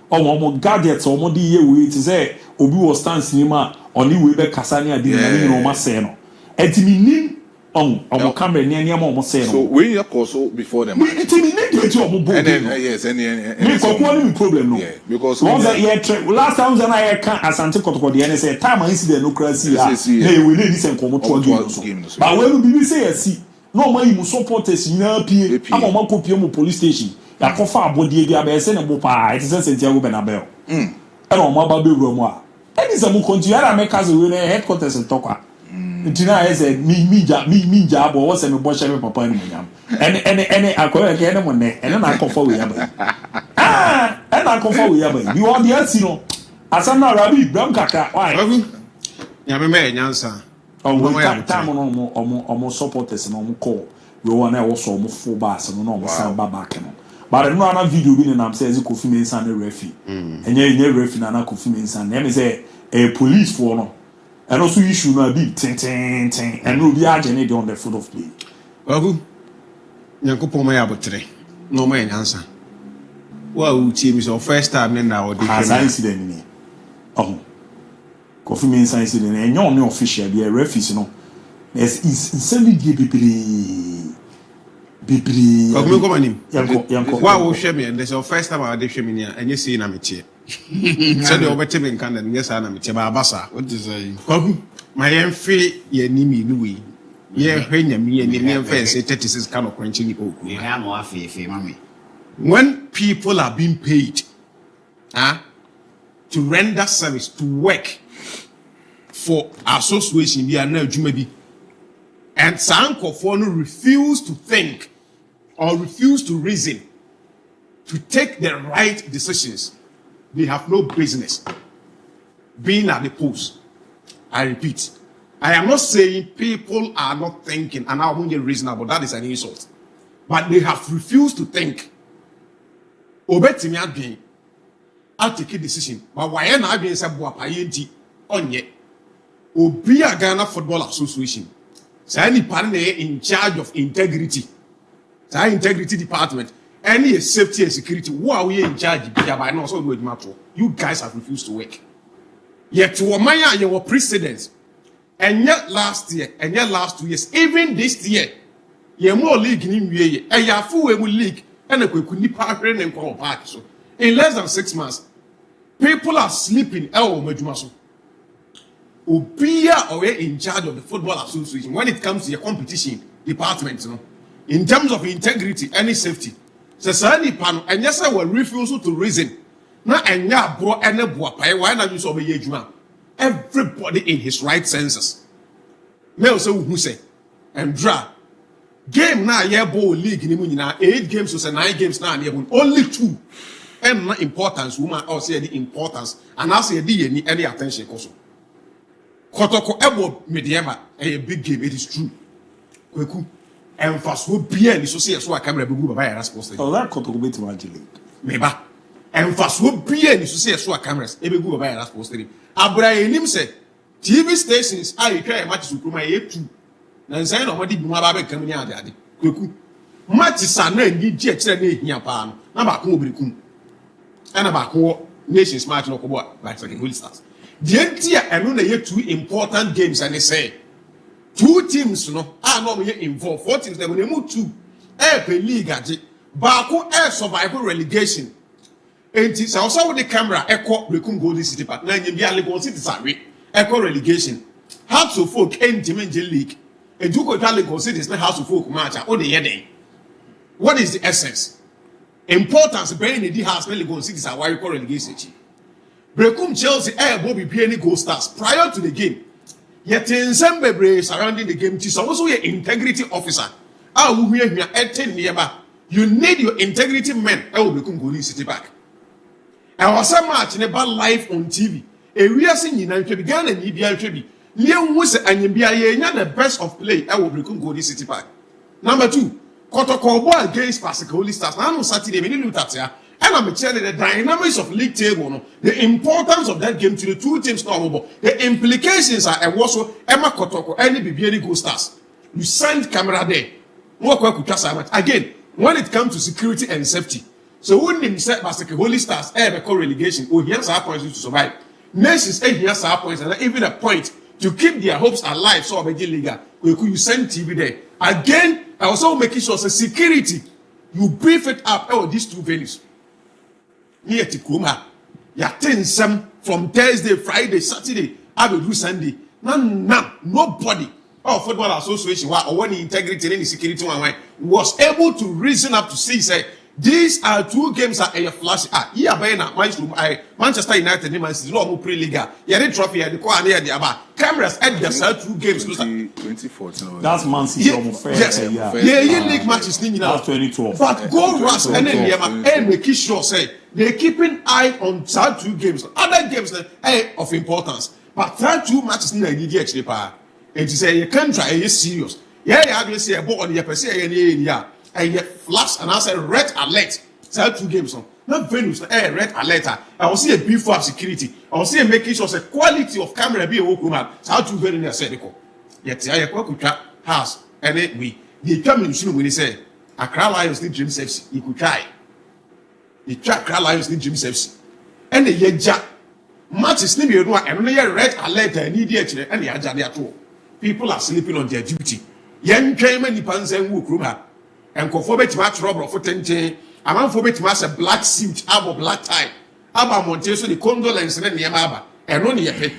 omo gadgets omo di ye we ti say obi was stand cinema oni we be kasa ni adi na ni no ma say no etimi nim omo camera ni ani omo say no so when you also before them etimi nim de ti omo bo yes me ko ko ni problem no because last time when I can asante kotoko de any say time incident no crazy na we need this enkomo to game so but when we say yes no man you supporters na pie ama man ko pie mo police station ya ko fa abodie bi abese ne bo pa it is sense go benabel e no mo ba be wura mu a e dis am continue ara make us we headquarters in Tokwa ntina e say mi ja abo wo se me bo she me papa ni nyam ene akoya ke ene mo ne ene na akofo we ya ba ene akofo we ya ba bi won dey see no asan na rabi bram kaka why ya me nyansa time no omo supporters no omo call we want na wo so omo full bass no omo san ba back no but no na video bi na say ze Kofi Mensah na referee enye referee na Kofi Mensah na me say police for no and also issue na bi ten and no bi agene on the field of play babu nyankopon ma ya botre no ma nyansa wa u tie mi so first time na o dey incident ni Kofi Mensah incident enye on official bi referees no is send the bibiri ko manim yanko wa wo hwe me and the first time I dey hwe me ni enye sei na metie so the obete me nkan na nye sa na metie ba abasa what is that kwaku my enfe ye ni mi nu we ye hwe nyame ye ni enfe say 36 kind of quench ni oku we have no afi mami when people are being paid to render service to work for association bi na adwuma bi and Sankofo refuse to think or refuse to reason to take the right decisions, they have no business being at the post. I repeat, I am not saying people are not thinking and I won't get reasonable. That is an insult. But they have refused to think. Obetimi adwen, I'll take a decision. But why am I being said Buapayenti on yet? Obi a Ghana Football Association. Say any partner in charge of integrity. Say integrity department. any safety and security, who are we in charge? By no so good matter. You guys have refused to work. Yet to Omaya, your precedents, and yet last year, and yet last 2 years, even this year, you're more league in India, and you're full league, and a quick partner and call back. So, in less than 6 months, people are sleeping. Oh, Majumaso. Ubia or in charge of the football association when it comes to your competition department, you know, in terms of integrity, any safety. So, Sani Pano, and yes, I will refuse to reason. Now, and ya bro, and a boy, why not use over Yejuma? Everybody in his right senses. Mel so who say, and draw. Game now, yeah, bowl league in Imuna, 8 games to 9 games now, and only 2. And not importance, woman, or say the importance, and I say the any attention also. Kotoko Ebo Mediama, a big game, it is true. Kweku, and fast will be any so see so I camera be by a response. Oh, that Kotoko bit magic. Maybe. And fast will be any so see so cameras, a big by a response. Abraham said, TV stations are a match to my 2. And say nobody be my baby coming out there. Kweku. Matches are not need jet here, pan. Number Kubrikum. And about nations match no about like Holy Stars. The entire and only 2 important games, and they say 2 teams no are not involved. 4 teams they will move 2 per league at Baku air survival relegation. And it's also with the camera echo Recum Golden City Park. Now you be a Legon City Sarri echo relegation. House of Folk and Dimension League. And you go to Legon City is not House of Folk match or the year. What is the essence? Importance bearing the house when Legon City is a wire relegation. Brekum Chelsea air Bobby Piani Gold Stars prior to the game. Yet in some baby surrounding the game, is also your integrity officer. I will hear me at 10 nearby. You need your integrity men. I will become Golden City back. I was a match in about live on TV. A real singing and began an EBI tribute. Leon was and you be the best of play. I will become Golden City back. Number 2, Kotoko against Pascal Holy Stars. Now on Saturday, we didn't look at and I'm telling you the dynamics of league table, the importance of that game to the 2 teams now. The implications are also Emma Kotoko, any BBN Gold Stars. You send camera there. Again, when it comes to security and safety. So when they set Pascal Holy Stars ever call relegation, oh, here's our points to survive. Nations, here's our points, and even a point to keep their hopes alive. So Liga, you send TV there. Again, I also making sure security, you beef it up these 2 venues. Here to Kuma, ya 10 some from Thursday, Friday, Saturday, ABOU Sunday. Nobody or football association or any integrity, any security was able to reason up to see say these are 2 games are a flash. Manchester United, Man City, no pre-liga. Yeah, the trophy at the corner near the about cameras at the 2 games. 2014. That's Man City. Yes, yeah, league matches. That's 2012. But go rush and then make sure say they're keeping eye on 2 games. Other games of importance, but 2 matches in the league actually power. And to say you can't try, you're serious. Yeah, you say a ball on your per se, and yet flash and I say red alert. 2 games on. Not venues, red alert. I will see a beef of security. I will see a making sure the quality of camera be a woman. So 2 very near said, yet I could trap house and we the coming soon when he say Accra Lions need dream safety. You could try. The track Accra Lions need dream safety. And the yeja match is near and only a red alert and idiot and the agenda at all. People are sleeping on their duty. Young came and the pants and wook room. And conformate match rubber for 10. A man for it match a black suit, abo black tie. Aba Monteso the condolence and the Yamaba. And only a pet.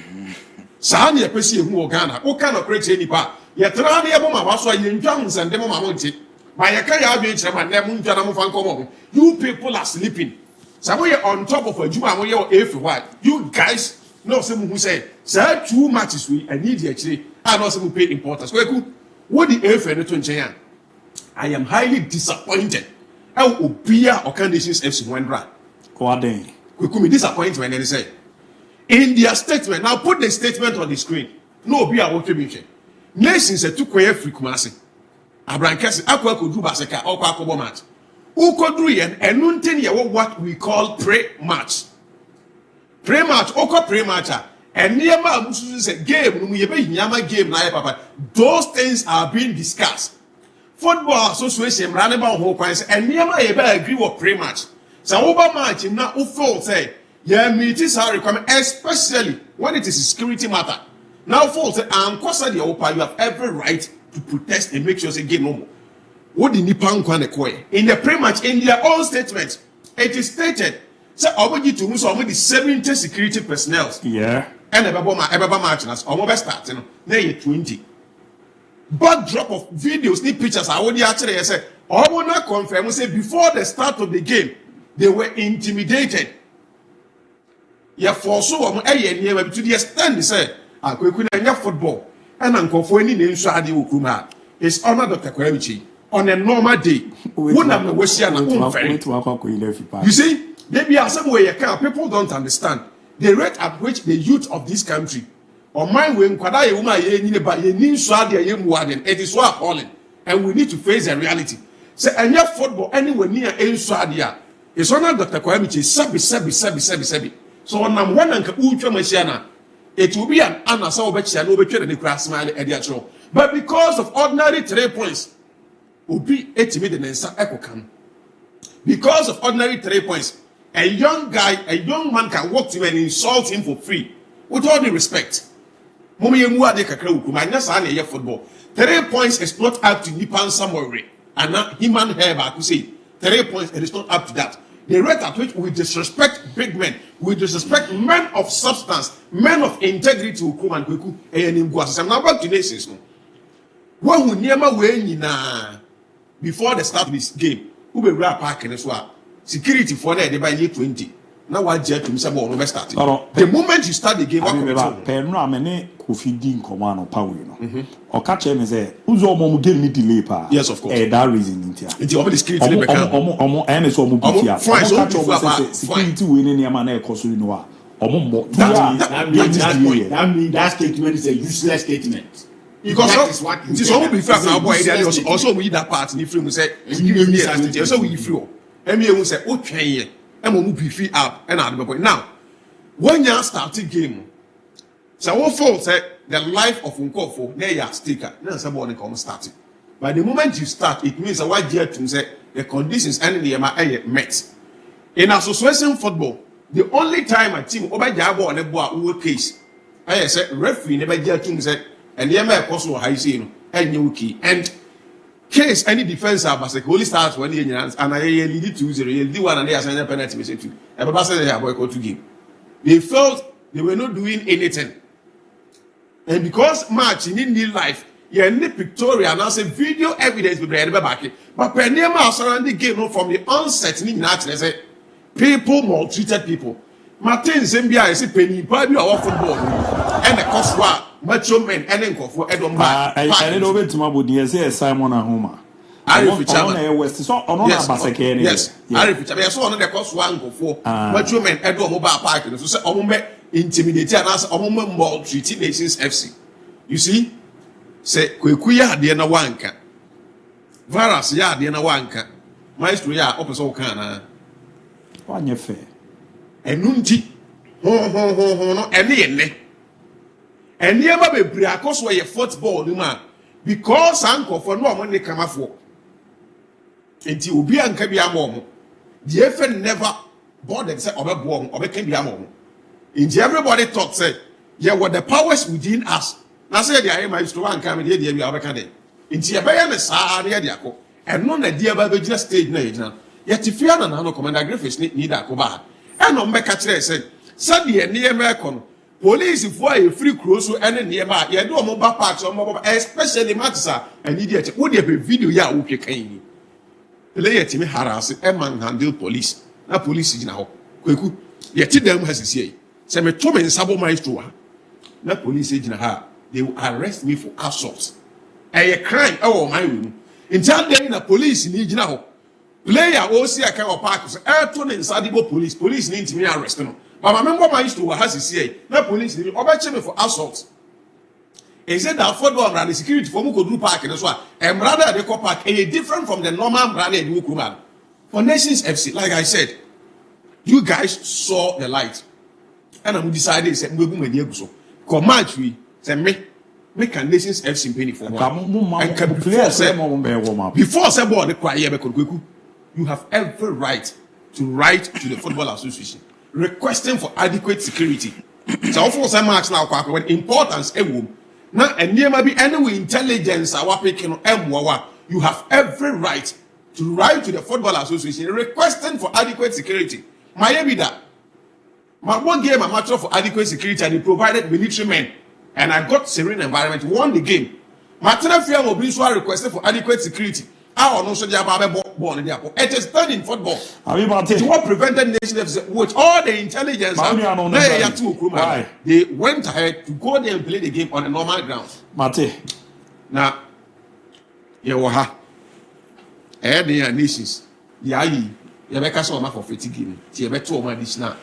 Sani a person who Ghana. Who cannot create any part. Yet Rani Aboma was why you Jones and Demo Monte. By a Kaya beach and Namun Janamo. You people are sleeping. Somewhere on top of a Juma or everywhere. You guys know someone who say, sir, 2 matches we immediately are not some pay importance. What the F and the I am highly disappointed. I will be our conditions FC Wendra. We could be disappointed when they say in their statement. Now put the statement on the screen. No, be our working. Nations a 2 free Kumasi. Abraham Kessi, Aqua could do Basaka or Quaco match. Who could do and nothing what we call pre-match. Pre-match, Oko pre-match. And nearby a game, we have a game, papa. Those things are being discussed. football association running about whole coins and near my agree with pre-match. So over match now who fault say yeah meetings are required, especially when it is a security matter. Now fault say and cause the opa you have every right to protest and make sure say game no more. What the Nipan Kwane in the pre-match in their own statement, it is stated say obagi to move some of the 70 security personnel. Yeah. And ever match nas almost starting now 20. Backdrop of videos, the pictures I already actually say I want to confirm say before the start of the game they were intimidated. Yeah, for so to the extent they say I football and uncomfortable any name so adi ukuma. It's honor Dr. Kwemichi on a normal day. You see, there be some way people don't understand the rate at which the youth of this country or mind when it is so appalling, and we need to face the reality. Say any football anywhere near Ensuadia. It's honor Dr. Kwemichi sebi. So on one anka machina, it will be an answer over the grass smile at the but because of ordinary 3 points, will be 8 million and some echo come. Because of ordinary 3 points, a young man can walk to him and insult him for free, with all the respect. Football. 3 points is not up to Nipan Samuel and not human hair. I could say 3 points, it is not up to that. The rate at which we disrespect big men, we disrespect men of substance, men of integrity, and now back to nations. When we near my way before the start of this game, who will wrap parking as well. Security for that they by year 20. Now what jet to Mr. Bono started. The moment you start the game, or catch him is a Uzo Momu give me delay. Yes, of course. That reason. It's already security. And it's almost security winning your man. That means that statement is a useless statement. Because that is what it is all be fair now, boy. Also, we that part in the film say, so we free. And we say, okay, and we move free up and out of the point. Now, when you start the game, so what fault say the life of Unkofo, there you are sticker, then someone come starting. By the moment you start, it means a white year to say the conditions and the MI met. In association football, the only time a team over Jabo and a boy case, I said referee never get to say. And the MI also high scene and new key and case any defense as a holy starts when the and I lead it to 0 the one and they are sending a penalty message to everybody said they are boycott to game. They felt they were not doing anything. And because match in Indian life, you need pictorial and also video evidence with the back. But Penema surrounding the game from the onset in say people maltreated people. Martin Zambia is a penny, probably our football and the cost war. Macho men and for Edom. I didn't know it to my body as Simon and Homer. I West so on Basake. Yes, I saw on the cost one go for macho men Edom mobile park and so say Omome intimidated and as Omome ball treaty nations FC. You see, say Kuya Diana Wanka Varas ya Diana Wanka Maestro ya opposite Kana. One fair. And Nunti no any. And never be breakos where your football, man, because uncle for no money come for. Until you be and can be a mom. The FN never bothered say or born or can be a mom. Until everybody thought, said, yeah, what the powers within us. Now say the IMA is to one coming here, the Abacade. Until you buy a Saria Diaco, and none a dear baby just stayed nature. Yet if you are no commander Griffiths need a coba. And on Becca said, Sunday near American. Police if why free cruise and nearby, you do a mobile parks or mobile, especially Matsa, and idiot. Would there be video? Yeah, okay, can the lay at me harass a man handle police. Now, police is now. Quick, yet them has a say. Some a Tom and Sabo Maestro. Now, police agent her, they will arrest me for assault. A crime, oh, my room. In time, then the police need now. Player, OC, I can't park, Airton and Sadibo police need me arrest them. But I remember my history has to say, no police did me for assault. He said that football and the security for Muko Park and as well. And rather the park a different from the normal brand new Kuman. For Nations FC, like I said, you guys saw the light. And I decided to say, we will so. Command we say me make a nations FC penny for one. Before say ball the cry you have every right to write to the Football Association requesting for adequate security. So for some marks now when importance now and there may be any intelligence our picking you have every right to write to the Football Association requesting for adequate security. My one game a matter for adequate security and he provided military men and I got serene environment, won the game. Martina Fiam will be requested for adequate security. I don't know born in the airport. It is done in football. What prevented nations with all the intelligence they went ahead to go there and play the game on a normal grounds. Mate. Now Yawaha the nations. You make so much for fatigue. You bet 2 additional.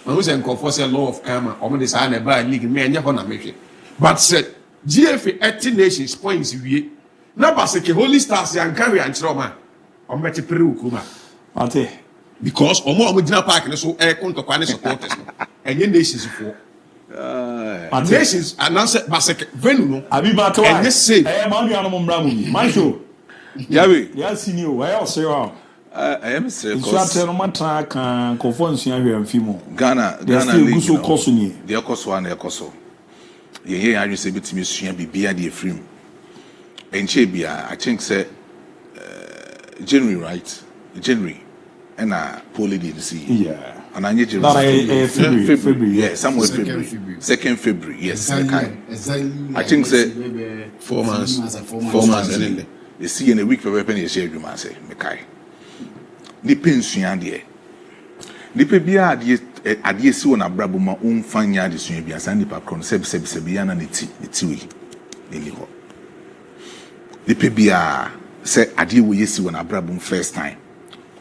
I was enforce a law of karma. Or this I never league me and you're make it. But said GFA 18 nations points we na baseke Holy Stars and carry and trauma. On better Peru Kuma. Because omo dinner park so air conto kwane supporters. And your nations for nations and answer baseke venu no. Abi bato. And just say manu anu mbramu. Mancho. Yawe. Ya senior, why else you are? I am saying because no matter can conference here mfimo. Ghana league so cost ni. The cost one the cost. Ye here I say betimi sua bibia the frame. Enche bia I think say January right? January and poly did see. Yeah. And I need February. February. Yeah, somewhere February. 2nd February. Yes. I think say 4 months. 4 months and then you see in a week for weapon you say you must say Mekai. Ni pensuan de nipa bia ade si wona brabo ma umfanya ade suan bia san nipa kron seb bia na neti we ni ho nipa bia se ade wo yesi wona brabo first time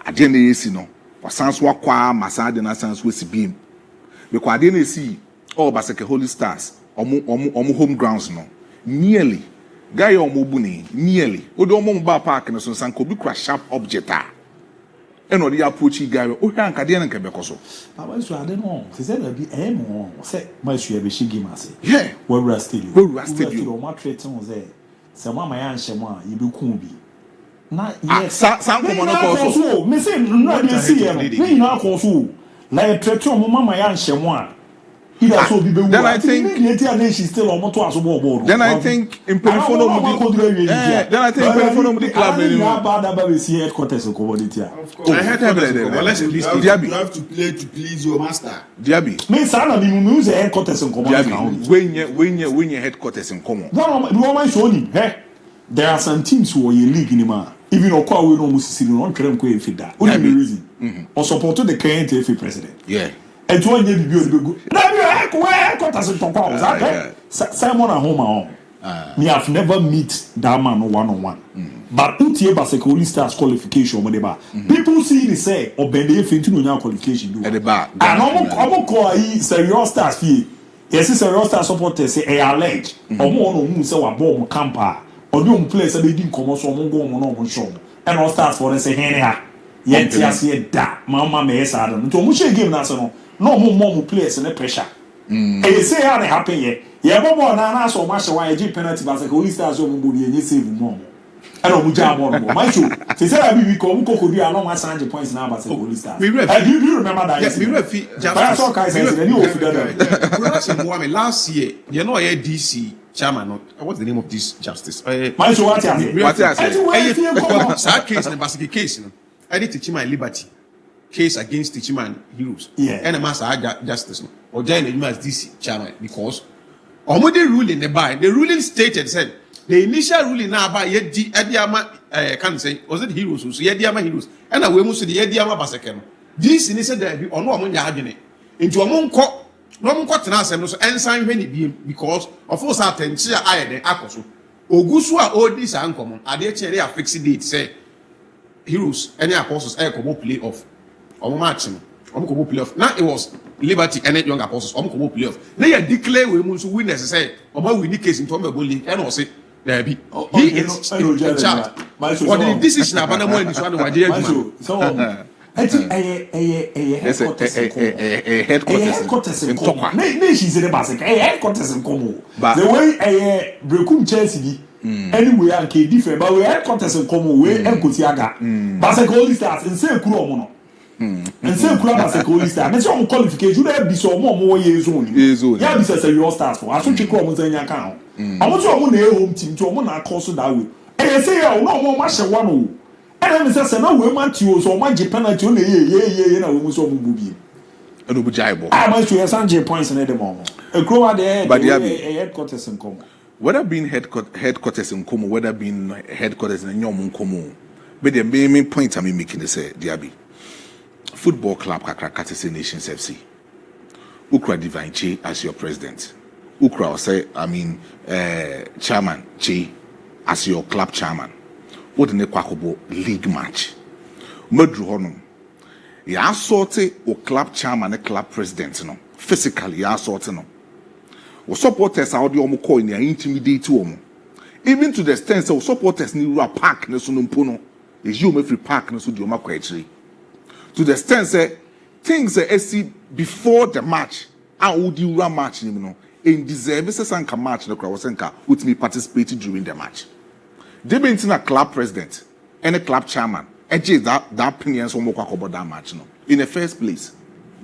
ade na yesi no wasanso wakwa masade na sanso wesi biem because ade na yesi all baseke Holy Stars omo home grounds no nearly guy omo buni nearly odo omo ba park no so sanko bi kura sharp object and or the approach guy, oh, Canadian and Quebecoso. I was I don't know. They said, be a more, say, my sure be she give us. Yeah, well, rested you. Well, rested you. My treatment was there. Some of my aunt Shema, you be kumbi. Not yes, some woman also. Missing, not you see him. Me not also. Like treatment, Mamma Yan Shema. Then I think she's still on motor. Then I think in Perifono then I think Perifono the club headquarters of commodity. Let's at least you have to play to please your master. DIABY. Me sana bi mu use headquarters in commodity. When your headquarters in common. No man show him. There are some teams who are in league in ma. Even okwa we no musisi no twerem ko e fida. Only the reason. Or support the current FA president. Yeah. And to any be good. Now you headquarters in Tonko. Simon at home. Me have never meet that man one-on-one. But utie baseke Holy Stars qualification mo deba. People see the say obende fintu no nya qualification do. At the back. And omo call yi serious stars fee. Yes, serious stars supporters say e allege. Omo no hu say wa ball mo camper. Odi on play say be di nkomo so omo go omo no omo show. And all stars for say hen ha. Yet here da mama me esa do. Nto omo share game na so no. No more players and pressure. And you say how they happen here. Yeah, na so much why you penalty basket Holy Stars so mumbu ye save more. And no muja more. My show. They say I be come ko do along 100 points now basket Holy Stars. Do you remember that? Yes, we referee. That's all guys say you offer last year, you know a DC chairman. What's the name of this justice? My show what you say? Case the basket case, I need to teach my liberty. Case against teaching and heroes. Yeah. And a master justice. Or then you must DC chairman because already ruling the ruling stated said the initial ruling now by Ediama can't say was it heroes who say Ediama heroes and I will move to the Ediama Basakeno. This initial there or no among the into among court no court and ensign when it be because of course I tend to I the Akoso. Ogusua all this uncommon. Are they cherry a fixed date say heroes any apostles air come play off. Omo match no omo ko playoff now it was Liberty and young apostles omo ko playoff na you declare we mun so winners say omo win the case in Tombe Bowling and o say there be he is in charge what the decision about no one is one of the headquarters in Koma. She's in the basic headquarters in Como. The way a Brekum Chelsea anyway, and K different, but we headquarters in Como, where Enkutiaga, Basic Holy Stars, and say Kuromono. And say Kurabas Holy Stars. And some qualification, you have be so more years only. Yeah, this is a real stars for. I should check on your account. I want to own a home team to own a course that way. And I say, oh, no more much one. And I say, no, we want you so much penalty, yeah, we so movie. And Ubujaibo. I must have some points in the moment. A crow there, but a headquarters in Como. Whether being headquarters in Como, whether being headquarters in Yom Como, but the main point I'm making is DIABY. Football club Kakrakatisi Nations FC. Ukra Divine Che as your president. Ukra say, chairman Che as your club chairman. What in the Kwakobo league match? Medru honum. Ya sorte o club chairman and club president no. Physically ya sorte no. O supporters are the omo coin ya intimidate omo. Even to the extent of supporters ni rua park ne so no mpono. Is you free park ne so di oma kwetri. To the extent say things see before the match and would you run match you know in deserve sanka match no kra wosenka with me participating during the match. They been in a club president and a club chairman. That opinion so more about that match no. In the first place,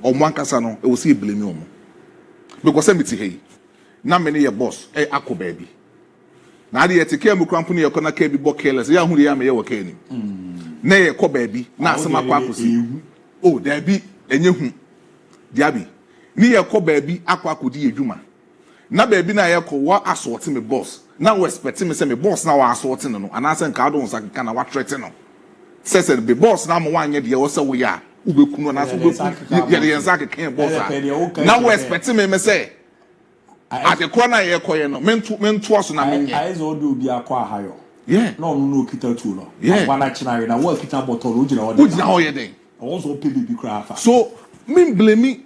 on one casano, it will see blame you. Because I'm hey, now many your boss, ako baby. Now the etike mu company you gonna be book careless. Ya hu ya me you working. Na ye ko baby, na sama kwa kusi. Oh, there be enye hu. DIABY. Ni ye ko baby akwa kodi edwuma. Na baby na ye ko wa assault me boss. Now we expect me say me boss now assaulting no and I say nka don say kana wa threaten no say the boss now mo wan ye de wo say we ya ubekunu na so ubekunu ye de yansa kan boss now we expect me say at the corner ye koye no mentu aso na me I so do bi akwa hayo yeah no kita tu no wana china na wo kita bottle ujina ho ye den also PBB cry fa so me blame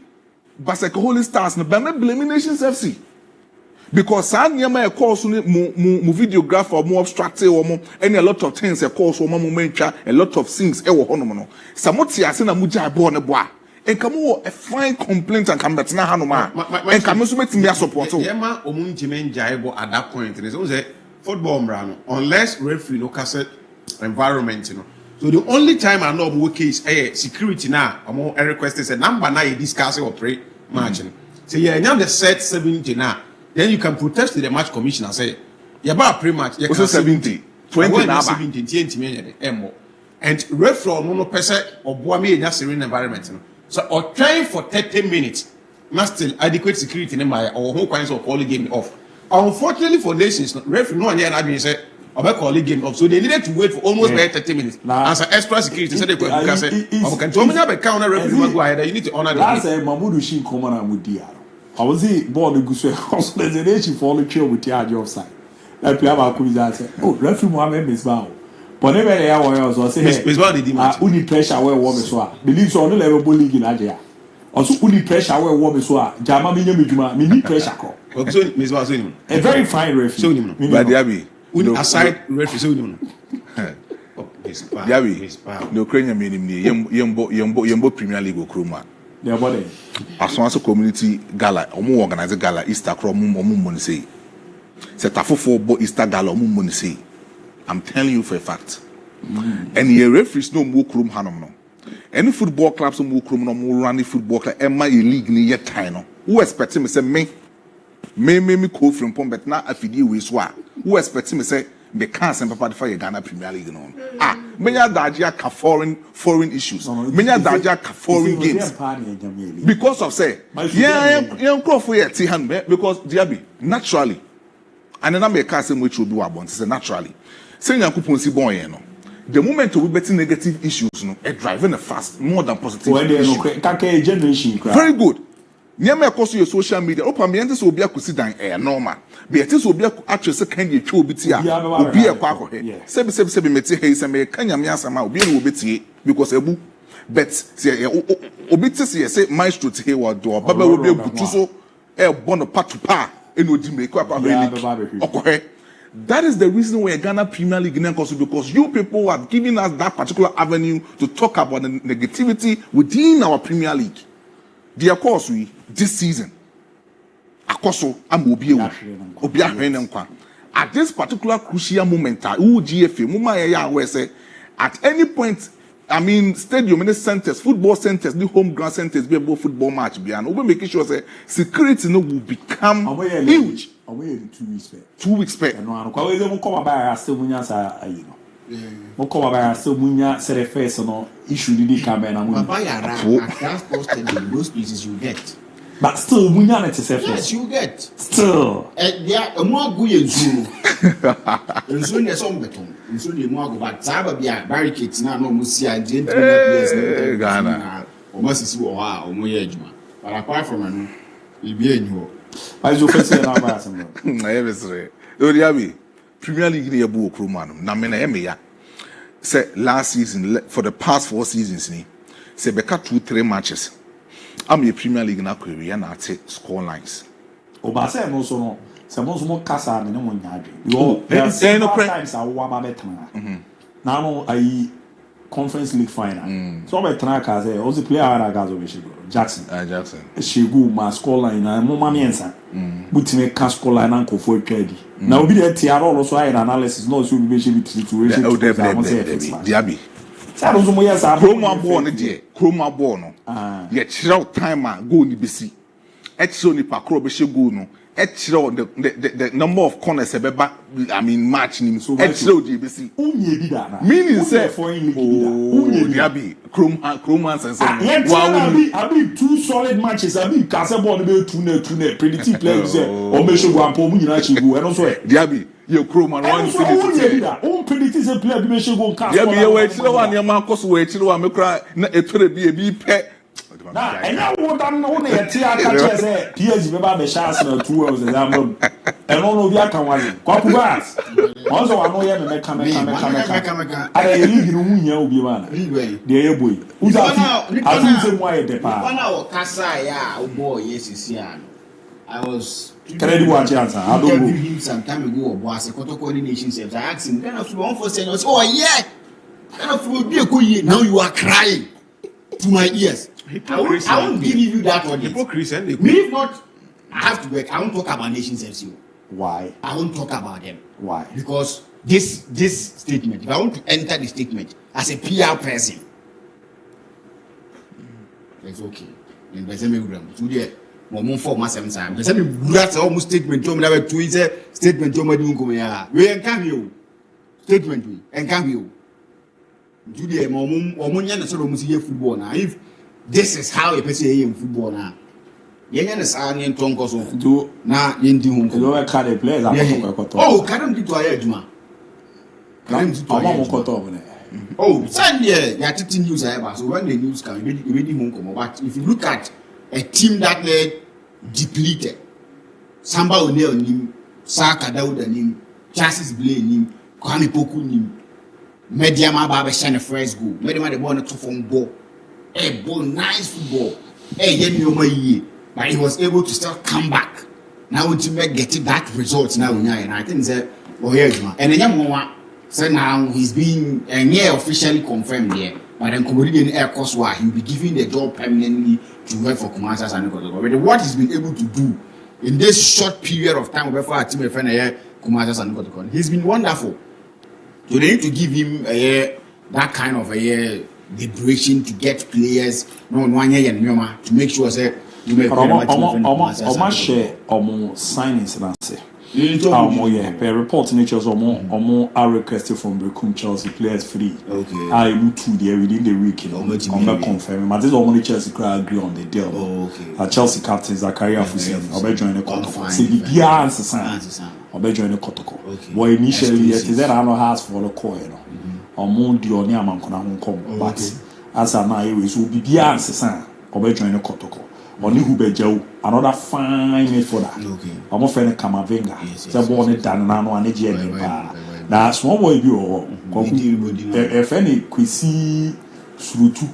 Basek Holy Stars no be me blame Nations FC. Because Sanyama a course mu videographer more obstructive or more any a lot of things a course or more a lot of things honomono. Samoti asena muja born a bois. And come a fine complaint and come back na hanoma. And come to make me support. Yema omunjimen jaibo at that point. It was a football brano unless referee no cassette environment, you know. So the only time I know work is security now. I'm request is a number now you discuss or pray margin. So yeah, now the set 70 now. Then you can protest to the match commission and say, "Yeah, about pre-match, you can 70, 20 now, 70, 20 and referee no person or boy me in that serene environment. So or trying for 30 minutes, not still adequate security in my or whole kinds of calling game off. Unfortunately for Nations, referee no one here and say, "I call the game off." So they needed to wait for almost 30 minutes. As an extra security, so they could say, "Okay, so many have a counter referee go ahead. You need to honor the." That's a Mamudu Shin Komana Mudia. I was born in Guswe House Presidential for the chair with the offside. Like we have our quiz answer. Oh, referee Mohammed Miss Bao. But never the hour was say, Miss Bao did only pressure where woman so. Believe so on the level bullying in Asia. Also, only pressure where woman so. Jama Minimijuma, mini pressure call. So, Miss Bao, a very fine referee. But DIABY. Aside referee. DIABY. No Ukrainian meaning Yembo Premier League Okroma. As one community gala, omu organize gala Easter crom omu say. Set a for Easter gala omu say. I'm telling you for a fact. And your referees no more room hanom no. Any football clubs no more room no more running football club. Emma league ni yet time. Who expect me say me call from pom but na afidi we swa. Who expect me say me can't send papa for your Ghana Premier League no. Many dajia ka foreign issues. Many dajia ka foreign games. Because of say, yeah, crop for your hand because DIABY naturally, and then I make a say which will do about say naturally. Say you could see boy no. The moment we betting negative issues no, it driving a fast more than positive. Very good. Nyame akoso your social media. Opa me ente so obi akosi dan normal. Be ente so obi actually can you twa obi ti a obi e kwa akọ. Sebi meti he se me kan nyame asama obi no obi tie because ebu bet say obi ti say maestro ti he wa do baba obi ebutu so e bono patupa eno di me kwa akọ. That is the reason why Ghana Premier League because you people have given us that particular avenue to talk about the negativity within our Premier League. The course we this season, Akoso Amobi at this particular crucial moment, GFA, where say at any point, I mean, stadium, any centers, football centers, the home ground centers, be able football match, and we're making sure that security will become huge. 2 weeks back. 2 weeks back. No, kwa wewe mko mabaya still munya sa you know. Mko mabaya still munya say the first no issue did come na munya. Mabaya transport in those places you get. But still munya na say first. Yes, you get. Still. There mo agu yenzu. Yenzu ne so mbeton. Yenzu ne mo agu but saba bia barricades na no musia je ntu na place na Ghana. O mo sisi wo ha o mo ye adwuma. But apart from no, e bi enyo. I just first say na ba some. Na ye besre. DIABY Premier League ni ABOU Kromano. Na me na ye ya. Say last season for the past 4 seasons ni. Say beka 2-3 matches. I'm a Premier League na query na ate score lines. O ba say no so no. Say mo so mo kasa me no mo nyaade. Yo, times I wa ba betana. Na no ai Conference League final. So be tana ka say o the player ara ga zo be shego. Jackson. Jackson. Shegu ma score line na mo ma miensa. Butime ka score line na ko for twadi. Na obi dey tia all so ai analysis no so be be situation. DIABY. Say no so mo yes a Chroma ball no dey. Chroma ball no. Ye chira time a goal ni besi. E chira ni pa kro be shego no. The number of corners ebeba I mean match nim so besi meaning say DIABY Chroma sense abi 2 solid matches abi kase ball be 2-2 predictive players say o me show ampo mu nyina chigu e no so DIABY ye Chroma one finish o predictive player bi me show go cast DIABY ye we chiro wa ne ma koso we chiro wa me kra na etore bi pe na enya wo dan no na yeti aka che say PSG be ba be chance na 2 hours example e no bi aka wale kwaku bas onzo wa no ye me kama ara ye league no hunya obi ba na de ye boy uza afi se mo ye de pa wana o kasa ya o boy yesisi an I was Kennedy watch answer I don't know him some time ago obo ase kotoko ni nation self I asked him kind of one for saying oh yeah kind of be ko ye now you are crying to my ears. I won't give you that audience. Hypocrisy. Me if not, I have to work. I won't talk about nations FC. Why? I won't talk about them. Why? Because this statement, if I want to enter the statement as a PR person, it's okay. In Bezeme today, MON-FRI myself time. Bezeme that's almost statement. Tom never tweet statement. Tom do come here. We encourage you. Statement we encourage you. Today, MON-FRI na so almost here football now. If this is how a person in football now. Yenga is an tonko so do na yendi hon ko do ka dey players oh kadam di to ayaduma kadam di to ayaduma oh Sunday ya titi news aya so when the news come you ready hon ko but if you look at a team that depleted Samba O'Neil nim Saka Dauda nim Chassis Blay nim Kwame Poku nim Mediama ba be shine first goal Mediama the ball to from ball ball nice football yemi o mayi but he was able to still come back now to make getting that result now and I think that and then so now he's being officially confirmed here but then Komodian Air Course he'll be giving the job permanently to work for Kumasi and but what he's been able to do in this short period of time before our team Kumasi and he's been wonderful so they need to give him that kind of liberation to get players to make sure say you make share signings na say report natures are requested from Bekum Chelsea players free I will to there within the week confirm but this only Chelsea could agree on the deal Chelsea captain Zakaria Fusen obe join the protocol say the answer obe join the protocol but initially it is that I know has for the call di oni amankona honkom but as na we so bibia ansesa obe join the protocol oni hu bejaw another fine midfielder omo friend Kamavinga say born it dan na no anaje ani ba na small boy bi o friend Kwesi Surutu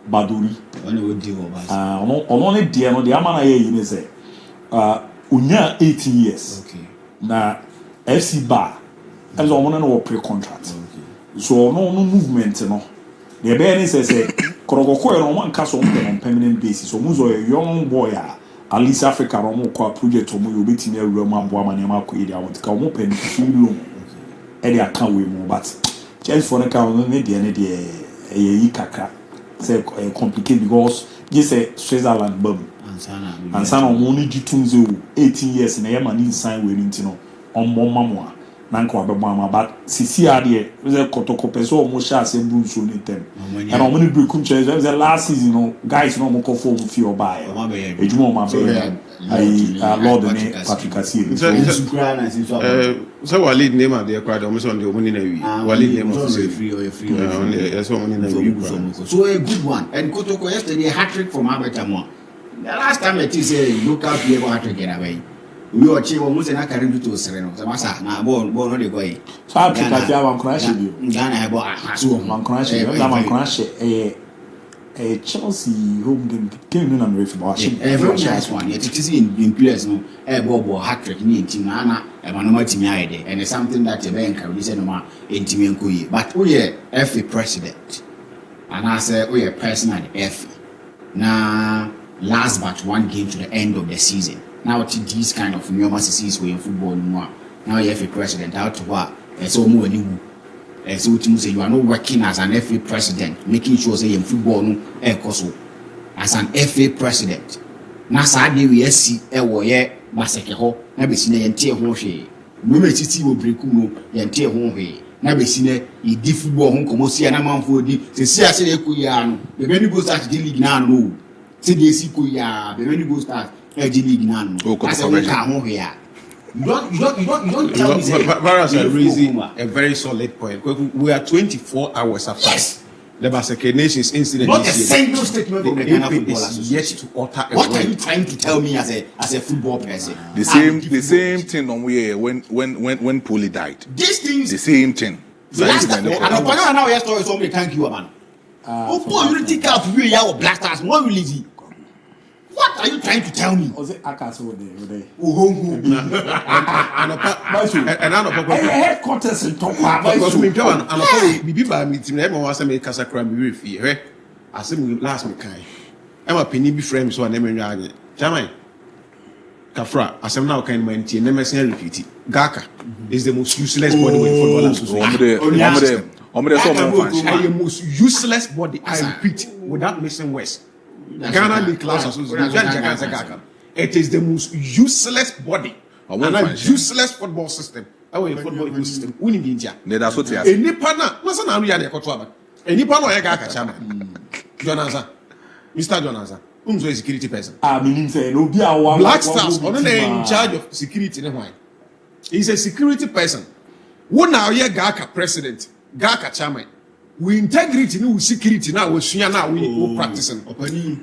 Baduri ono ne de amana ye yi ne say unya 18 years na FC Bar as on one no pre-contract. So no movement no. The Ben says Koroko no one cast on permanent basis. So Muzo a young boy at least Africa no more project or you beat me a Roman woman and Marco Ida want to come open loan. Eddie I can't wait more, but just for the count the kakra say complicated because just say Switzerland bum and son of only 18 years in a man sign with Intino on Momma Nanko Abama, but CCRD was a Kotoko almost shall say Bruce on them. And I'm only breaking chairs. The last season, guys, no more conform for your buy. A Jumoma, Lord Patrick Cassie. So, I lead name of the acquired almost on the money navy. While lead name of free. So, a good one. And Kotoko yesterday, hat trick from Abertamont. The last time it is a lookout, you have to get away. We were cheap almost an academic to Sereno. The Massa, now born on the way. So I think I have crashing you. Ghana, I bought a Hassan crashing. I'm crashing a Chelsea home game came in and refugee. Every nice one. Yet it is in players no a bobo hat trick in Timana, a manomati and it's something that a bank can listen to in Timian. But we are FA president. And I say we are personal FA. Now, last but one game to the end of the season. Now to these kind of normal seasons in football now you have a president out to what so more new so to say you are not working as an FA president making sure say in football no as an FA president na saade we see e wo ye baseke ho na be sine yente ho hwe no me titi wo breku no yente ho hwe na be sine e di football ho komo sia na manfo di se sia se e kuya no be many go start the league na no se dey si kuya be many go start league now. That's a week here. You don't tell me. Varras are raising a very solid point. We are 24 hours apart. Yes. The Basque Nations incident. Not a single statement from the Ghana Football Yet Association. to utter. What are you trying to tell me as a football person? The same thing on when Poli died. These things. The same thing. Last time, and now yes, somebody thank you, man. Oh, Unity Cup, we are Blasters, more release. What are you trying to tell me? Was it Akaso day? Headquarters in Tokwa. Because we go and be by meeting them was a make us a crime with I said, last me kind. I'm a penny be frames so I never read. Jamai Kafra, as I'm now kind of maintain, never say repeat it. Gaka is the most useless body in football association. The most useless body, I repeat, without missing words. Ghana League Class Association. It is the most useless body and a useless football system. Our football ecosystem. Winning the India. That's what a Nipana, wasn't a real Kotuaba. A Nipano Yagaka Chama. Jonaza. Mr. Jonaza. Who's a security person? I mean, Black Stars, on in charge of security in Hawaii. He's a security person. Who now ye Gaka president? Gaka chairman. We integrity no security now we practicing.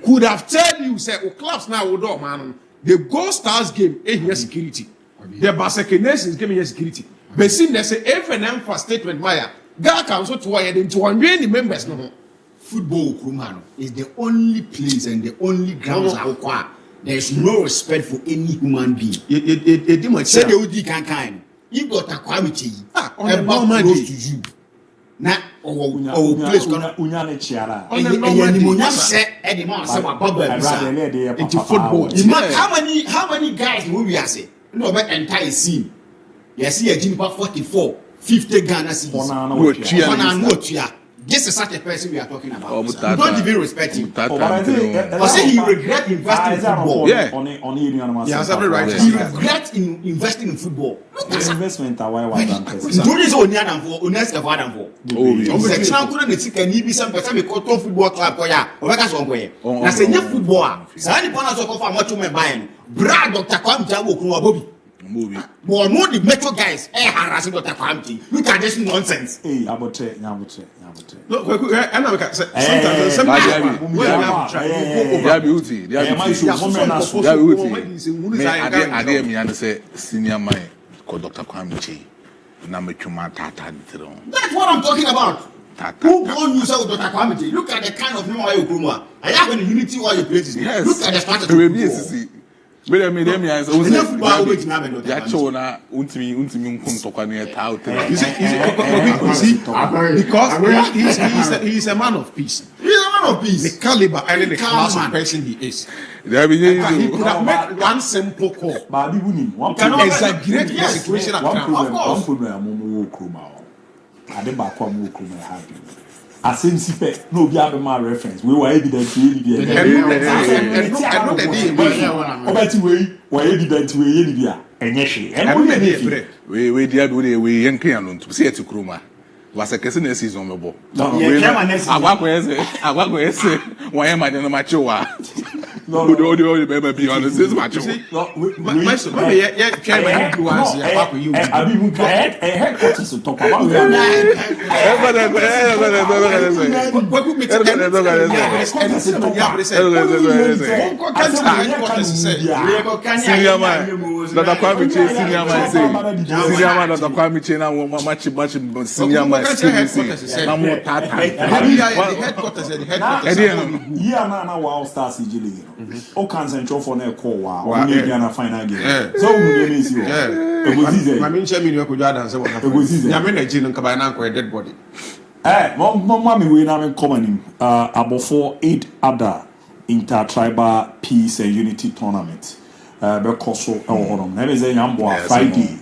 Could have told you say clubs now we do man. The Gold Stars game here security. The Basque Nations game here security. But see they say FNM for statement Maya. God council to wire them to one the members no. Football Krumano is the only place and the only grounds there is no respect for any human being. It say the Odi Kankan. You got a quality. On the ball close to you. Na o place kono unya ne chiara munya se e di man se wa baba bisa into football how many guys will we say no be entire scene you see a gym 44 50 Ghana cedis this is such a person we are talking about. Don't even respect him. I say he regret investing in football. He has every right. He regret in investing in football. Investment why done. Do this on Yan for Unesco for. Section couldn't need be some person because football club koya. Obeka so nkoye. Na say football. Say any corner so for much me buying. Brad Dr. Kwamja wo kunu Bobby. Movie. But more the metro guys harassing Dr. Kwamji. Look at this nonsense. Hey, abotre. Look, and I can say that's what I'm talking about. Who born you say Dr. Kwamji? Look at the kind of name you Kuruma. I have in unity why you places. Look at the strategy. Me dem ya so enough football which na be no. Ya chona untimi nkuntokwa na eta out. You see, because he's a man of peace. He's a man of peace. The caliber and the class of person he is. There be He could have made one simple call. But one Exaggerate the situation at one ground. problem I did back one more happy. I seem to no be have my reference. We were evident to you. We did we yank to see it to Kruma. Was a casino season on the ball. Why am I in the macho? No, do be honest, this macho. Headquarters to talk about. O concentrate for na call wa we na final game so we dey see o mean chairman we could add say what happen ya me na ji no kaba na ko dead body mo we na me common abofo 8 other intertribal peace and unity tournament because so horom na be say yambo Friday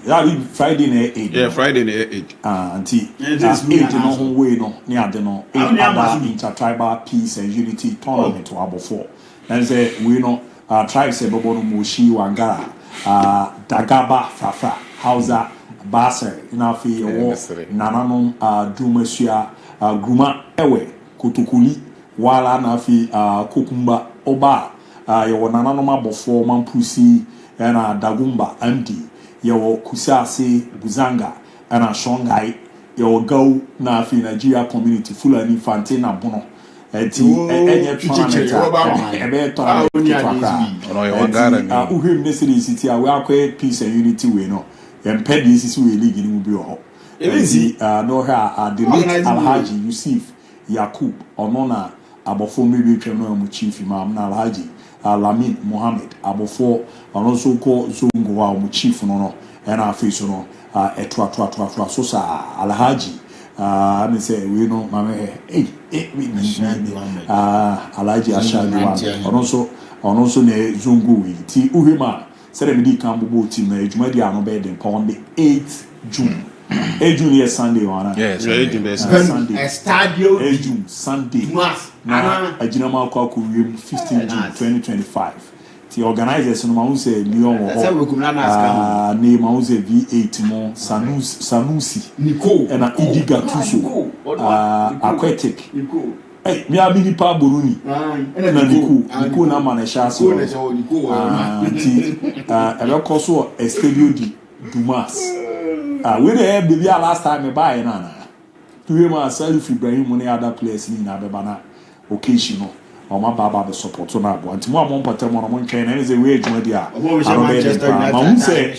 Friday na 8 Friday na 8 anti 8 no ho we no ne ade no 8 other intertribal peace and unity tournament abofo and say we know tribes say bobo moshi wangara dagaba fafa hausa basser na fi wo nananom dumasua gruma ewe kutukuli wala na fi kokumba oba yewo nananom abofo mampusi na dagumba andi yewo kusase buzanga na shongai yewo gau na fi Nigeria community fulani fante na bono eti enye tournament ebe tournament uhim nesiri city we akwa peace and unity we no emped this we league ni mu bi ho ezi no ha the late Alhaji Yusuf Yakub onona abofo mebi twem no mu chief imam na Alhaji Lamin Mohammed abofo ono so ko zongo wa mu chief no na afiso no eto so sa Alhaji I say we know mama Alhaji Ashadu also ne zungu we ti uhema said me di kambo team na ejuma di ano be den on the 8th June 8 June is Sunday one yes Sunday Estadio 8 June Sunday na ajinama kwa ku 15 June 2025 the organizers no ma say million ne ma say V8 mo Sanusi Nico na Idiga Tuso aquatic eh mi abini pa boruni na Nico na manesha so ti ebe koso Estadio di Dumas we dey baby last time me buy na to him self Ibrahim ne other players ni na beba na occasion no Oma baba be support na abo anti mo amon patam no mon twen na say we adwuma dia Manchester United say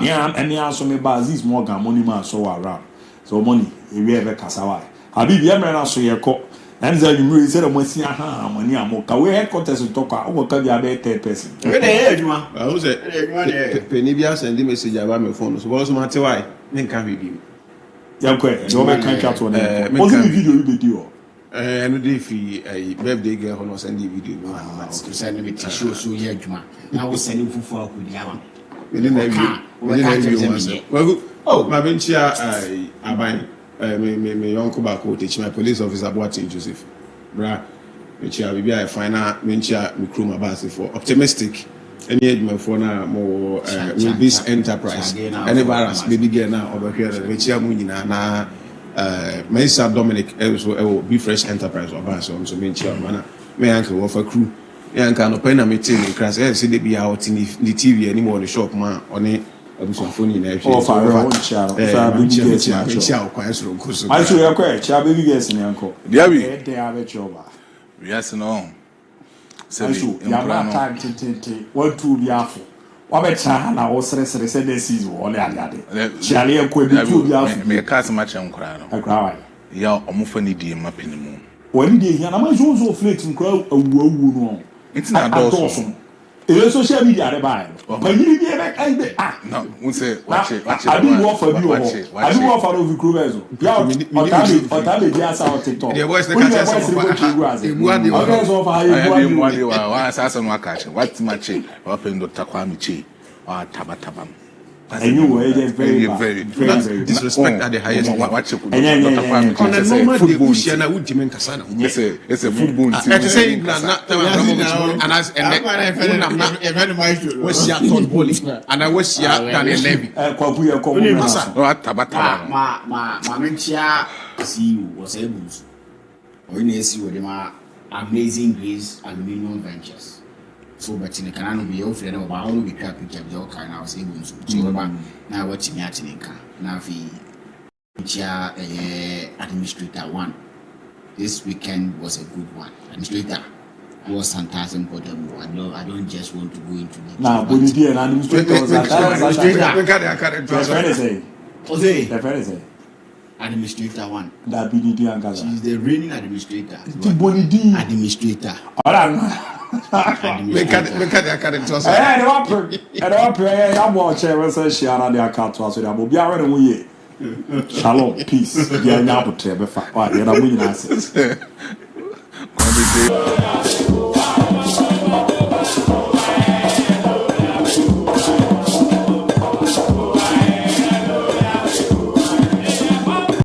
yeah any aso me Aziz Morgan money man so around so money e we be kasawa habibi e na so ye ko and say you say mo si aha money amoka we headquarters talk o ka bia be 10 person we dey adwuma I say penny bia send message about my phone so boss ma te why me kan be ya ko e do me kan chat on o see video you be do and if a birthday girl no send the video no send me tissue so ye adwuma na we send fufu akodiama we didn't well oh my benchia aban me yonko back o teach my police officer Boateng Joseph bra benchia we be I final benchia me crew my base for optimistic any adwuma for na more with this enterprise any virus baby girl na over here benchia mu nyina na Mesa Dominic also be fresh enterprise or so me chairman me uncle of a crew me uncle no pen meeting in class see they be out in the TV anymore the shop man on it abuso phone in e for our child I so you quite child baby girls in uncle DIABY they have a job yes no so you have time to what to be after Wabecha na osresere se this is all ade chale ekwa bi tu bi afu me cast match nkra no akra ya omufo ni di mapenimu wani de hia na ma jozo flake nkra awu no it's na doso e social media de buy but you be e no we say watch it I do work for you I do work for over Cruise ya otabe dia sa on TikTok the boys the catch us wa sasa no catch what match open Dr. Kwame Chi tabatabam and you were very disrespect at the highest level. Watch it. On a normal day, we share na would Jimen Kasana. It's a football team. It's saying that and as and was your Todd Bolly and I was your Daniel Levy. Mentia see was able or in AC with them Amazing Grace Aluminium Ventures. So, but in the canal be offered about all we can pick up your kind of savings. So, now what's in Yatinica? Now, administrator one. This weekend was a good one. Administrator was fantastic for them. I don't just want to go into the. Now, but you did an administrator was administrator one. That be the Angaza. She's the reigning administrator. The Bonidi administrator. Make the current toss. I'm watching when she are the account to us. They will be already away. Shalom, peace. They are now to tell me.